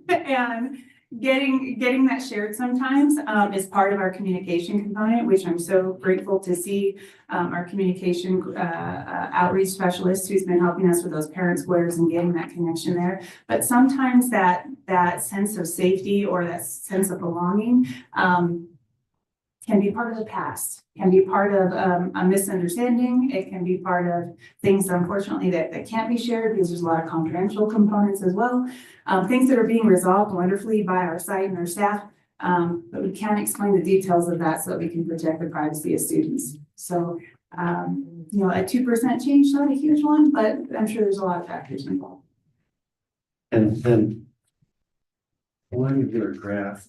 And getting that shared sometimes is part of our communication component, which I'm so grateful to see our communication outreach specialist who's been helping us with those parent squares and getting that connection there. But sometimes that sense of safety or that sense of belonging can be part of the past, can be part of a misunderstanding. It can be part of things, unfortunately, that can't be shared because there's a lot of confidential components as well. Things that are being resolved wonderfully by our site and our staff, but we can't explain the details of that so that we can protect the privacy of students. So, you know, a 2% change, not a huge one, but I'm sure there's a lot of factors involved. and then one of your graph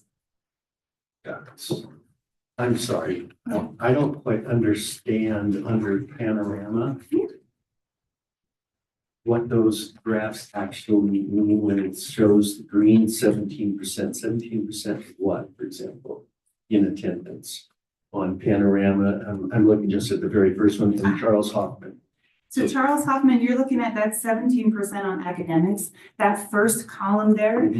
dots. I'm sorry, I don't quite understand under panorama what those graphs actually mean when it shows the green 17% of what, for example, in attendance on panorama. I'm looking just at the very first one from Charles Hoffman. So Charles Hoffman, you're looking at that 17% on academics. That first column there,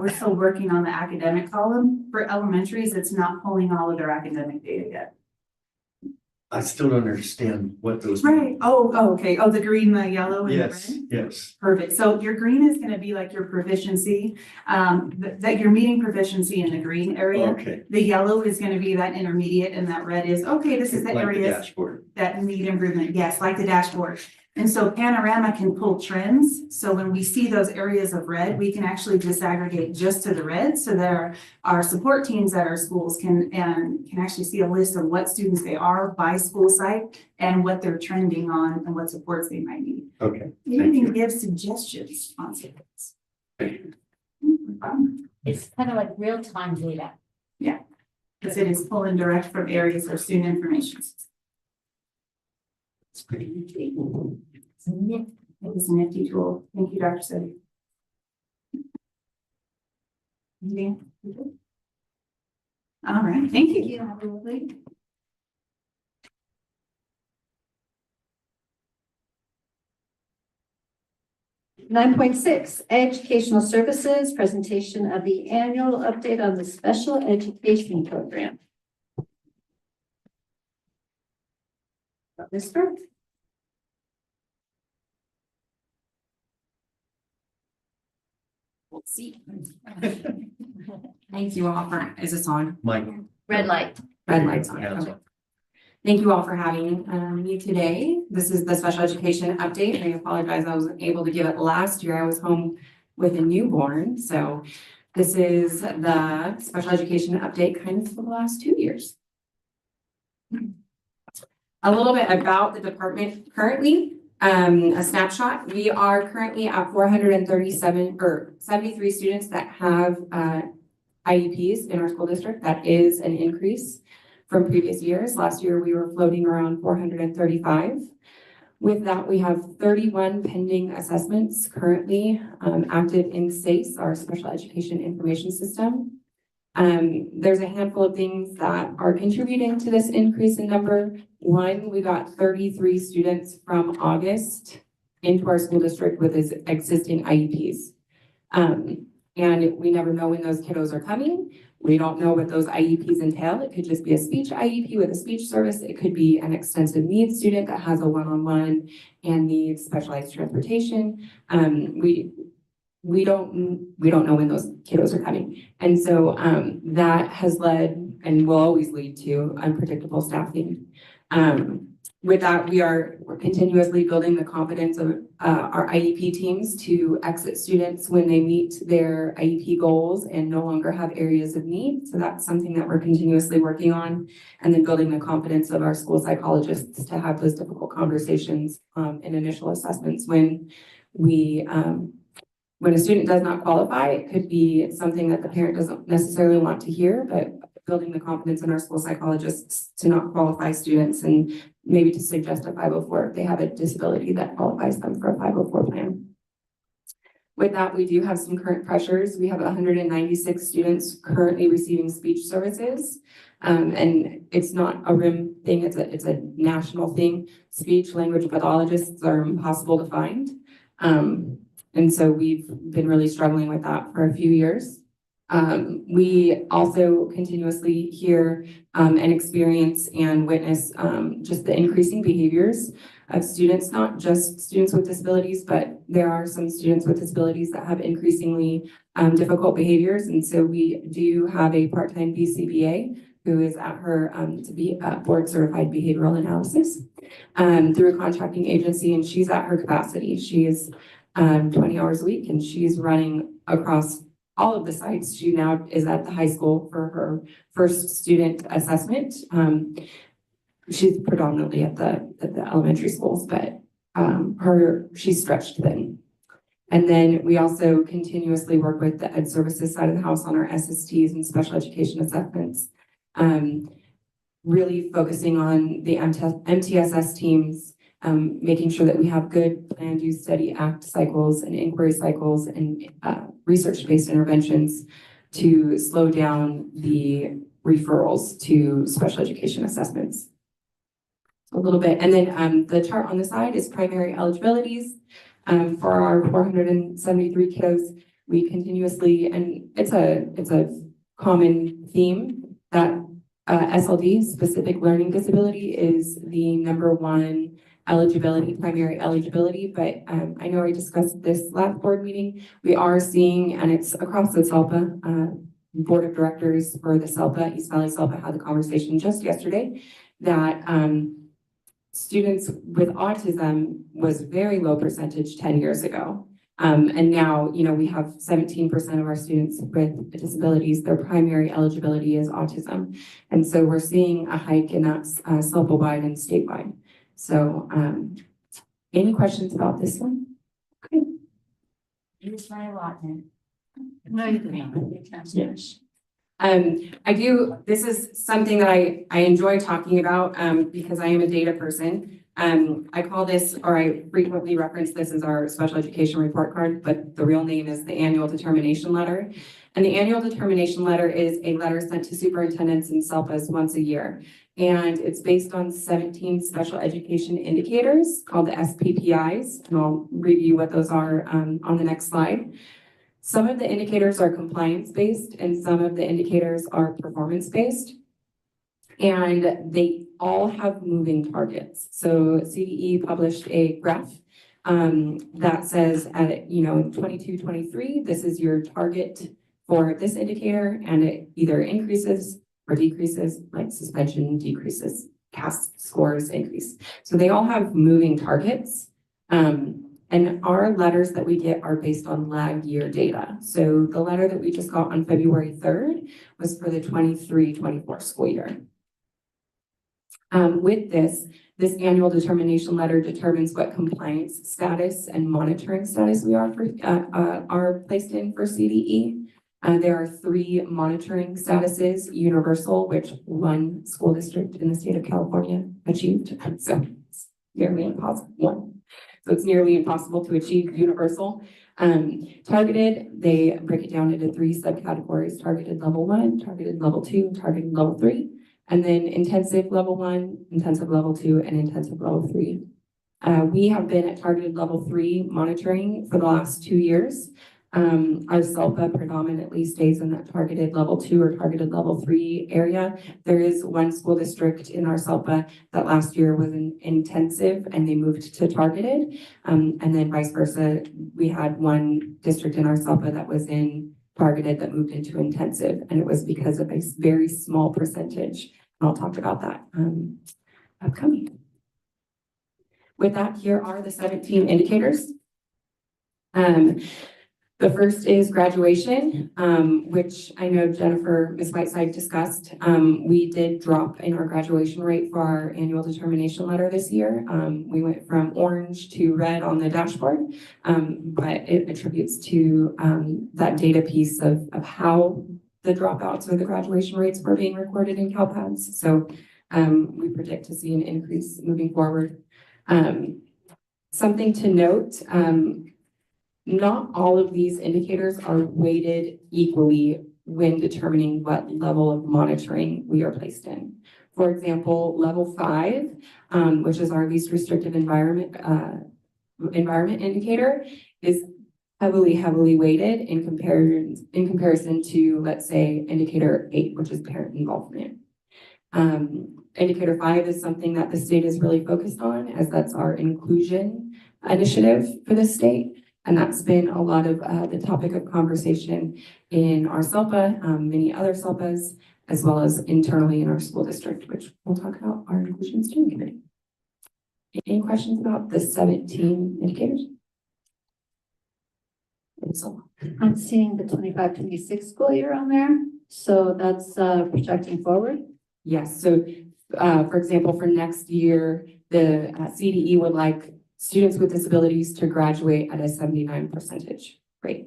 we're still working on the academic column. For elementaries, it's not pulling all of their academic data yet. I still don't understand what those. Right. Oh, okay. Oh, the green, the yellow, and the Yes, red. yes. Perfect. So your green is going to be like your proficiency, that you're meeting proficiency in the green area. Okay. The yellow is going to be that intermediate, and that red is, okay, this is the Like the areas dashboard. that need improvement. Yes, like the dashboard. And so Panorama can pull trends. So when we see those areas of red, we can actually disaggregate just to the red. So there our support teams at our schools can actually see a list of what students they are by school site and what they're trending on and what supports they might need. Okay. You can give suggestions on supports. It's kind of like real-time data. Because it is pulling direct from areas of student information. It's pretty neat. It's nifty. It is a nifty tool. Thank you, Dr. Sodi. All right, thank you. Have a lovely. Nine point six, educational services, presentation of the annual update on the special education program. Mr. We'll see. Thank you all for, is this on? Mike. Red light. Red lights on. Hands Okay. up. Thank you all for having me today. This is the special education update. I apologize, I wasn't able to give it last year. I was home with a newborn. So this is the special education update kind of for the last 2 years. A little bit about the department currently, a snapshot. We are currently at 437 or 73 students that have IEPs in our school district. That is an increase from previous years. Last year, we were floating around 435. With that, we have 31 pending assessments currently active in SACE, our Special Education Information System. There's a handful of things that are contributing to this increase in number. One, we got 33 students from August into our school district with existing IEPs. And we never know when those kiddos are coming. We don't know what those IEPs entail. It could just be a speech IEP with a speech service. It could be an extensive needs student that has a one-on-one and needs specialized transportation. We don't know when those kiddos are coming. And so that has led and will always lead to unpredictable staffing. With that, we're continuously building the confidence of our IEP teams to exit students when they meet their IEP goals and no longer have areas of need. So that's something that we're continuously working on. And then building the confidence of our school psychologists to have those difficult conversations in initial assessments when when a student does not qualify. It could be something that the parent doesn't necessarily want to hear, but building the confidence in our school psychologists to not qualify students and maybe to suggest a 504 if they have a disability that qualifies them for a 504 plan. With that, we do have some current pressures. We have 196 students currently receiving speech services. And it's not a RIM thing, it's a national thing. Speech language pathologists are impossible to find. And so we've been really struggling with that for a few years. We also continuously hear and experience and witness just the increasing behaviors of students, not just students with disabilities, but there are some students with disabilities that have increasingly difficult behaviors. And so we do have a part-time BCBA who is at her to be a board certified behavioral analysis through a contracting agency, and she's at her capacity. She is 20 hours a week, and she's running across all of the sites. She now is at the high school for her first student assessment. She's predominantly at the elementary schools, but she's stretched thin. And then we also continuously work with the ed services side of the house on our SSTs and special education assessments. Really focusing on the MTSS teams, making sure that we have good plan, do, study, act cycles and inquiry cycles and research-based interventions to slow down the referrals to special education assessments. A little bit, and then the chart on the side is primary eligibilities for our 473 kiddos. We continuously, and it's a common theme that SLD, specific learning disability, is the #1 eligibility, primary eligibility. But I know I discussed this last board meeting. We are seeing, and it's across the SELPA board of directors for the SELPA, East Valley SELPA had the conversation just yesterday that students with autism was very low percentage 10 years ago. And now, we have 17% of our students with disabilities, their primary eligibility is autism. And so we're seeing a hike in that SELPA-wide and statewide. So any questions about this one? Okay. Here's my allotment. No, you didn't. Yes. This is something that I enjoy talking about because I am a data person. I call this, or I frequently reference this as our special education report card, but the real name is the annual determination letter. And the annual determination letter is a letter sent to superintendents and SELPAs once a year. And it's based on 17 special education indicators called the SPPIs. And I'll review what those are on the next slide. Some of the indicators are compliance-based and some of the indicators are performance-based. And they all have moving targets. So CDE published a graph that says at, 22, 23, this is your target for this indicator, and it either increases or decreases, like suspension decreases, CAS scores increase. So they all have moving targets. And our letters that we get are based on lag year data. So the letter that we just got on February 3rd was for the 23-24 school year. With this annual determination letter determines what compliance status and monitoring status we are placed in for CDE. There are 3 monitoring statuses, universal, which one school district in the state of California achieved. So it's nearly impossible. So it's nearly impossible to achieve universal. Targeted, they break it down into 3 subcategories: targeted level 1, targeted level 2, targeted level 3, and then intensive level 1, intensive level 2, and intensive level 3. We have been at targeted level 3 monitoring for the last 2 years. Our SELPA predominantly stays in that targeted level 2 or targeted level 3 area. There is one school district in our SELPA that last year was in intensive and they moved to targeted. And then vice versa, we had one district in our SELPA that was in targeted that moved into intensive, and it was because of a very small percentage. And I'll talk about that upcoming. With that, here are the 17 indicators. The first is graduation, which I know Jennifer, Ms. Whiteside discussed. We did drop in our graduation rate for our annual determination letter this year. We went from orange to red on the dashboard, but it attributes to that data piece of how the dropouts or the graduation rates were being recorded in CalPADS. So we predict to see an increase moving forward. Something to note, not all of these indicators are weighted equally when determining what level of monitoring we are placed in. For example, level 5, which is our least restrictive environment indicator, is heavily weighted in comparison to, let's say, indicator 8, which is parent involvement. Indicator 5 is something that the state is really focused on, as that's our inclusion initiative for the state. And that's been a lot of the topic of conversation in our SELPA, many other SELPAs, as well as internally in our school district, which we'll talk about our inclusion steering committee. Any questions about the 17 indicators? I'm seeing the 25-26 school year on there, so that's projecting forward. Yes, so for example, for next year, the CDE would like students with disabilities to graduate at a 79% rate.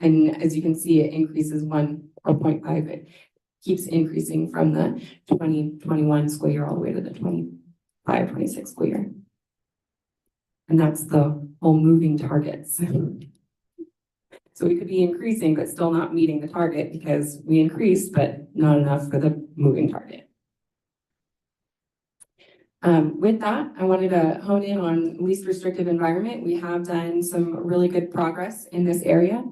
And as you can see, it increases 1 or 0.5. It keeps increasing from the 2021 school year all the way to the 25-26 school year. And that's the whole moving targets. So we could be increasing, but still not meeting the target because we increased, but not enough for the moving target. With that, I wanted to hone in on least restrictive environment. We have done some really good progress in this area.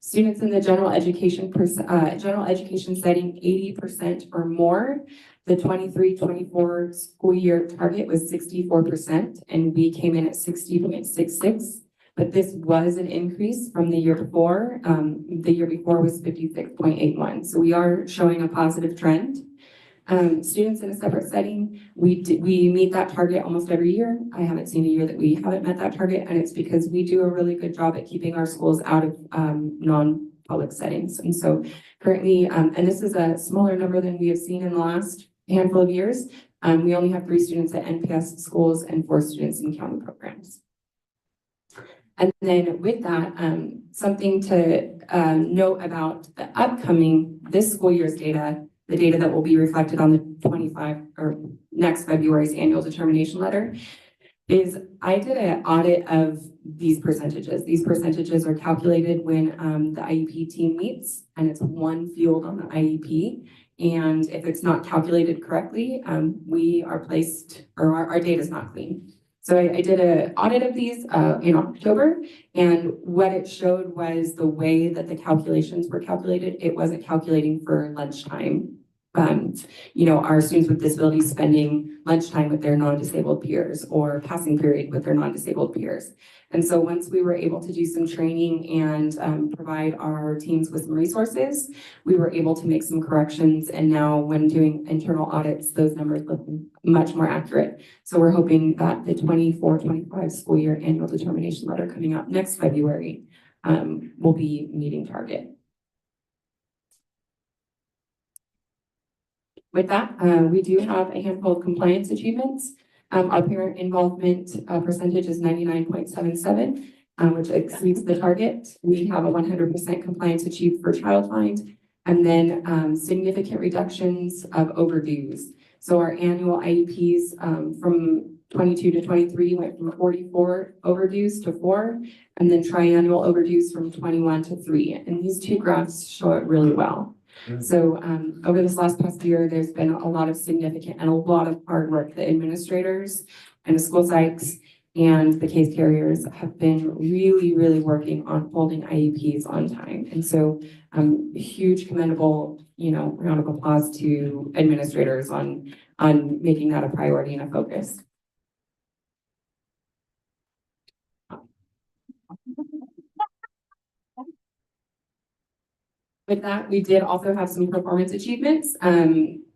Students in the general education setting, 80% or more. The 23-24 school year target was 64%, and we came in at 60.66. But this was an increase from the year before. The year before was 56.81. So we are showing a positive trend. Students in a separate setting, we meet that target almost every year. I haven't seen a year that we haven't met that target, and it's because we do a really good job at keeping our schools out of non-public settings. And so currently, and this is a smaller number than we have seen in the last handful of years. We only have 3 students at NPS schools and 4 students in county programs. And then with that, something to note about the upcoming, this school year's data, the data that will be reflected on the 25 or next February's annual determination letter, is I did an audit of these percentages. These percentages are calculated when the IEP team meets, and it's one field on the IEP. And if it's not calculated correctly, we are placed, or our data is not clean. So I did an audit of these in October, and what it showed was the way that the calculations were calculated, it wasn't calculating for lunchtime. Our students with disabilities spending lunchtime with their non-disabled peers or passing period with their non-disabled peers. And so once we were able to do some training and provide our teams with some resources, we were able to make some corrections. And now when doing internal audits, those numbers look much more accurate. So we're hoping that the 24-25 school year annual determination letter coming out next February will be meeting target. With that, we do have a handful of compliance achievements. Our parent involvement percentage is 99.77, which exceeds the target. We have a 100% compliance achieved for Childfind, and then significant reductions of overdues. So our annual IEPs from 22 to 23 went from 44 overdues to 4, and then triannual overdues from 21 to 3. And these 2 graphs show it really well. So over this past year, there's been a lot of significant and a lot of hard work. The administrators and the school psychs and the case carriers have been really working on holding IEPs on time. And so huge commendable, round of applause to administrators on making that a priority and a focus. With that, we did also have some performance achievements.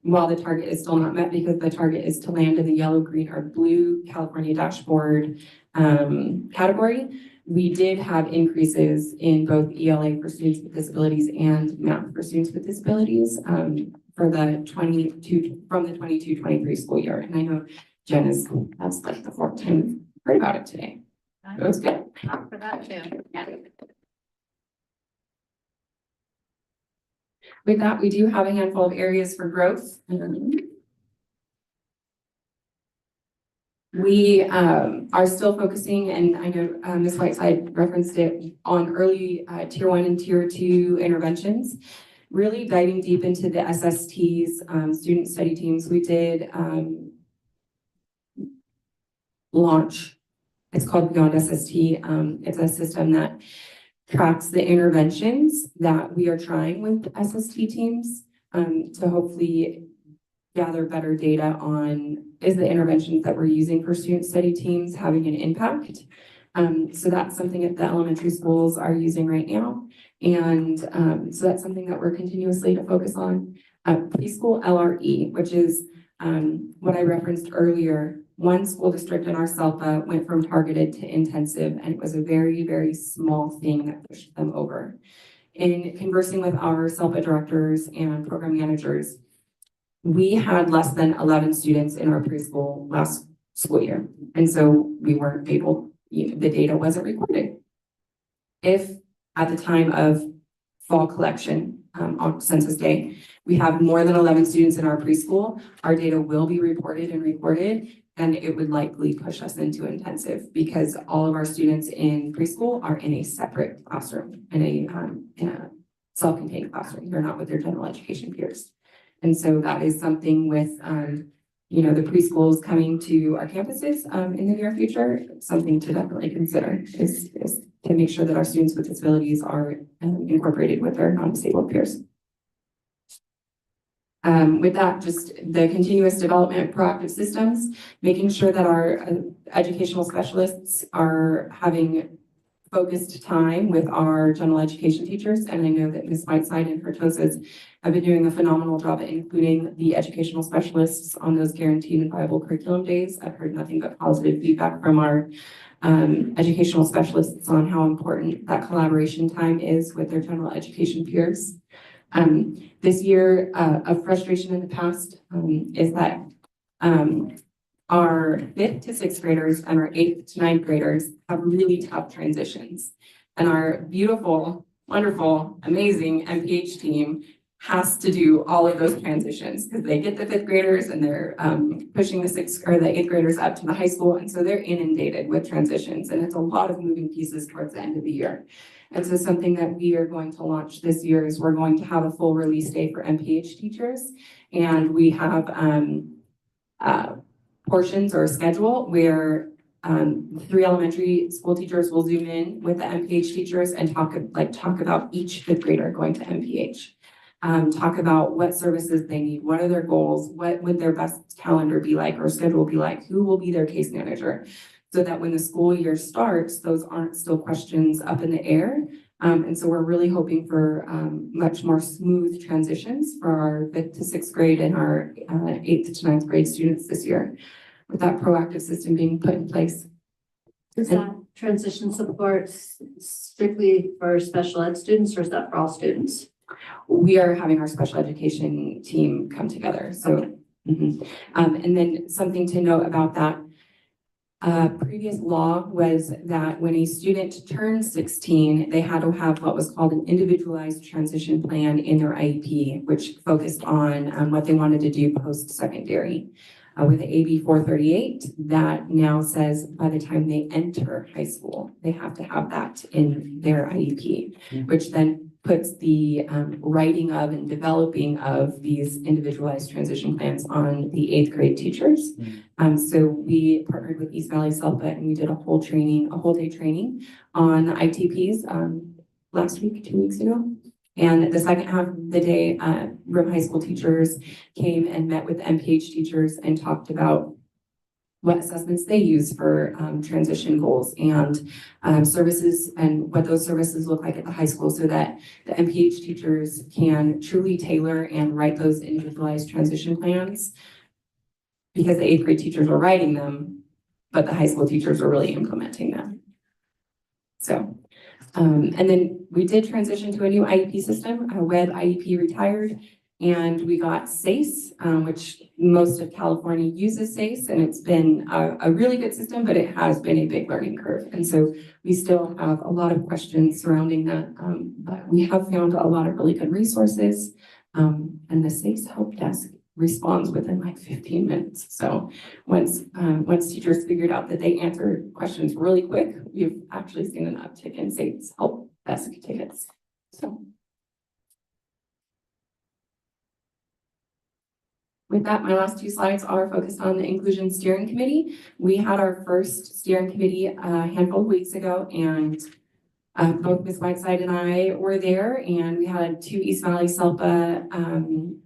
while the target is still not met because the target is to land in the yellow, green, or blue California dashboard category, we did have increases in both ELA for students with disabilities and math for students with disabilities for the 22-23 school year. And I know Jen that's like the fourth time heard about it today. So it's good. For that too. Yeah. With that, we do have a handful of areas for growth. We are still focusing, and I know Ms. Whiteside referenced it, on early tier 1 and tier 2 interventions, really diving deep into the SSTs, student study teams. We did launch, it's called Beyond SST. It's a system that tracks the interventions that we are trying with SST teams to hopefully gather better data on, is the interventions that we're using for student study teams having an impact? So that's something that the elementary schools are using right now. And so that's something that we're continuously to focus on. Preschool LRE, which is what I referenced earlier. One school district in our SELPA went from targeted to intensive, and it was a very, very small thing that pushed them over. In conversing with our SELPA directors and program managers, we had less than 11 students in our preschool last school year. And so we weren't able, the data wasn't recorded. If at the time of fall collection on census day, we have more than 11 students in our preschool, our data will be reported and recorded, and it would likely push us into intensive because all of our students in preschool are in a separate classroom, in a self-contained classroom. They're not with their general education peers. And so that is something with, the preschools coming to our campuses in the near future, something to definitely consider is to make sure that our students with disabilities are incorporated with their non-disabled peers. With that, just the continuous development of proactive systems, making sure that our educational specialists are having focused time with our general education teachers. And I know that Ms. Whiteside and her TOSAs have been doing a phenomenal job at including the educational specialists on those guaranteed and viable curriculum days. I've heard nothing but positive feedback from our educational specialists on how important that collaboration time is with their general education peers. This year, a frustration in the past is that our 5th to 6th graders and our 8th to 9th graders have really tough transitions. And our beautiful, wonderful, amazing MPH team has to do all of those transitions because they get the 5th graders and they're pushing the 6th or the 8th graders up to the high school. And so they're inundated with transitions, and it's a lot of moving pieces towards the end of the year. And so something that we are going to launch this year is we're going to have a full release day for MPH teachers. And we have portions or a schedule where 3 elementary school teachers will zoom in with the MPH teachers and talk about each 5th grader going to MPH. Talk about what services they need, what are their goals, what would their best calendar be like or schedule be like, who will be their case manager, so that when the school year starts, those aren't still questions up in the air. And so we're really hoping for much more smooth transitions for our 5th to 6th grade and our 8th to 9th grade students this year, with that proactive system being put in place. Is that transition support strictly for special ed students, or is that for all students? We are having our special education team come together. So, and then something to note about that, previous law was that when a student turned 16, they had to have what was called an individualized transition plan in their IEP, which focused on what they wanted to do post-secondary. With the AB 438, that now says by the time they enter high school, they have to have that in their IEP, which then puts the writing of and developing of these individualized transition plans on the 8th grade teachers. So we partnered with East Valley SELPA and we did a whole day training on the ITPs last week, 2 weeks ago. And the second half of the day, Rim High School teachers came and met with MPH teachers and talked about what assessments they use for transition goals and services and what those services look like at the high school so that the MPH teachers can truly tailor and write those individualized transition plans. Because the 8th grade teachers were writing them, but the high school teachers were really implementing them. So, and then we did transition to a new IEP system. WEB IEP retired, and we got SACE, which most of California uses SACE, and it's been a really good system, but it has been a big learning curve. And so we still have a lot of questions surrounding that, but we have found a lot of really good resources, and the SACE help desk responds within like 15 minutes. So once teachers figured out that they answer questions really quick, we've actually seen an uptick in SACE help desk tickets. So with that, my last 2 slides are focused on the Inclusion Steering Committee. We had our first steering committee a handful of weeks ago, and both Ms. Whiteside and I were there, and we had 2 East Valley SELPA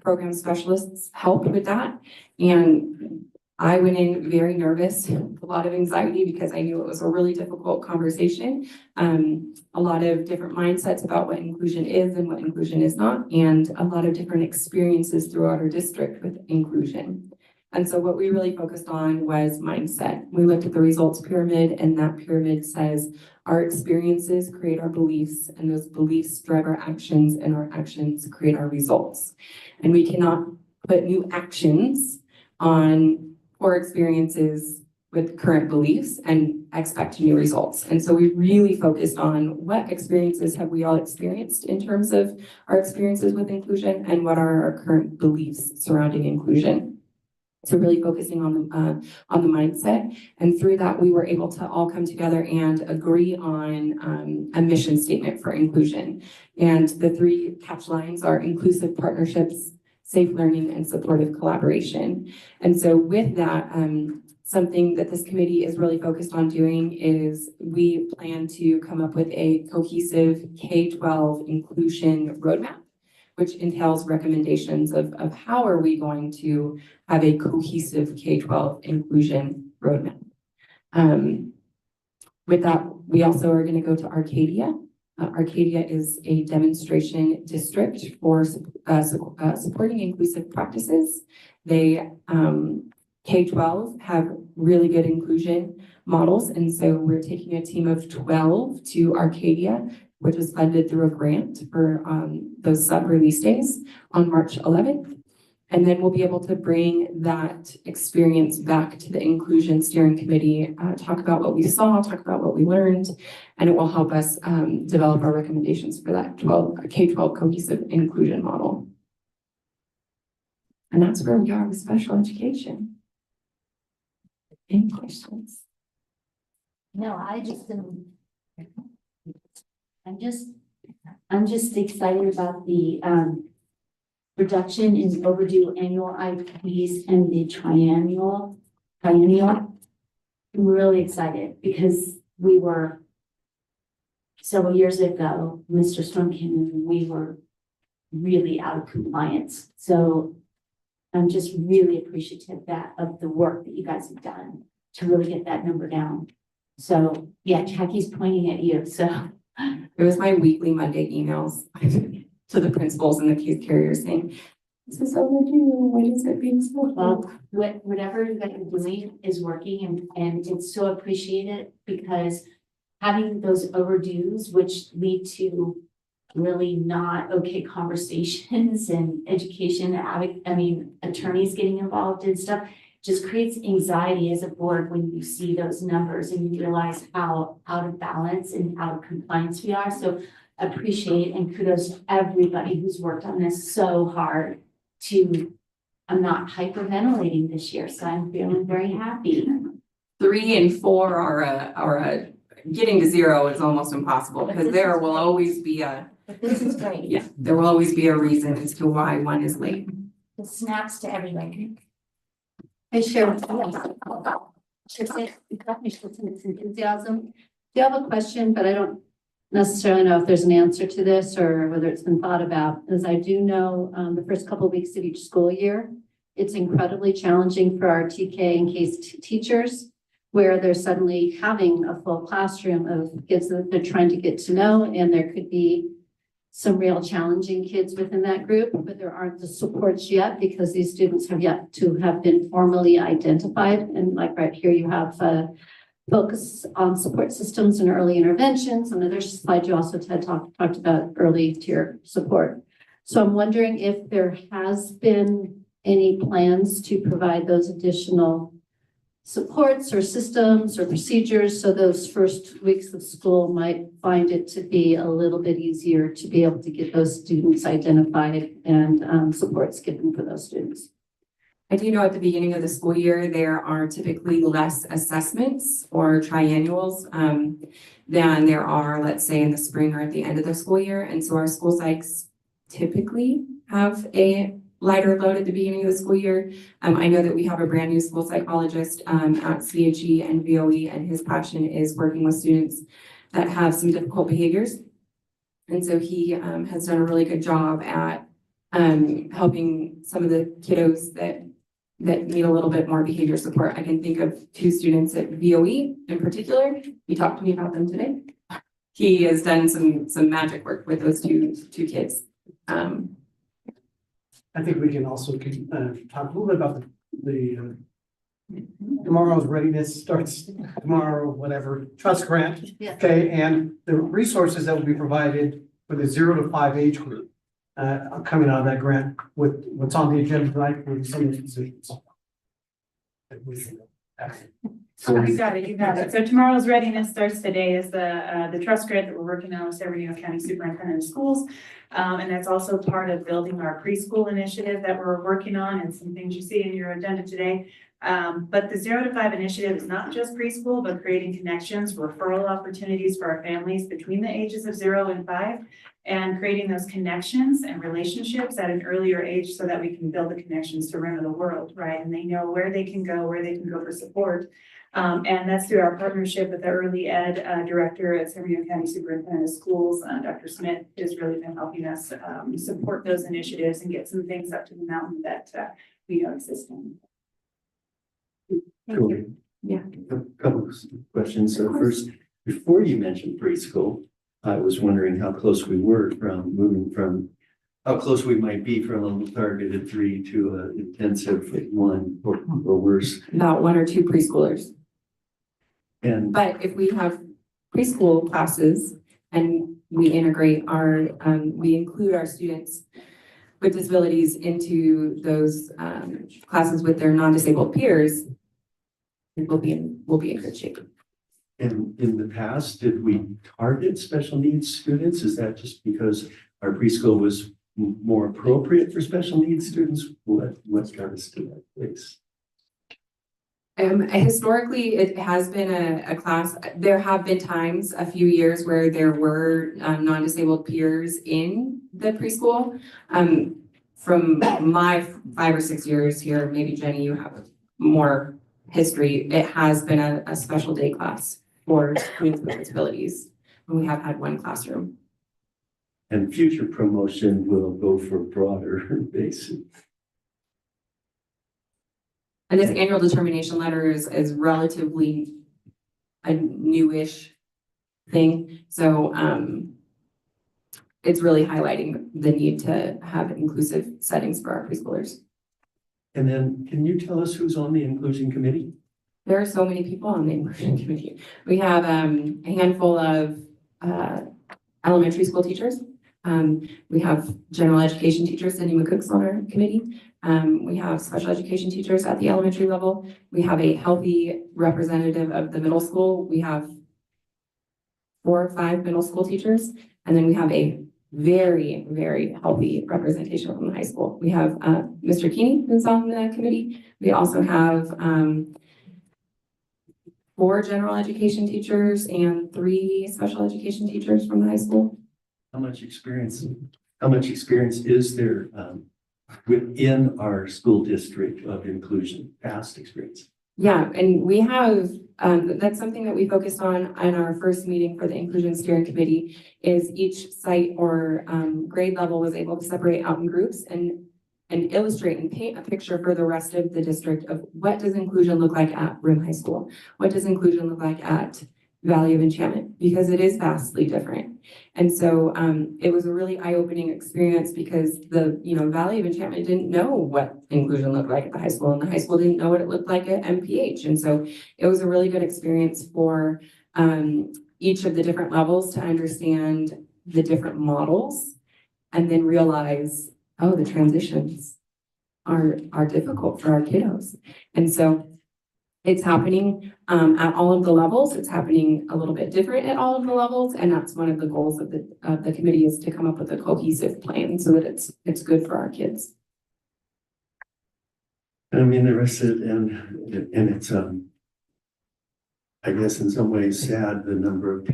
program specialists help with that. And I went in very nervous, a lot of anxiety because I knew it was a really difficult conversation. A lot of different mindsets about what inclusion is and what inclusion is not, and a lot of different experiences throughout our district with inclusion. And so what we really focused on was mindset. We looked at the results pyramid, and that pyramid says our experiences create our beliefs, and those beliefs drive our actions, and our actions create our results. And we cannot put new actions on poor experiences with current beliefs and expect new results. And so we really focused on what experiences have we all experienced in terms of our experiences with inclusion, and what are our current beliefs surrounding inclusion. So really focusing on the mindset, and through that we were able to all come together and agree on a mission statement for inclusion. And the 3 catch lines are inclusive partnerships, safe learning, and supportive collaboration. And so with that, something that this committee is really focused on doing is we plan to come up with a cohesive K-12 inclusion roadmap, which entails recommendations of how are we going to have a cohesive K-12 inclusion roadmap. With that, we also are going to go to Arcadia. Arcadia is a demonstration district for supporting inclusive practices. They, K-12 have really good inclusion models, and so we're taking a team of 12 to Arcadia, which is funded through a grant for those sub-release days on March 11th. And then we'll be able to bring that experience back to the Inclusion Steering Committee, talk about what we saw, talk about what we learned, and it will help us develop our recommendations for that K-12 cohesive inclusion model. And that's where we are with special education. Any questions? No, I'm just excited about the reduction in overdue annual IPs and the triennial. I'm really excited because we were several years ago, Mr. Storm came in and we were really out of compliance. So I'm just really appreciative of the work that you guys have done to really get that number down. So yeah, Jackie's pointing at you, so. It was my weekly Monday emails to the principals and the case carriers saying, this is overdue, when is it being so? Well, whatever you guys are doing is working, and it's so appreciated because having those overdues, which lead to really not okay conversations and education, attorneys getting involved and stuff, just creates anxiety as a board when you see those numbers and you realize how out of balance and out of compliance we are. So appreciate and kudos to everybody who's worked on this so hard I'm not hyperventilating this year, so I'm feeling very happy. 3 and 4 are getting to 0 is almost impossible because there will always be But this is great. Yeah, there will always be a reason as to why one is late. The snaps to everybody. Hey, Sharon. Enthusiasm. Do you have a question, but I don't necessarily know if there's an answer to this or whether it's been thought about, as I do know the first couple of weeks of each school year It's incredibly challenging for our TK and case teachers, where they're suddenly having a full classroom of kids that they're trying to get to know, and there could be some real challenging kids within that group, but there aren't the supports yet because these students have yet to have been formally identified. And like right here, you have focus on support systems and early interventions. And another slide you also talked about early tier support. So I'm wondering if there has been any plans to provide those additional supports or systems or procedures, so those first weeks of school might find it to be a little bit easier to be able to get those students identified and supports given for those students. I do know at the beginning of the school year, there are typically less assessments or triennials than there are, let's say, in the spring or at the end of the school year. And so our school psychs typically have a lighter load at the beginning of the school year. I know that we have a brand new school psychologist at CHE and VOE, and his passion is working with students that have some difficult behaviors. And so he has done a really good job at helping some of the kiddos that need a little bit more behavior support. I can think of 2 students at VOE in particular. He talked to me about them today. He has done some magic work with those two kids. I think we can also talk a little bit about the tomorrow's readiness starts tomorrow, whatever, trust grant. Yeah. Okay, and the resources that will be provided for the 0 to 5 age group coming out of that grant with what's on the agenda tonight for some of these decisions. You got it. So tomorrow's readiness starts today is the trust grant that we're working on with San Bernardino County Superintendent of Schools. And that's also part of building our preschool initiative that we're working on and some things you see in your agenda today. But the 0 to 5 initiative is not just preschool, but creating connections, referral opportunities for our families between the ages of 0 and 5, and creating those connections and relationships at an earlier age so that we can build the connections to rim of the world, right? And they know where they can go for support. And that's through our partnership with the early ed director at San Bernardino County Superintendent of Schools. Dr. Smith has really been helping us support those initiatives and get some things up to the mountain that we know exist in. Cool. Yeah. A couple of questions. So first, before you mentioned preschool, I was wondering how close we were from moving from, how close we might be from a targeted 3 to an intensive 1 or worse. About 1 or 2 preschoolers. And But if we have preschool classes and we integrate we include our students with disabilities into those classes with their non-disabled peers, we'll be in good shape. And in the past, did we target special needs students? Is that just because our preschool was more appropriate for special needs students? What got us to that place? Historically, it has been a class. There have been times, a few years, where there were non-disabled peers in the preschool. From my 5 or 6 years here, maybe Jenny, you have more history. It has been a special day class for students with disabilities. And we have had 1 classroom. And future promotion will go for broader basis. And this annual determination letter is relatively a newish thing. So it's really highlighting the need to have inclusive settings for our preschoolers. And then can you tell us who's on the inclusion committee? There are so many people on the inclusion committee. We have a handful of elementary school teachers. We have general education teachers, Cindy McCook's on our committee. We have special education teachers at the elementary level. We have a healthy representative of the middle school. We have 4 or 5 middle school teachers. And then we have a very, very healthy representation from the high school. We have Mr. Keeney, who's on the committee. We also have 4 general education teachers and 3 special education teachers from the high school. How much experience is there within our school district of inclusion, past experience? Yeah, and we have, that's something that we focused on our first meeting for the Inclusion Steering Committee, is each site or grade level was able to separate out in groups and and illustrate and paint a picture for the rest of the district of what does inclusion look like at Rim High School? What does inclusion look like at Valley of Enchantment? Because it is vastly different. And so it was a really eye-opening experience because the, Valley of Enchantment didn't know what inclusion looked like at the high school, and the high school didn't know what it looked like at MPH. And so it was a really good experience for each of the different levels to understand the different models and then realize, oh, the transitions are difficult for our kiddos. And so it's happening at all of the levels. It's happening a little bit different at all of the levels. And that's one of the goals of the committee, is to come up with a cohesive plan so that it's good for our kids. I'm interested and it's, I guess in some ways sad, the number of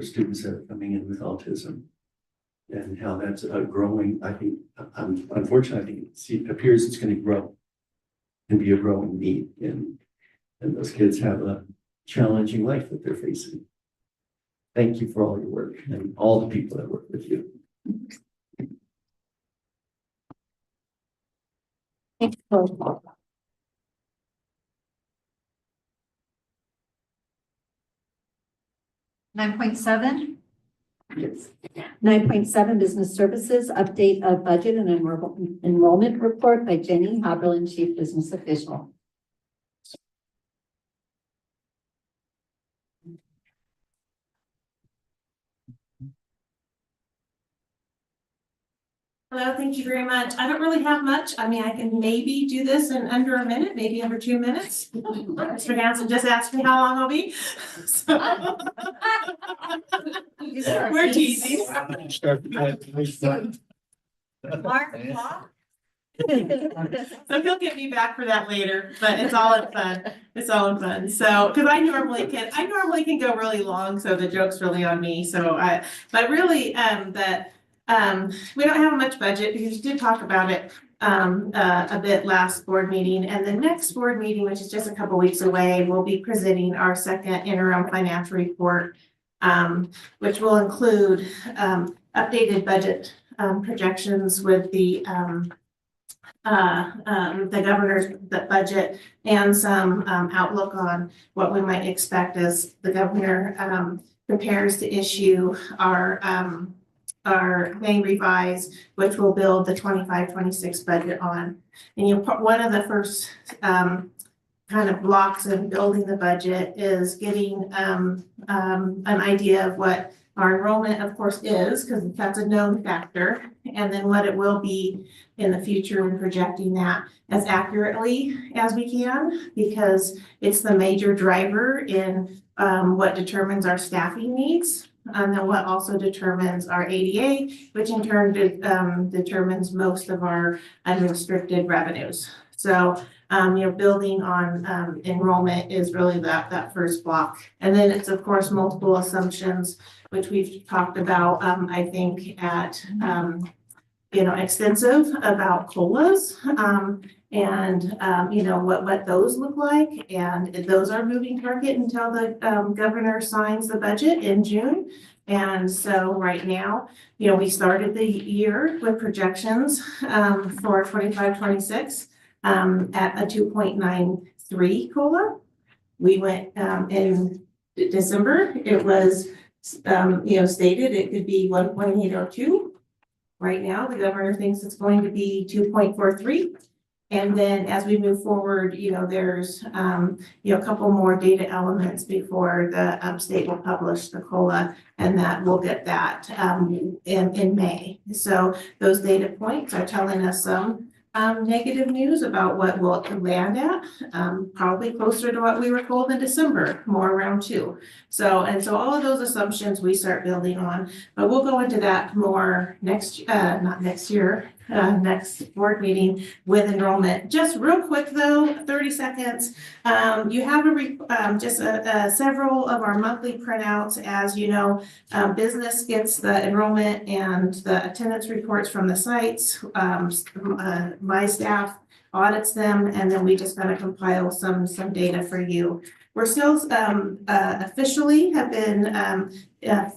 students that are coming in with autism and how that's growing. I think, unfortunately, I think it appears it's going to grow and be a growing need. And those kids have a challenging life that they're facing. Thank you for all your work and all the people that work with you. Thank you. 9.7. Yes. 9.7, Business Services, update of budget and enrollment report by Jenny Haberlin, Chief Business Official. Hello, thank you very much. I don't really have much. I mean, I can maybe do this in under a minute, maybe under 2 minutes. Mr. Hanson just asked me how long I'll be. So. We're teasing. So he'll get me back for that later, but it's all in fun. It's all in fun. So, because I normally can go really long, so the joke's really on me. So but really, we don't have much budget because we did talk about it a bit last board meeting, and the next board meeting, which is just a couple weeks away, we'll be presenting our second interim financial report, which will include updated budget projections with the governor's budget and some outlook on what we might expect as the governor prepares to issue our May revise, which will build the 25-26 budget on. And one of the first kind of blocks in building the budget is getting an idea of what our enrollment, of course, is, because that's a known factor, and then what it will be in the future, and projecting that as accurately as we can, because it's the major driver in what determines our staffing needs. And then what also determines our ADA, which in turn determines most of our unrestricted revenues. So, building on enrollment is really that first block. And then it's, of course, multiple assumptions, which we've talked about, I think, at, extensive about COLAs. And what those look like, and those are moving target until the governor signs the budget in June. And so right now, we started the year with projections for 25-26 at a 2.93 COLA. We went in December, it was stated it could be 1.802. Right now, the governor thinks it's going to be 2.43. And then as we move forward, there's, a couple more data elements before the state will publish the COLA, and that we'll get that in May. So those data points are telling us some negative news about what we'll land at, probably closer to what we were told in December, more around 2. So all of those assumptions we start building on, but we'll go into that more next board meeting with enrollment. Just real quick though, 30 seconds. You have just several of our monthly printouts. As you know, business gets the enrollment and the attendance reports from the sites. My staff audits them, and then we just kind of compile some data for you. We're still officially have been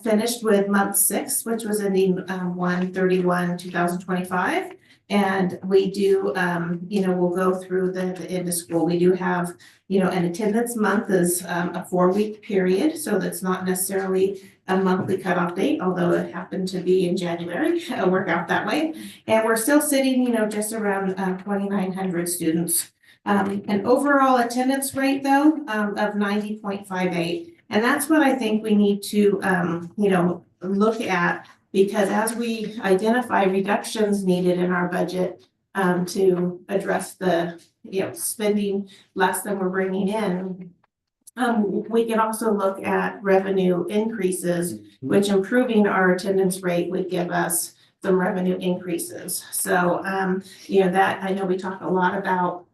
finished with month 6, which was ending 1/31/2025. And we do, we'll go through the end of school. We do have, an attendance month is a 4-week period, so that's not necessarily a monthly cutoff date, although it happened to be in January, it'll work out that way. And we're still sitting, just around 2,900 students. An overall attendance rate though, of 90.58. And that's what I think we need to, look at, because as we identify reductions needed in our budget, to address the, spending less than we're bringing in, we can also look at revenue increases, which improving our attendance rate would give us some revenue increases. So, that, I know we talk a lot about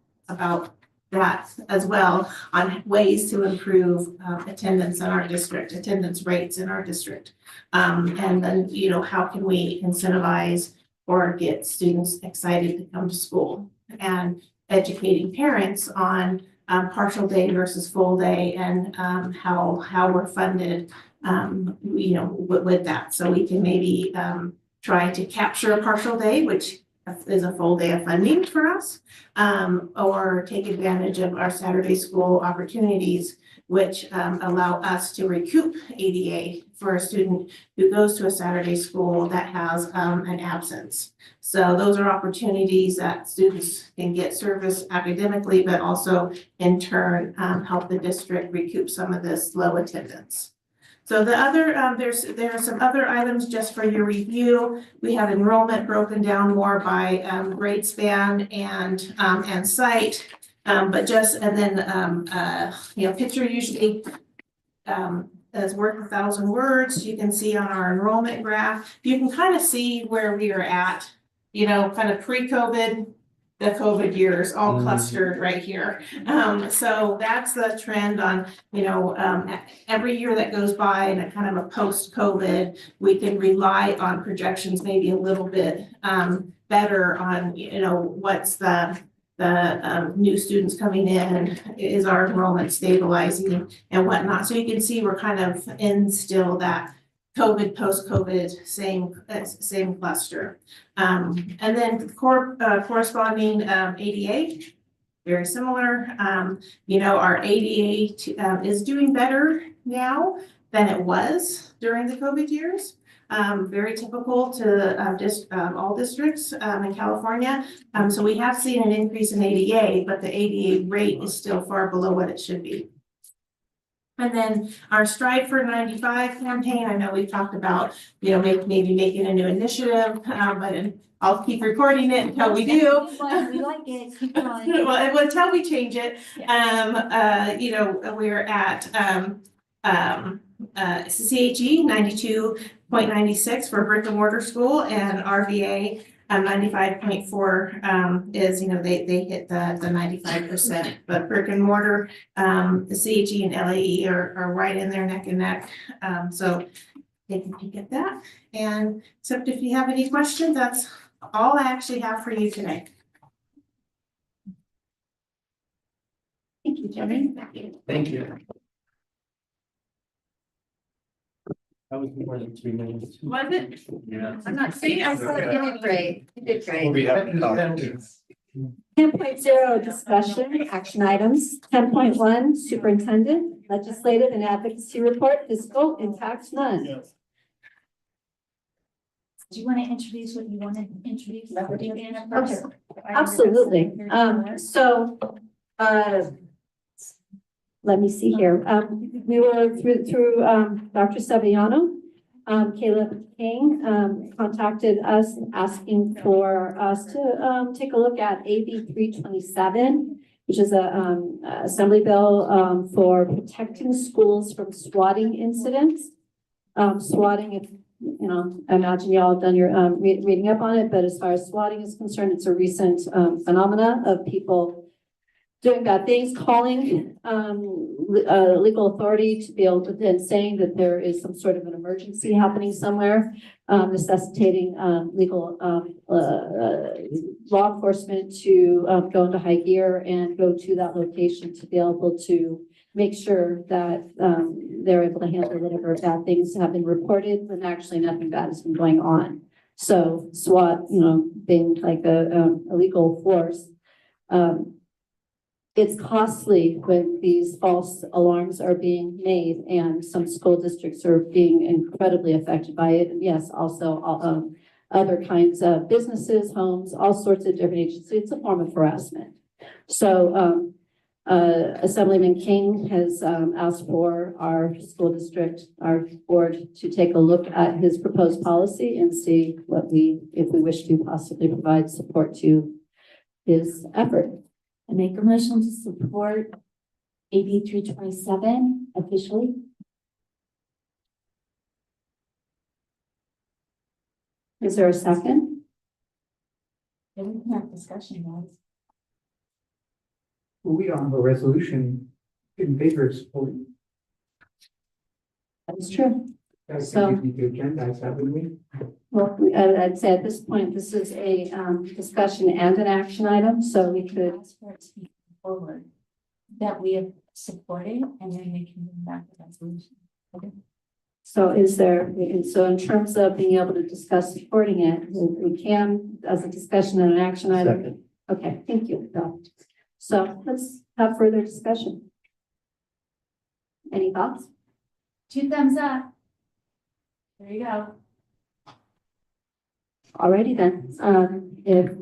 that as well, on ways to improve attendance in our district, attendance rates in our district. And then, how can we incentivize or get students excited to come to school, and educating parents on partial day versus full day, and how we're funded, with that. So we can maybe try to capture a partial day, which is a full day of funding for us, or take advantage of our Saturday school opportunities, which allow us to recoup ADA for a student who goes to a Saturday school that has an absence. So those are opportunities that students can get service academically, but also in turn help the district recoup some of this low attendance. So the other, there are some other items just for your review. We have enrollment broken down more by grade span and site, but just, and then, picture usually is worth 1,000 words. You can see on our enrollment graph, you can kind of see where we are at, kind of pre-COVID, the COVID years all clustered right here. So that's the trend on, every year that goes by and a kind of a post-COVID, we can rely on projections maybe a little bit better on, what's the new students coming in, is our enrollment stabilizing and whatnot. So you can see we're kind of in still that COVID, post-COVID, same cluster. And then corresponding ADA, very similar. Our ADA is doing better now than it was during the COVID years. Very typical to all districts in California. So we have seen an increase in ADA, but the ADA rate is still far below what it should be. And then our Strive for 95 campaign, I know we've talked about, maybe making a new initiative, but I'll keep recording it until we do. We like it, keep going. Well, until we change it, we're at CHE 92.96 for brick and mortar school, and RVA 95.4 is, they hit the 95%, but brick and mortar, the CHE and LAE are right in there neck and neck. So they can peek at that. And except if you have any questions, that's all I actually have for you today. Thank you, Jenny. Thank you. That was more than 2 minutes. Was it? Yeah. I'm not saying I saw it. You did great, you did great. We'll be happy to talk to you. 10.0 discussion, action items. 10.1 superintendent, legislative and advocacy report, fiscal impact none. Do you want to introduce what you want to introduce? Okay. Absolutely. Let me see here. We were through Dr. Saviano. Caleb King contacted us asking for us to take a look at AB 327, which is a assembly bill for protecting schools from swatting incidents. Swatting, if I imagine y'all have done your reading up on it, but as far as swatting is concerned, it's a recent phenomena of people doing bad things, calling legal authority to be able to then saying that there is some sort of an emergency happening somewhere, necessitating legal law enforcement to go into high gear and go to that location to be able to make sure that they're able to handle whatever bad things have been reported when actually nothing bad has been going on. So SWAT, being like a legal force. It's costly when these false alarms are being made, and some school districts are being incredibly affected by it. And yes, also, other kinds of businesses, homes, all sorts of different agencies. It's a form of harassment. So, Assemblyman King has asked for our school district, our board, to take a look at his proposed policy and see if we wish to possibly provide support to his effort. I make a motion to support AB 327 officially. Is there a second? Then we can have discussion, guys. Well, we don't have a resolution in favor of supporting. That's true. That's So- need to agendize that, wouldn't we? Well, I'd say at this point, this is a discussion and an action item, so we could, Ask for it to be forward, that we have supported, and then we can move back to resolution. so is there, and so in terms of being able to discuss supporting it, we can, as a discussion and an action item. Second. Okay, thank you, Bill. So let's have further discussion. Any thoughts? 2 thumbs up. There you go. Alrighty then, if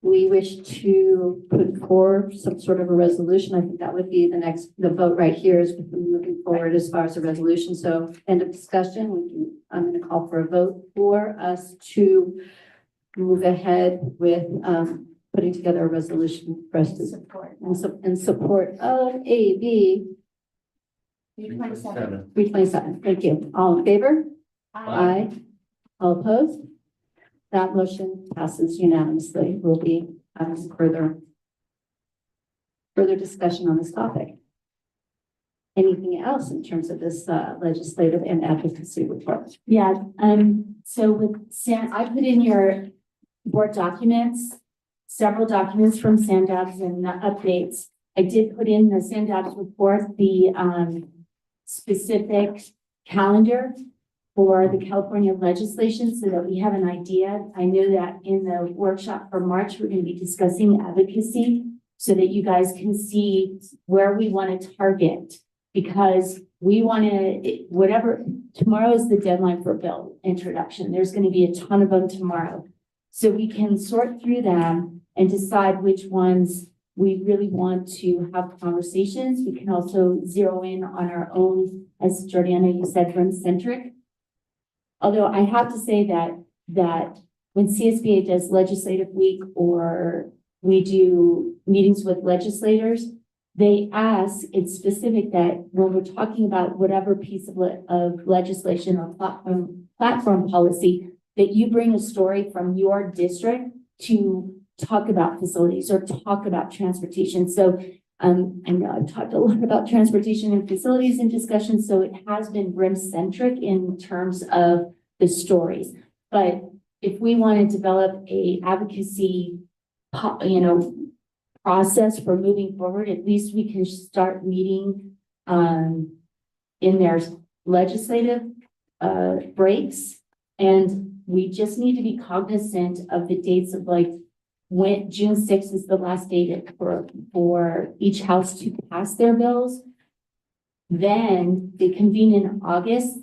we wish to put forward some sort of a resolution, I think that would be the vote right here is moving forward as far as the resolution. So end of discussion, I'm going to call for a vote for us to move ahead with, putting together a resolution for us to Support. in support of AB 327. 327. Thank you. All in favor? Aye. All opposed? That motion passes unanimously. We'll be having further discussion on this topic. Anything else in terms of this legislative and advocacy report? Yeah, so with I put in your board documents, several documents from Sandabs and updates. I did put in the Sandabs report, the specific calendar for the California legislation so that we have an idea. I know that in the workshop for March, we're going to be discussing advocacy so that you guys can see where we want to target, because we want to, tomorrow is the deadline for bill introduction. There's going to be a ton of them tomorrow. So we can sort through them and decide which ones we really want to have conversations. We can also zero in on our own, as Jordana, you said, room-centric. Although I have to say that when CSBA does legislative week or we do meetings with legislators, they ask, it's specific that when we're talking about whatever piece of legislation or platform policy, that you bring a story from your district to talk about facilities or talk about transportation. So I know I've talked a lot about transportation and facilities in discussion, so it has been rim-centric in terms of the stories. But if we want to develop a advocacy, process for moving forward, at least we can start meeting in their legislative breaks. And we just need to be cognizant of the dates of when June 6th is the last date for each house to pass their bills. Then they convene in August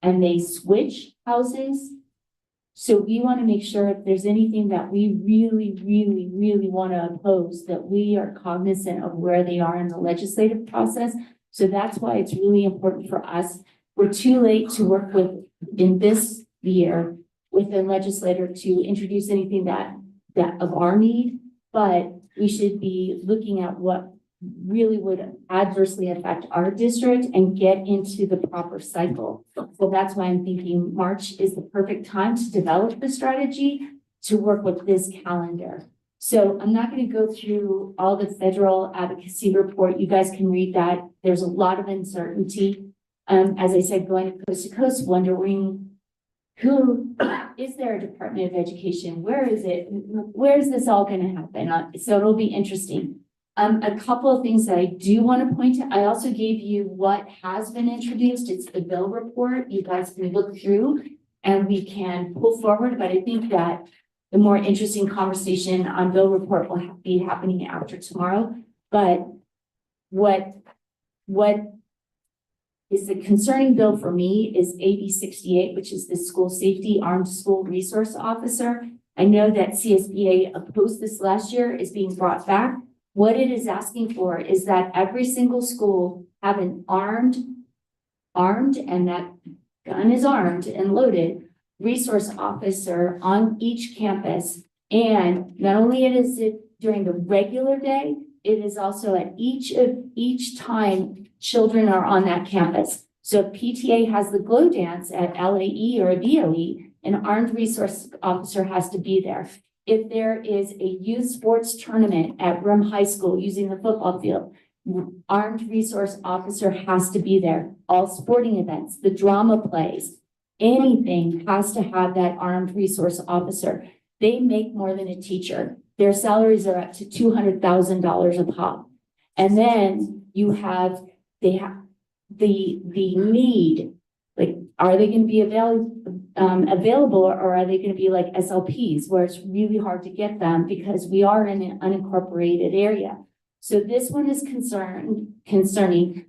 and they switch houses. So we want to make sure if there's anything that we really, really, really want to oppose, that we are cognizant of where they are in the legislative process. So that's why it's really important for us. We're too late to work with in this year with the legislator to introduce anything that of our need, but we should be looking at what really would adversely affect our district and get into the proper cycle. So that's why I'm thinking March is the perfect time to develop the strategy to work with this calendar. So I'm not going to go through all the federal advocacy report. You guys can read that. There's a lot of uncertainty. As I said, going to coast, wondering who is there a Department of Education? Where is it? Where is this all going to happen? So it'll be interesting. A couple of things that I do want to point to. I also gave you what has been introduced. It's the bill report. You guys can look through and we can pull forward, but I think that the more interesting conversation on bill report will be happening after tomorrow. But what is the concerning bill for me is AB 68, which is the school safety armed school resource officer. I know that CSBA opposed this last year, is being brought back. What it is asking for is that every single school have an armed, and that gun is armed and loaded, resource officer on each campus. And not only is it during the regular day, it is also at each time children are on that campus. So if PTA has the glow dance at LAE or a BOE, an armed resource officer has to be there. If there is a youth sports tournament at Rim High School using the football field, armed resource officer has to be there. All sporting events, the drama plays, anything has to have that armed resource officer. They make more than a teacher. Their salaries are up to $200,000 a pop. And then you have, they have the need, like, are they going to be available, or are they going to be like SLPs where it's really hard to get them because we are in an unincorporated area. So this one is concerning.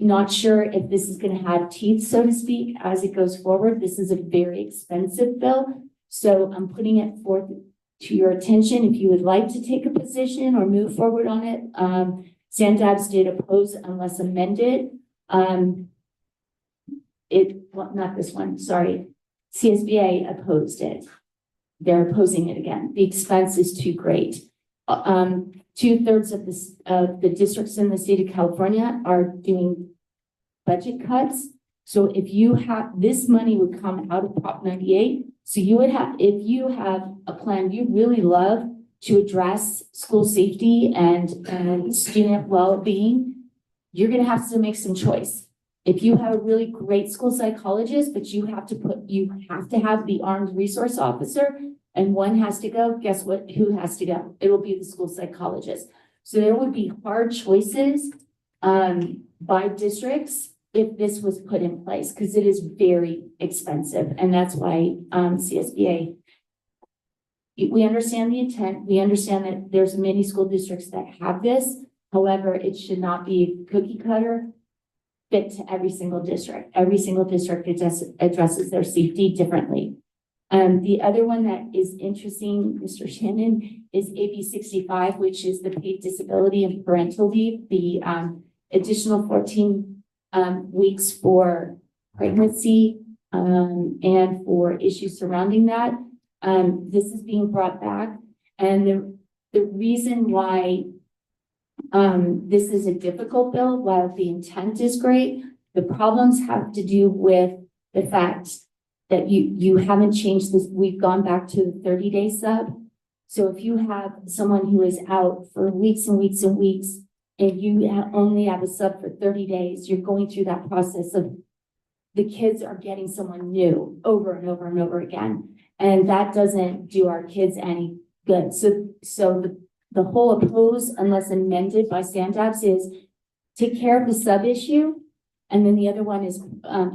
Not sure if this is going to have teeth, so to speak, as it goes forward. This is a very expensive bill. So I'm putting it forth to your attention. If you would like to take a position or move forward on it, Sandabs did oppose unless amended. Well, not this one, sorry. CSBA opposed it. They're opposing it again. The expense is too great. 2/3 of the districts in the state of California are doing budget cuts. So if you have, this money would come out of Prop 98. So you would have, if you have a plan you really love to address school safety and student well-being, you're gonna have to make some choice. If you have a really great school psychologist, but you have to have the armed resource officer, and one has to go, guess what? Who has to go? It will be the school psychologist. So there would be hard choices by districts if this was put in place, because it is very expensive. And that's why CSBA, we understand the intent. We understand that there's many school districts that have this. However, it should not be cookie cutter fit to every single district. Every single district addresses their safety differently. The other one that is interesting, Mr. Shannon, is AB 65, which is the paid disability and parental leave, the additional 14 weeks for pregnancy and for issues surrounding that. This is being brought back. And the reason why this is a difficult bill, while the intent is great, the problems have to do with the fact that you haven't changed this. We've gone back to the 30-day sub. So if you have someone who is out for weeks and weeks and weeks, and you only have a sub for 30 days, you're going through that process of the kids are getting someone new over and over and over again. And that doesn't do our kids any good. So the whole oppose unless amended by Sandabs is take care of the sub issue. And then the other one is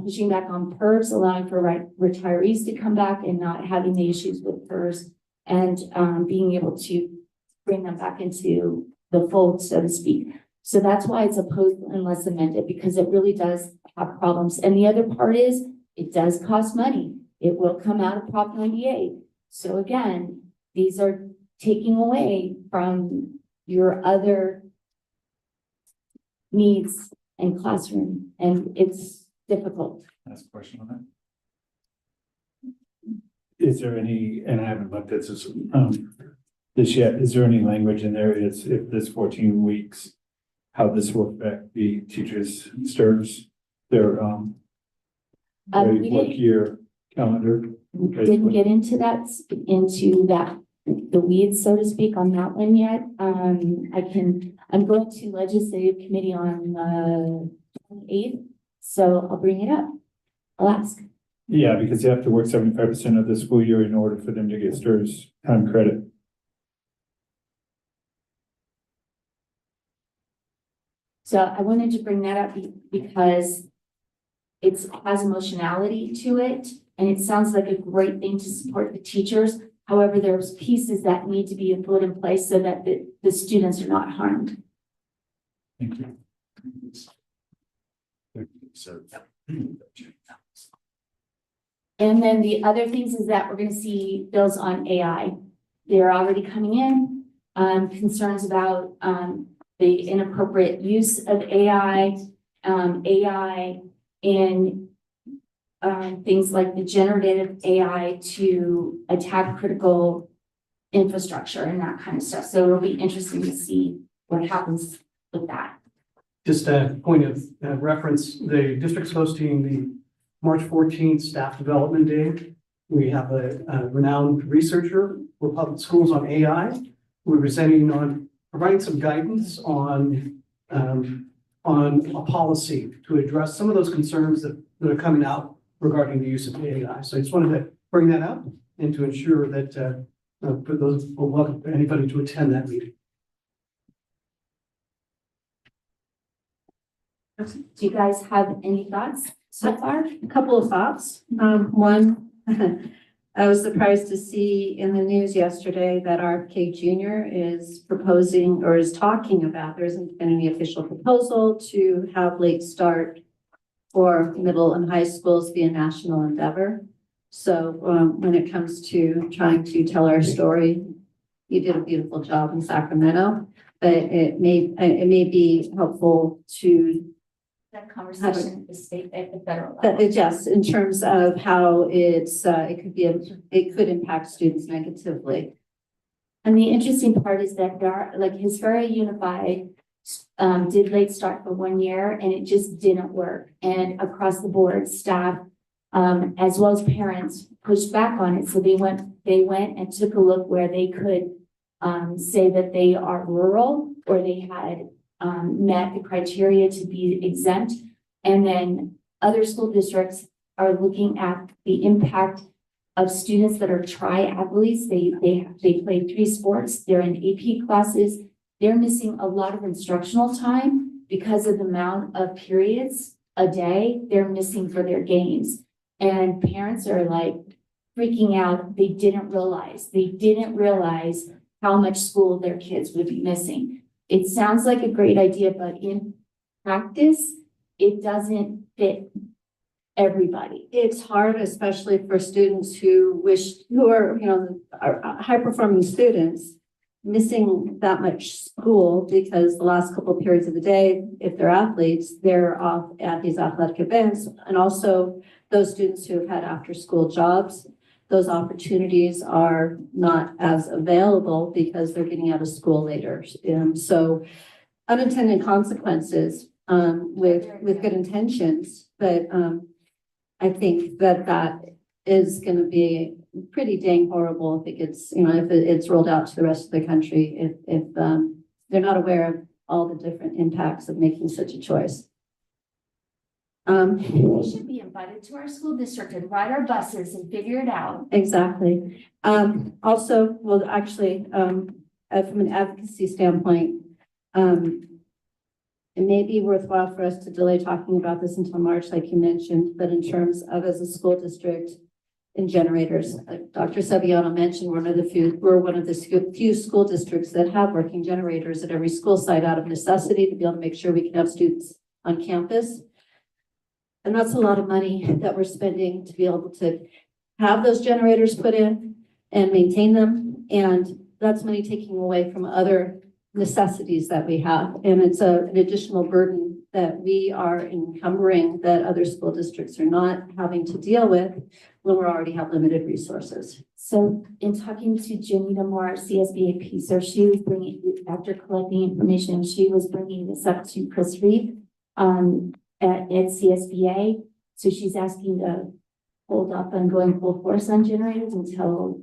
pushing back on PERS, allowing for retirees to come back and not having the issues with PERS, and being able to bring them back into the fold, so to speak. So that's why it's opposed unless amended, because it really does have problems. And the other part is it does cost money. It will come out of Prop 98. So again, these are taking away from your other needs and classroom, and it's difficult. Ask a question on that. Is there any, and I haven't looked at this yet, is there any language in there, is if this 14 weeks, how this will affect the teachers' STIRS, their We work year calendar? didn't get into the weeds, so to speak, on that one yet. I'm going to legislative committee on the 28th, so I'll bring it up. I'll ask. Yeah, because you have to work 75% of the school year in order for them to get STIRS time credit. So I wanted to bring that up because It has emotionality to it, and it sounds like a great thing to support the teachers. However, there's pieces that need to be put in place so that the students are not harmed. Thank you. So. And then the other things is that we're gonna see bills on AI. They're already coming in, concerns about, the inappropriate use of AI in, things like the generative AI to attack critical infrastructure and that kind of stuff. So it'll be interesting to see what happens with that. Just a point of reference, the district's hosting the March 14th Staff Development Day. We have a renowned researcher for public schools on AI. We're providing some guidance on a policy to address some of those concerns that are coming out regarding the use of AI. So I just wanted to bring that up and to ensure that for those, we'll welcome anybody to attend that meeting. Do you guys have any thoughts so far? A couple of thoughts. One, I was surprised to see in the news yesterday that RFK Jr. is proposing or is talking about, there isn't been any official proposal to have late start for middle and high schools be a national endeavor. So when it comes to trying to tell our story, you did a beautiful job in Sacramento, but it may be helpful to That conversation at the state, at the federal level. yes, in terms of how it could impact students negatively. And the interesting part is that there are, like Historia Unified did late start for 1 year and it just didn't work. And across the board, staff, as well as parents pushed back on it. So they went and took a look where they could say that they are rural or they had met the criteria to be exempt. And then other school districts are looking at the impact of students that are triathletes. They play 3 sports. They're in AP classes. They're missing a lot of instructional time because of the amount of periods a day they're missing for their games. And parents are like freaking out. They didn't realize how much school their kids would be missing. It sounds like a great idea, but in practice, it doesn't fit everybody. It's hard, especially for students who are high performing students missing that much school because the last couple of periods of the day, if they're athletes, they're off at these athletic events. And also those students who have had after school jobs, those opportunities are not as available because they're getting out of school later. So unintended consequences with good intentions, but I think that is going to be pretty dang horrible if it gets, if it's rolled out to the rest of the country, if they're not aware of all the different impacts of making such a choice. We should be invited to our school district and ride our buses and figure it out. Exactly. Also, well, actually, from an advocacy standpoint, it may be worthwhile for us to delay talking about this until March, like you mentioned, but in terms of as a school district and generators, like Dr. Saviano mentioned, we're one of the few school districts that have working generators at every school site out of necessity to be able to make sure we can have students on campus. And that's a lot of money that we're spending to be able to have those generators put in and maintain them. And that's money taking away from other necessities that we have. And it's an additional burden that we are encumbering that other school districts are not having to deal with when we already have limited resources. So in talking to Janita Moore, our CSBA so she was bringing, after collecting information, she was bringing this up to Chris Reed at CSBA. So she's asking to hold up on going full force on generators until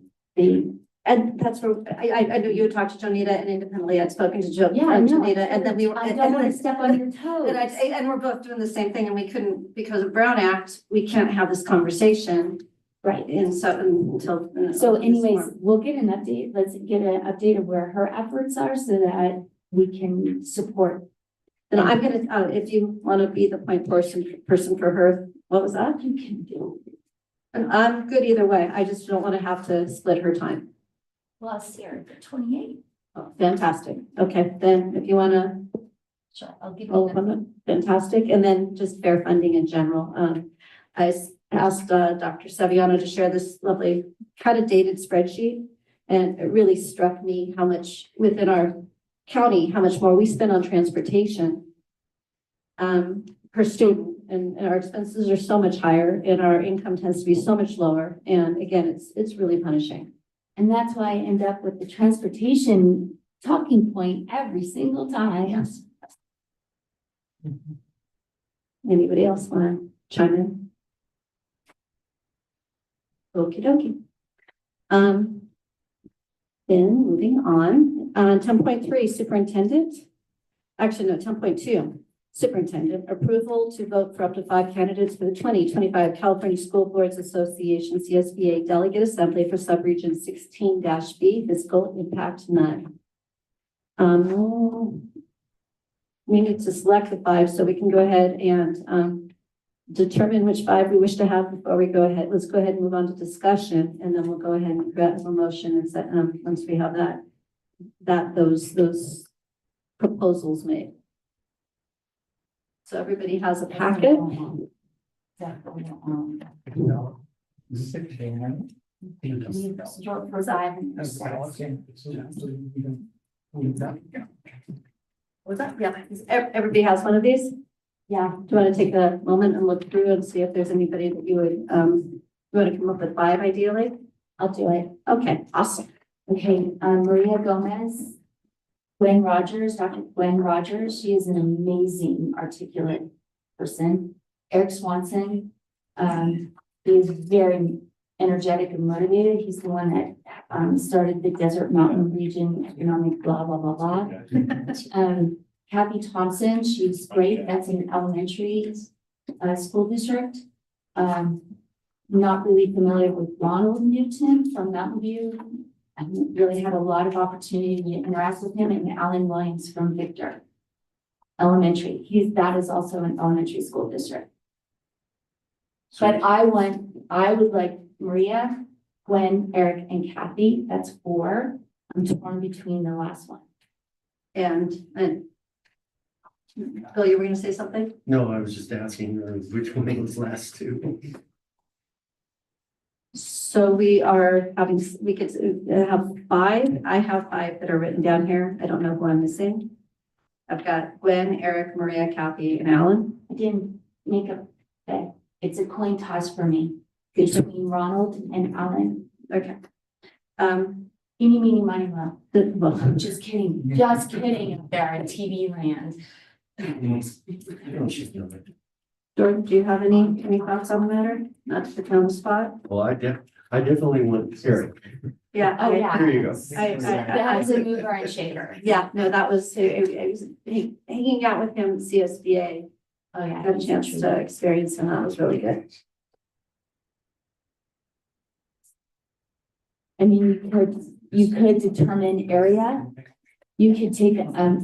and that's where I know you had talked to Jonita and independently I'd spoken to Janita, and then we were. I don't want to step on your toes. And we're both doing the same thing and we couldn't, because of Brown Act, we can't have this conversation. Right. And so until. So anyways, we'll get an update. Let's get an update of where her efforts are so that we can support And I'm gonna, if you want to be the point person for her, what was that? You can do. And I'm good either way. I just don't want to have to split her time. Well, Sarah, the 28. Oh, fantastic. Okay, then if you want to Sure, I'll give roll you from it, fantastic. And then just fair funding in general. Asked Dr. Saviano to share this lovely kind of dated spreadsheet. And it really struck me how much within our county, how much more we spend on transportation per student. And our expenses are so much higher and our income tends to be so much lower. And again, it's really punishing. And that's why I end up with the transportation talking point every single time. Yes. Anybody else want to chime in? Okie dokie. Then moving on, 10.3 superintendent. Actually, no, 10.2 superintendent approval to vote for up to 5 candidates for the 2025 California School Boards Association CSBA Delegate Assembly for Subregion 16-B Fiscal Impact None. We need to select the 5 so we can go ahead and determine which 5 we wish to have before we go ahead. Let's go ahead and move on to discussion, and then we'll go ahead and grab a motion and set, once we have those proposals made. So everybody has a packet. Was that? Yeah, everybody has one of these? Yeah. Do you want to take a moment and look through and see if there's anybody that you would, you want to come up with 5 ideally? I'll do it. Okay, awesome. Okay, Maria Gomez, Gwen Rogers, Dr. Gwen Rogers. She is an amazing articulate person. Eric Swanson, he is very energetic and motivated. He's the one that started the Desert Mountain Region Economic blah, blah, blah, blah. Kathy Thompson, she's great. That's an elementary school district. Not really familiar with Ronald Newton from Mountain View. I haven't really had a lot of opportunity to interact with him, and Alan Williams from Victor Elementary. That is also an elementary school district. But I would like Maria, Gwen, Eric, and Kathy. That's 4. I'm torn between the last one. And Bill, you were going to say something? No, I was just asking which one was last 2. So we could have 5. I have 5 that are written down here. I don't know who I'm missing. I've got Gwen, Eric, Maria, Kathy, and Alan. I didn't make a bet. It's a coin toss for me between Ronald and Alan. Okay. Eeny, meeny, miny, mo. Well, Just kidding. Just kidding up there in TV land. Jordan, do you have any thoughts on the matter? Not to put you on the spot? Well, I definitely want Eric. Yeah. Oh, yeah. Here you go. That was a mover and shaker. Yeah, no, that was, it was hanging out with him at CSBA. Oh, yeah. Had a chance to experience him. That was really good. I mean, you could determine area. You could take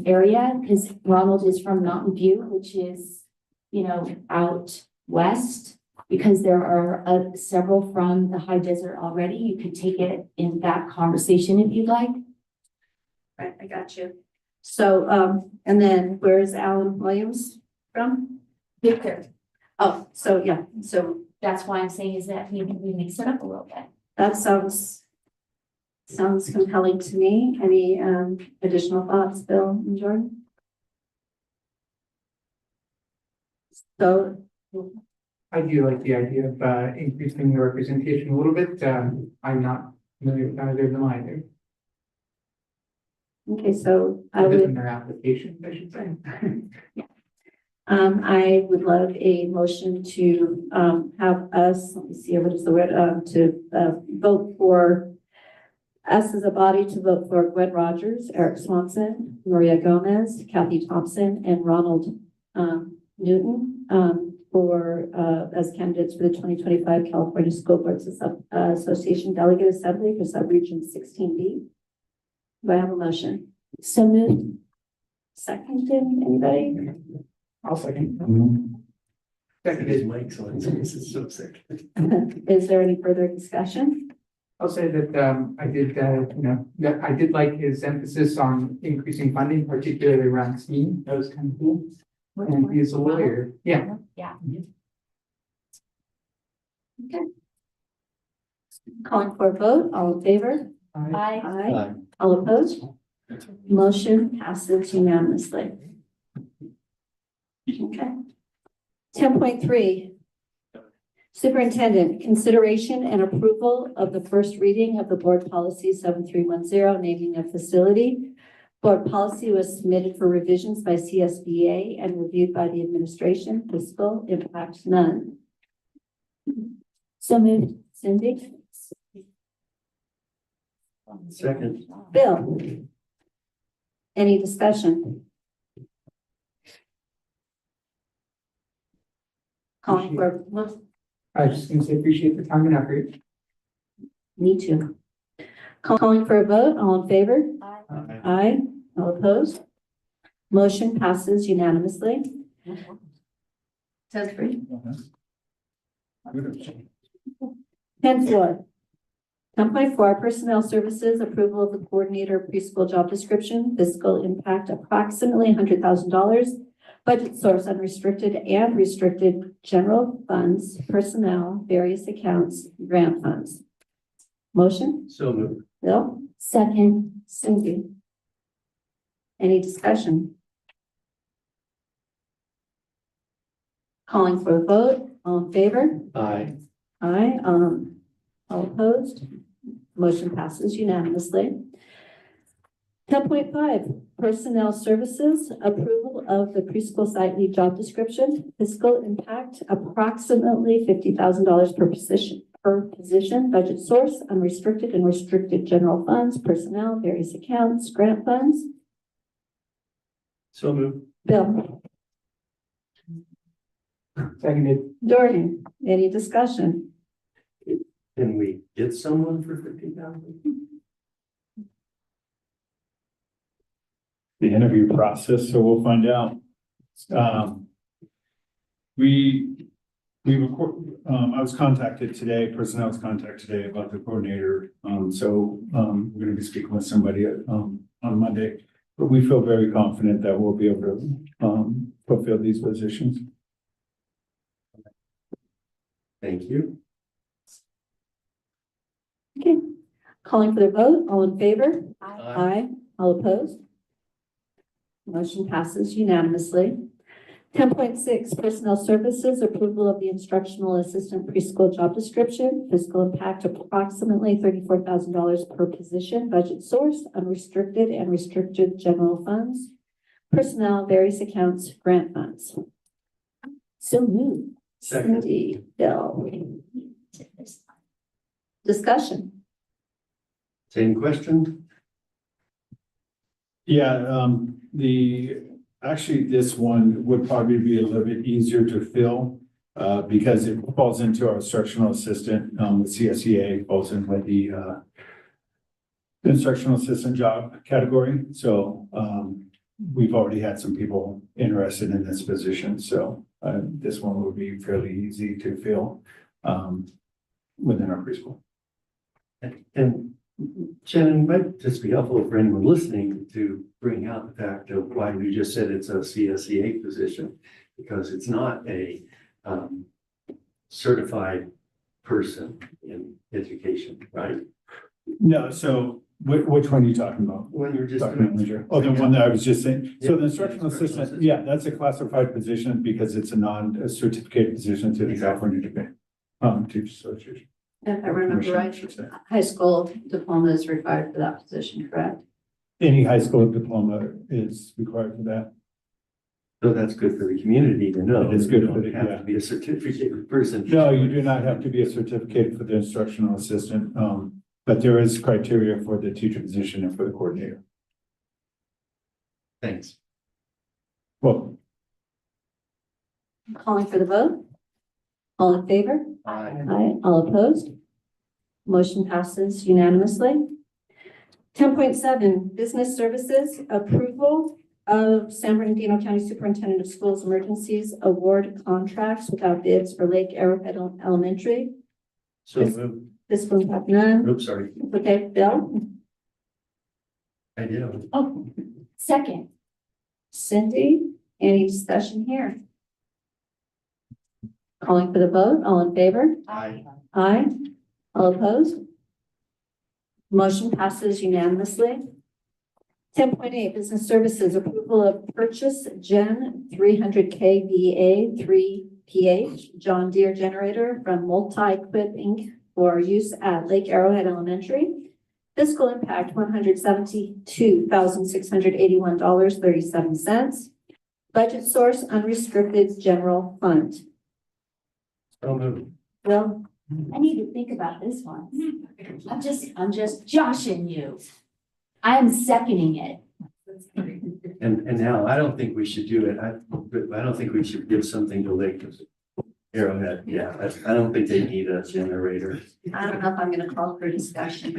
area, because Ronald is from Mountain View, which is, out west. Because there are several from the high desert already. You could take it in that conversation if you'd like. Right, I got you. So, and then where's Alan Williams from? Victor. Oh, so yeah, so That's why I'm saying is that maybe we mix it up a little bit. that sounds compelling to me. Any additional thoughts, Bill and Jordan? So, I do like the idea of increasing the representation a little bit. I'm not familiar with either of them either. okay, so I Other would. than their applications, I should say. I would love a motion to have us, let me see, what is the word, to vote for us as a body to vote for Gwen Rogers, Eric Swanson, Maria Gomez, Kathy Thompson, and Ronald Newton for as candidates for the 2025 California School Boards Association Delegate Assembly for Subregion 16B. Do I have a motion? So moved. Second, anybody? I'll second. His Seconded. mic's on, so this is so sick. Is there any further discussion? I'll say that, that I did like his emphasis on increasing funding, particularly around STEAM. That was kind of cool. And he's a lawyer. Yeah. Calling for a vote, all in favor? Aye. Aye. All opposed? Motion passes unanimously. Okay. 10.3. Superintendent, consideration and approval of the first reading of the board policy 7310, naming a facility. Board policy was submitted for revisions by CSBA and reviewed by the administration. Fiscal impact none. So moved. Cindy? Second. Bill? Any discussion? Calling for, I was just gonna say, appreciate the time and effort. me too. Calling for a vote, all in favor? Aye. Aye. All opposed? Motion passes unanimously. 10.3. 10.4. 10.4, Personnel Services, approval of the coordinator preschool job description, fiscal impact approximately $100,000. Budget source unrestricted and restricted general funds, personnel, various accounts, grant funds. Motion, So moved. Bill? Second. Cindy? Any discussion? Calling for a vote, all in favor? Aye. Aye, all opposed? Motion passes unanimously. 10.5, Personnel Services, approval of the preschool site lead job description, fiscal impact approximately $50,000 per position, budget source, unrestricted and restricted general funds, personnel, various accounts, grant funds. So moved. Bill? Seconded. Jordan, any discussion? Can we get someone for 50,000? The interview process, so we'll find out. I was contacted today, personnel was contacted today about the coordinator. We're gonna be speaking with somebody on Monday. But we feel very confident that we'll be able to fulfill these positions. Thank you. Okay, calling for the vote, all in favor? Aye. All opposed? Motion passes unanimously. 10.6, Personnel Services, approval of the instructional assistant preschool job description, fiscal impact approximately $34,000 per position, budget source, unrestricted and restricted general funds, personnel, various accounts, grant funds. So moved. Second. Cindy, Bill. Discussion. Same question? Yeah, actually, this one would probably be a little bit easier to fill, because it falls into our instructional assistant, with CSEA, falls in with the instructional assistant job category. So, we've already had some people interested in this position, so, this one would be fairly easy to fill, within our preschool. And Shannon, it might just be helpful for anyone listening to bring out the fact of why we just said it's a CSEA position, because it's not a certified person in education, right? No, so which one are you talking about? When you're just. Dr. Manager? Oh, the one that I was just saying. So the Yeah, instructional instructional assistant, yeah, that's a classified position because it's a non-certificated position to the California Teachers Association. If I remember right, high school diploma is required for that position, correct? Any high school diploma is required for that. So that's good for the community to know. It is good You for don't the- have yeah. to be a certificated person. No, you do not have to be a certificate for the instructional assistant, but there is criteria for the teacher position and for the coordinator. Thanks. Well, Calling for the vote? All in favor? Aye. Aye. All opposed? Motion passes unanimously. 10.7, Business Services, approval of San Bernardino County Superintendent of Schools Emergencies Award Contracts without bids for Lake Arrowhead Elementary. So moved. Fiscal impact none. Oops, sorry. Okay, Bill? I did. Oh, second. Cindy? Any discussion here? Calling for the vote, all in favor? Aye. Aye. All opposed? Motion passes unanimously. 10.8 Business Services, approval of purchase Gen 300 kVA 3PH John Deere generator from Multi-Equip Inc. for use at Lake Arrowhead Elementary. Fiscal impact $172,681.37. Budget source unrestricted general fund. So moved. Bill? I need to think about this one. I'm just joshing you. I'm seconding it. And now I don't think we should do it. I don't think we should give something to Lake Arrowhead. Yeah, I don't think they need a generator. I don't know if I'm gonna call for discussion.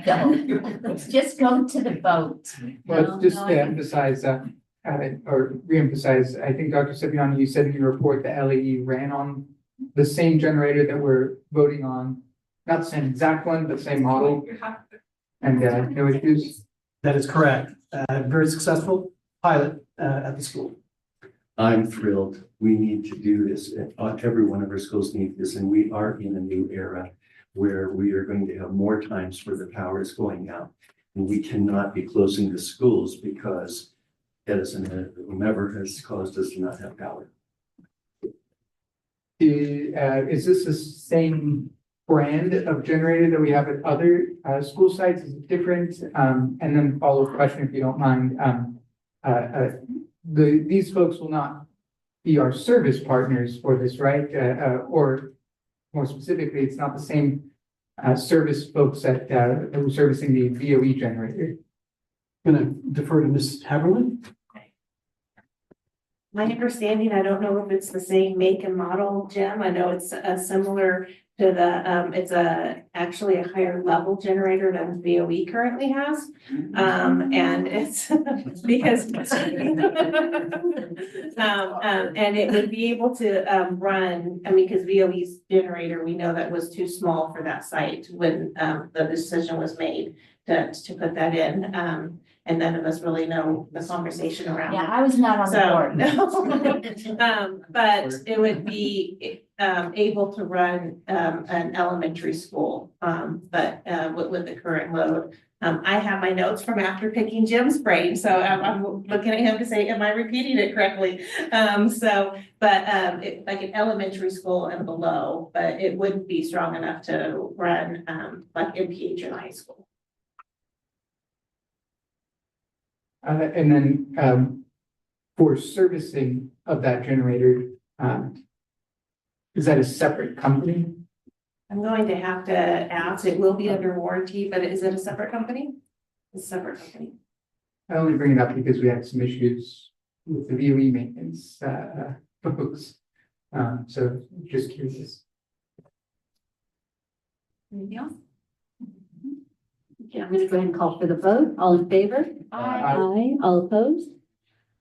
No, let's just go to the vote. Well, just to emphasize, or reemphasize, I think Dr. Cipriani, you said in your report that LAE ran on the same generator that we're voting on, not the same exact one, but same model. And no issues. That is correct. Very successful pilot at the school. I'm thrilled. We need to do this. Every one of our schools need this, and we are in a new era where we are going to have more times where the power is going out. And we cannot be closing the schools because Edison, whomever has caused us to not have power. Is this the same brand of generator that we have at other school sites? Is it different? And then follow-up question, if you don't mind. These folks will not be our service partners for this, right? Or more specifically, it's not the same service folks that were servicing the VOE generator. Gonna defer to Ms. Haberlin. My understanding, I don't know if it's the same make and model, Jim. I know it's similar to the, it's actually a higher level generator than VOE currently has. And it's because and it would be able to run, I mean, because VOE's generator, we know that was too small for that site when the decision was made to put that in. And none of us really know the conversation around Yeah, it. I was not on the So, board. no. But it would be able to run an elementary school, but with the current load. I have my notes from after picking Jim's brain, so I'm looking at him to say, am I repeating it correctly? But like an elementary school and below, but it wouldn't be strong enough to run like MPH in high school. And then for servicing of that generator, is that a separate company? I'm going to have to ask, it will be under warranty, but is it a separate company? It's a separate company. I only bring it up because we had some issues with the VOE maintenance folks. So just curious. Anything else? Okay, I'm gonna go ahead and call for the vote. All in favor? Aye. All opposed?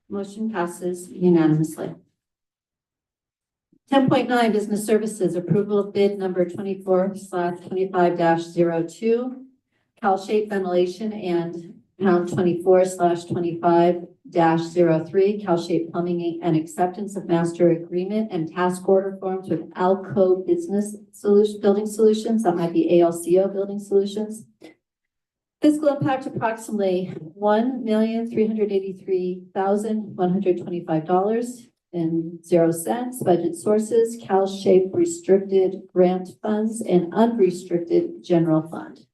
Motion passes unanimously. 10.9 Business Services, approval of bid number 24/25-02, CalShape Ventilation, and pound 24/25-03, CalShape Plumbing, and acceptance of master agreement and task order forms with Alco Business Building Solutions. That might be ALCO Building Solutions. Fiscal impact approximately $1,383,125.00. Budget sources, CalShape restricted grant funds and unrestricted general fund.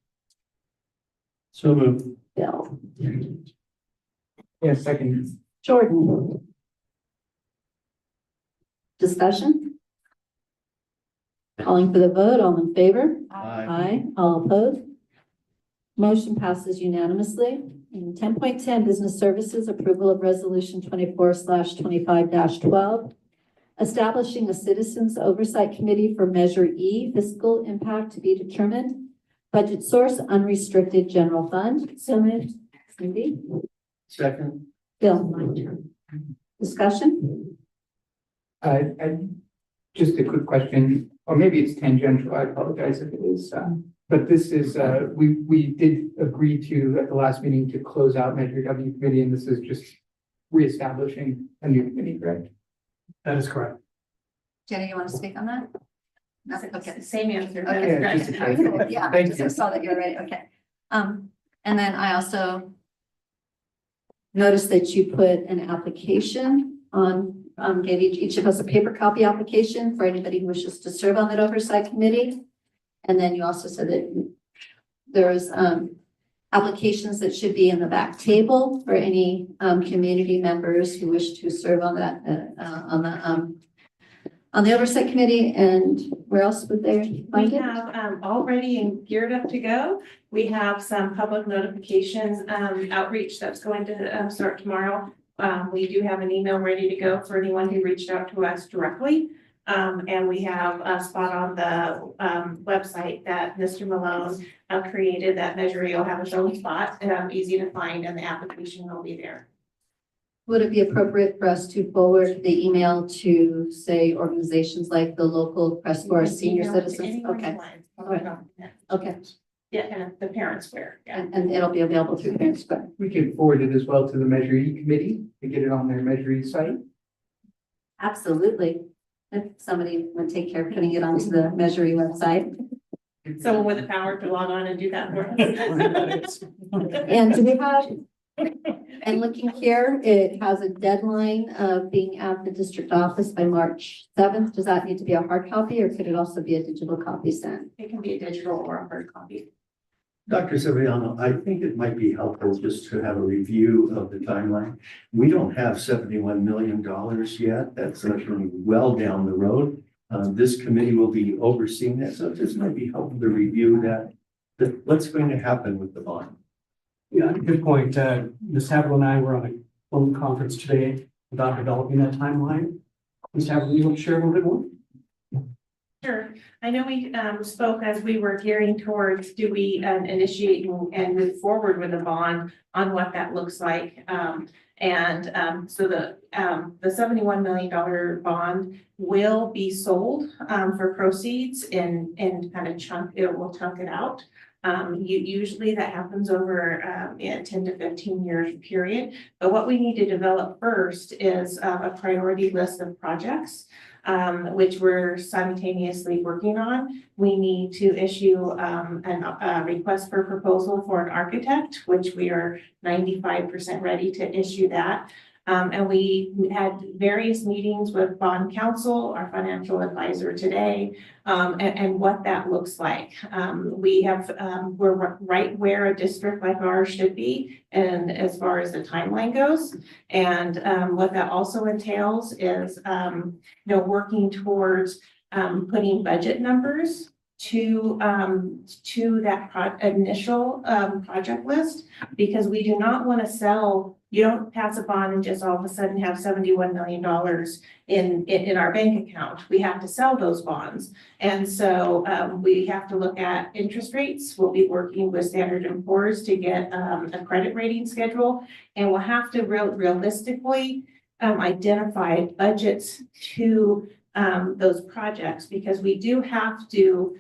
So moved. Bill. Yeah, second. Jordan. Discussion? Calling for the vote, all in favor? Aye. All opposed? Motion passes unanimously. And 10.10 Business Services, approval of resolution 24/25-12, establishing a citizens oversight committee for Measure E, fiscal impact to be determined. Budget source, unrestricted general fund. So moved. Cindy? Second. Bill? Discussion? Just a quick question, or maybe it's tangential, I apologize if it is. But this is, we did agree to, at the last meeting, to close out Measure W committee, and this is just reestablishing a new committee, correct? That is correct. Jenny, you want to speak on that? No, okay. Same answer. Okay. Yeah, just a Okay, quick- cool. Yeah, Thank just you. saw that you're right, okay. And then I also noticed that you put an application on, gave each of us a paper copy application for anybody who wishes to serve on that oversight committee. And then you also said that there's, applications that should be in the back table for any, community members who wish to serve on that, on the oversight committee. And where else would they find We it? have all ready and geared up to go. We have some public notifications outreach that's going to start tomorrow. We do have an email ready to go for anyone who reached out to us directly. And we have a spot on the website that Mr. Malone created. That Measure will have its own spot, easy to find, and the application will be there. Would it be appropriate for us to forward the email to, say, organizations like the local press for senior Email to citizens? anyone Okay, who wants. all right. Okay, Yeah, and the parents wear, yeah. and it'll be available through Parents Square. We can forward it as well to the Measure E committee to get it on their Measure E site. Absolutely. If somebody would take care of putting it onto the Measure E website. Someone with the power to log on and do that for us. And do we have, and looking here, it has a deadline of being at the district office by March 7th. Does that need to be a hard copy or could it also be a digital copy sent? It can be a digital or a hard copy. Dr. Severiano, I think it might be helpful just to have a review of the timeline. We don't have $71 million yet. That's actually well down the road. This committee will be overseeing that, so it just might be helpful to review that what's going to happen with the bond. Yeah, good point. Ms. Havergal and I were on a phone conference today about developing that timeline. Ms. Havergal, you want to share a little bit more? Sure. I know we spoke as we were gearing towards, do we initiate and move forward with a bond on what that looks like? So the $71 million bond will be sold for proceeds in kind of we'll chunk it out. Usually that happens over a 10 to 15 years period. But what we need to develop first is a priority list of projects, which we're simultaneously working on. We need to issue a request for proposal for an architect, which we are 95% ready to issue that. And we had various meetings with bond counsel, our financial advisor today, and what that looks like. We're right where a district like ours should be, and as far as the timeline goes. And what that also entails is, working towards putting budget numbers to that initial project list, because we do not want to sell. You don't pass a bond and just all of a sudden have $71 million in our bank account. We have to sell those bonds. And so we have to look at interest rates. We'll be working with Standard & Poor's to get a credit rating schedule. And we'll have to realistically identify budgets to those projects, because we do have to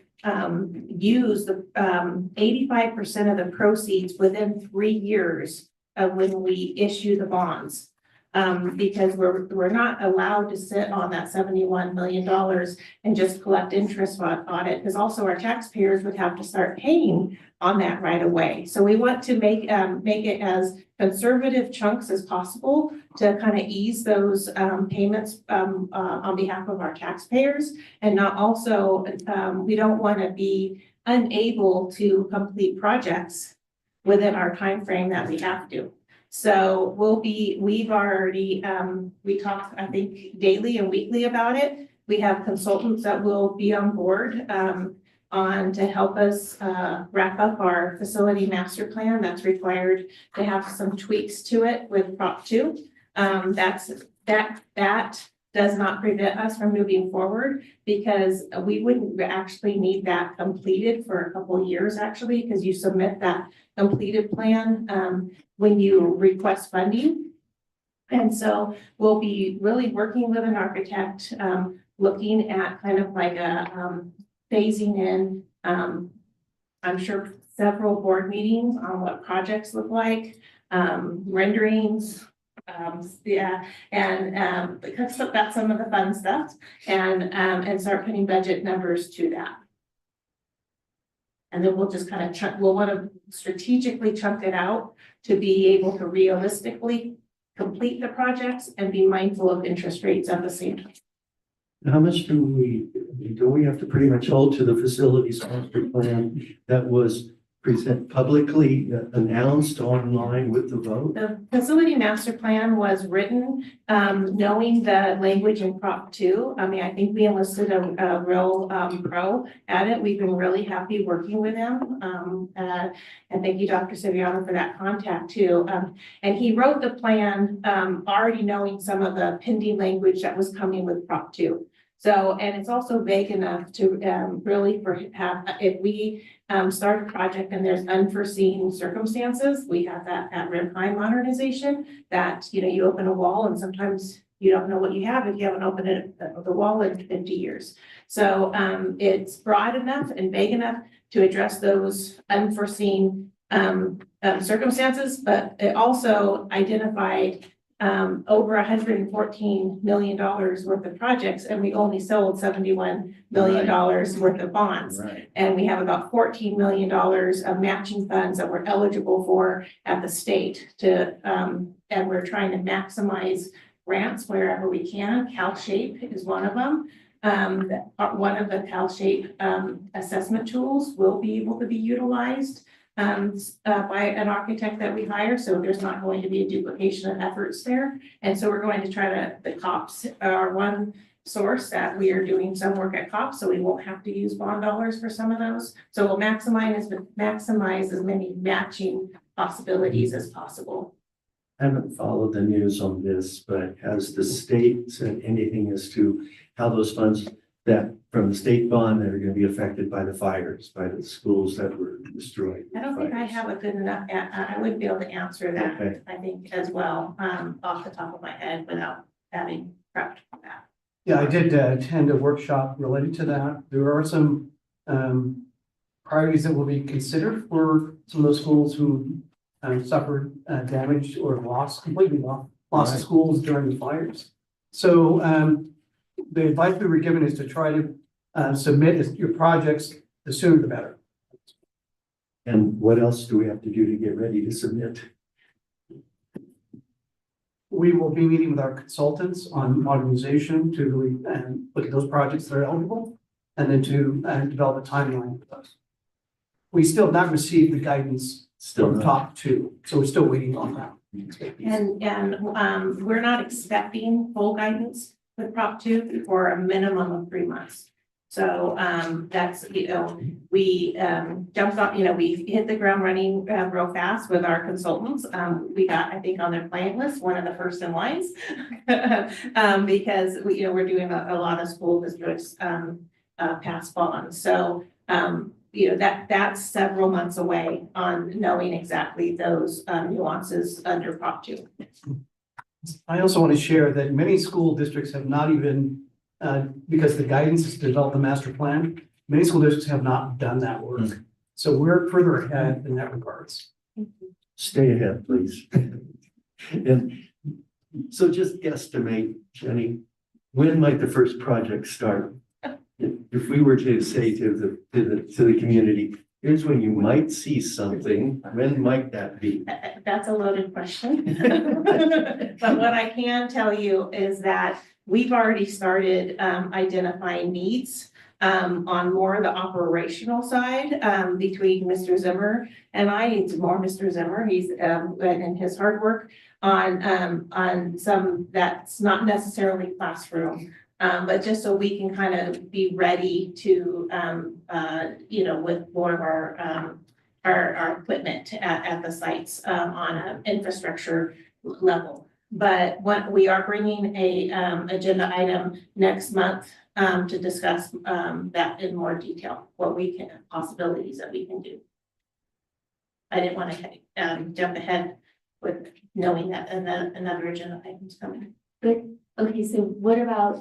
use the 85% of the proceeds within 3 years of when we issue the bonds. Because we're not allowed to sit on that $71 million and just collect interest on it, because also our taxpayers would have to start paying on that right away. So we want to make it as conservative chunks as possible to kind of ease those payments on behalf of our taxpayers, and not also, we don't want to be unable to complete projects within our time frame that we have to. So we've already, we talk, I think, daily and weekly about it. We have consultants that will be on board to help us wrap up our facility master plan. That's required to have some tweaks to it with Prop 2. That does not prevent us from moving forward, because we wouldn't actually need that completed for a couple of years, actually, because you submit that completed plan when you request funding. And so we'll be really working with an architect, looking at kind of like a, phasing in, I'm sure several board meetings on what projects look like, renderings, yeah, and because that's some of the fun stuff, and start putting budget numbers to that. And then we'll just kind of we'll want to strategically chunk it out to be able to realistically complete the projects and be mindful of interest rates at the same time. How much do we have to pretty much hold to the facilities master plan that was publicly announced online with the vote? The facility master plan was written, knowing the language in Prop 2. I mean, I think we enlisted a real pro at it. We've been really happy working with him. And thank you, Dr. Siviano, for that contact too. And he wrote the plan already knowing some of the pending language that was coming with Prop 2. So, and it's also vague enough to really have, if we start a project and there's unforeseen circumstances, we have that at Rib High modernization, that, you know, you open a wall and sometimes you don't know what you have if you haven't opened it, the wall in 50 years. So it's broad enough and vague enough to address those unforeseen circumstances, but it also identified over $114 million worth of projects, and we only sold $71 million worth of bonds. Right. And we have about $14 million of matching funds that we're eligible for at the state to, and we're trying to maximize grants wherever we can. CalShape is one of them. One of the CalShape assessment tools will be able to be utilized by an architect that we hire, so there's not going to be a duplication of efforts there. And so we're going to try to, the COPS are one source that we are doing some work at COPS, so we won't have to use bond dollars for some of those. So we'll maximize as many matching possibilities as possible. I haven't followed the news on this, but has the state said anything as to how those funds that from the state bond that are going to be affected by the fires, by the schools that were destroyed? I don't think I have a good enough, I wouldn't be able to answer that, Okay. I think, as well, off the top of my head without having prepped for that. Yeah, I did attend a workshop related to that. There are some priorities that will be considered for some of those schools who suffered damage or completely lost Right. schools during the fires. So the advice we were given is to try to submit your projects, the sooner the better. And what else do we have to do to get ready to submit? We will be meeting with our consultants on modernization to really look at those projects that are eligible, and then to develop a timeline for those. We still have not received the guidance from top two, so we're still waiting on that. And we're not expecting full guidance with Prop 2 for a minimum of 3 months. So that's, you know, we jumped on, you know, we hit the ground running real fast with our consultants. We got, I think, on their client list, one of the first in lines because we, you know, we're doing a lot of school districts pass bonds. So you know, that's several months away on knowing exactly those nuances under Prop 2. I also want to share that many school districts have not even, because the guidance is to develop the master plan, many school districts have not done that work. So we're further ahead in that regards. Stay ahead, please. And so just guesstimate, Jenny, when might the first project start? If we were to say to the community, here's when you might see something, when might that be? That's a loaded question. But what I can tell you is that we've already started identifying needs on more the operational side between Mr. Zimmer and I. It's more Mr. Zimmer. He's and his hard work on some that's not necessarily classroom. But just so we can kind of be ready to, you know, with more of our equipment at the sites on an infrastructure level. But what we are bringing a agenda item next month to discuss that in more detail, what we can, possibilities that we can do. I didn't want to jump ahead with knowing that another agenda item's coming. Okay, so what about,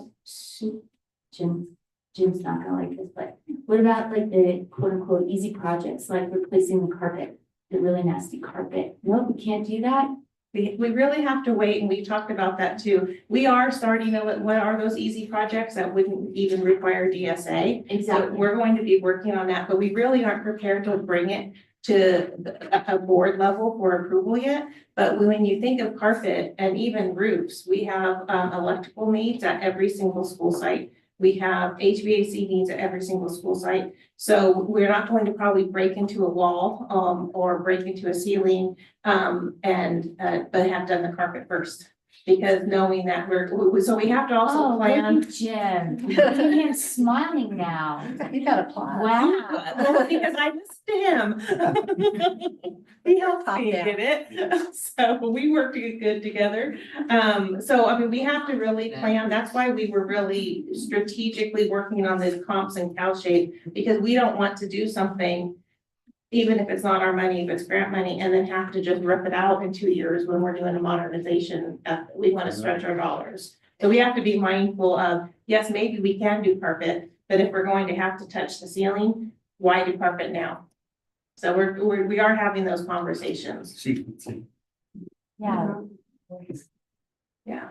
Jim's not gonna like this, but what about like the quote unquote easy projects, like replacing the carpet, the really nasty carpet? No, we can't do that? We really have to wait, and we talked about that too. We are starting to, what are those easy projects that wouldn't even require DSA? So Exactly. we're going to be working on that, but we really aren't prepared to bring it to a board level for approval yet. But when you think of carpet and even roofs, we have electrical needs at every single school site. We have HVAC needs at every single school site. So we're not going to probably break into a wall or break into a ceiling but have done the carpet first. Because knowing that so we have to also Oh, plan. look at Jim. Look at him smiling now. You got a plan. Wow. Well, because I missed him. He helped me get it. So we worked good together. So I mean, we have to really plan. That's why we were really strategically working on this comps and cow shape, because we don't want to do something, even if it's not our money, if it's grant money, and then have to just rip it out in 2 years when we're doing a modernization. We want to stretch our dollars. So we have to be mindful of, yes, maybe we can do carpet, but if we're going to have to touch the ceiling, why do carpet now? So we are having those conversations. Sequencing. Yeah. Yeah.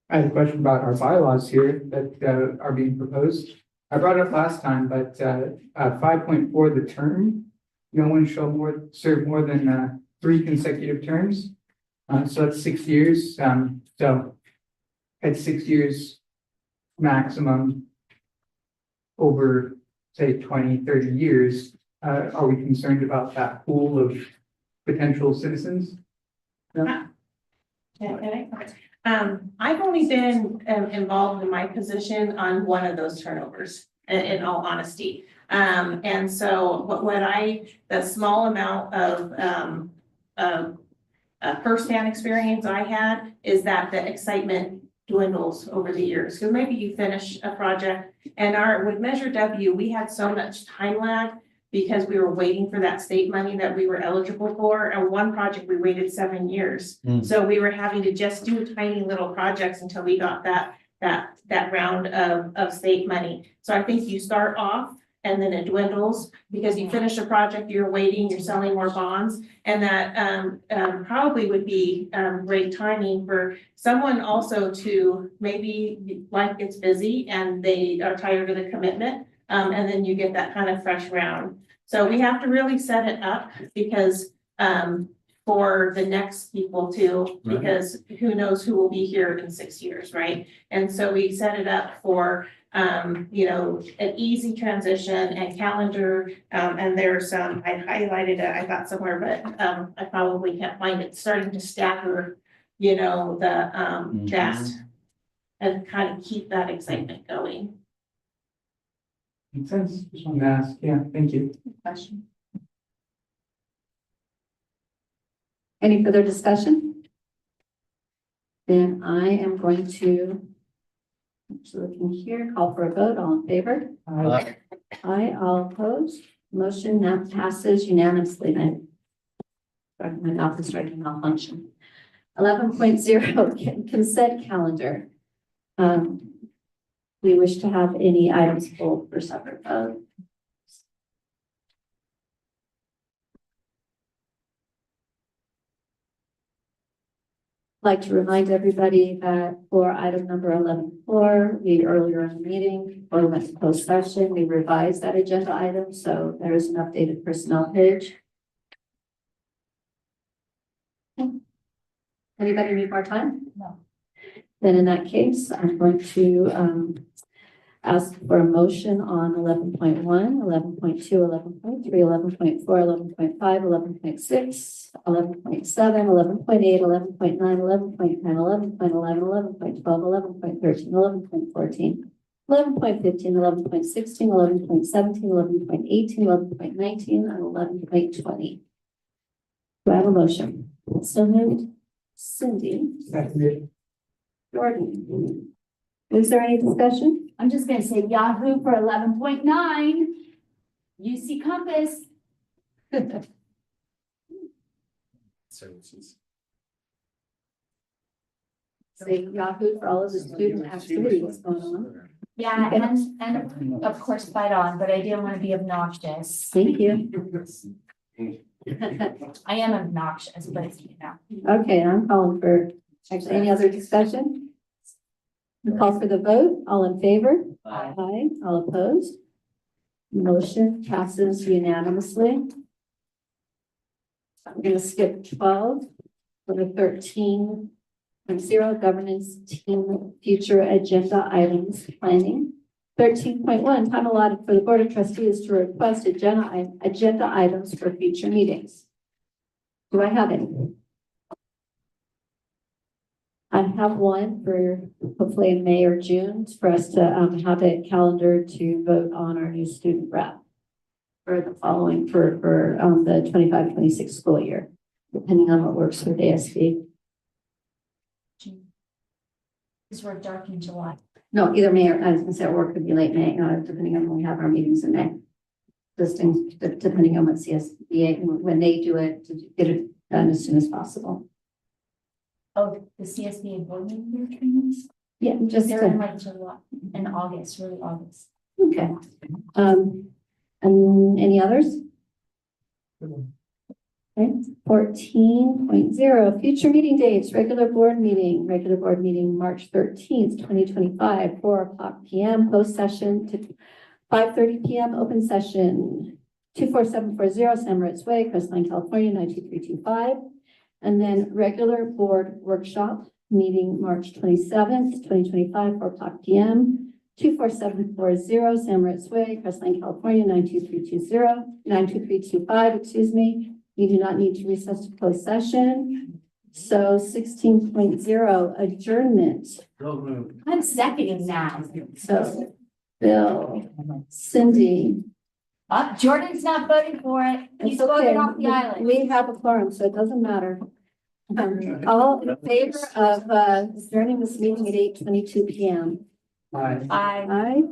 I have a question about our bylaws here that are being proposed. I brought it up last time, but 5.4, the term, no one shall serve more than 3 consecutive terms. So that's 6 years. So at 6 years maximum over, say, 20, 30 years, are we concerned about that pool of potential citizens? No? I've only been involved in my position on one of those turnovers, in all honesty. And so the small amount of firsthand experience I had is that the excitement dwindles over the years. So maybe you finish a project, and with Measure W, we had so much time lag because we were waiting for that state money that we were eligible for. And one project, we waited 7 years. So we were having to just do tiny little projects until we got that round of state money. So I think you start off and then it dwindles because you finish a project, you're waiting, you're selling more bonds. And that probably would be great timing for someone also to maybe life gets busy and they are tired of the commitment. And then you get that kind of fresh round. So we have to really set it up because for the next people too, because who knows who will be here in 6 years, right? And so we set it up for an easy transition and calendar. And there's some, I highlighted it, I thought somewhere, but I probably can't find it, starting to stagger, the cast and kind of keep that excitement going. Makes sense. Just wanted to ask. Yeah, thank you. Question. Any further discussion? Then I am going to, actually looking here, call for a vote. All in favor? Aye, all opposed. Motion now passes unanimously then. Sorry, my mouth is starting to malfunction. 11.0 consent calendar. We wish to have any items pulled for separate vote. I'd like to remind everybody that for item number 11.4, we earlier in the meeting, or we went to closed session, we revised that agenda item, so there is an updated personnel page. Anybody need more time? No. Then in that case, I'm going to ask for a motion on 11.1, 11.2, 11.3, 11.4, 11.5, 11.6, 11.7, 11.8, 11.9, 11.10, 11.11, 11.12, 11.13, 11.14, 11.15, 11.16, 11.17, 11.18, 11.19, and 11.20. Do I have a motion? So moved. Cindy. Seconded. Jordan. Is there any discussion? I'm just gonna say Yahoo for 11.9. UC Compass. services. Say Yahoo for all of the student activities going on. Yeah, and of course fight on, but I didn't want to be obnoxious. Thank you. I am obnoxious, but it's, you know. Okay, I'm calling for, actually, any other discussion? We call for the vote. All in favor? Aye. All opposed? Motion passes unanimously. I'm gonna skip 12 for the 13.0 governance team future agenda items planning. 13.1 time allotted for the Board of Trustees to request agenda items for future meetings. Do I have any? I have one for hopefully in May or June for us to have a calendar to vote on our new student rep for the following, for the 25-26 school year, depending on what works for the ASB. Because we're dark in July. No, either May or, I was gonna say, or it could be late May, depending on when we have our meetings in May. Those things, depending on what CSBA, when they do it, to get it done as soon as possible. Oh, the CSBA board meeting trainings? Yeah, just, They're in like July, in August, really August. okay. And any others? Okay, 14.0, future meeting dates, regular board meeting, March 13th, 2025, 4:00 p.m., closed session to 5:30 p.m., open session, 24740 Samaritz Way, Crestline, California, 92325. And then regular board workshop meeting, March 27th, 2025, 4:00 p.m., 24740 Samaritz Way, Crestline, California, 92325, excuse me. You do not need to recess to closed session. So 16.0 adjournment. I'm seconding that. So Bill, Cindy. Jordan's not voting for it. He's It's okay. voting off the island. We have a quorum, so it doesn't matter. All in favor of adjourning this meeting at 8:22 p.m. Aye. Bye. Aye.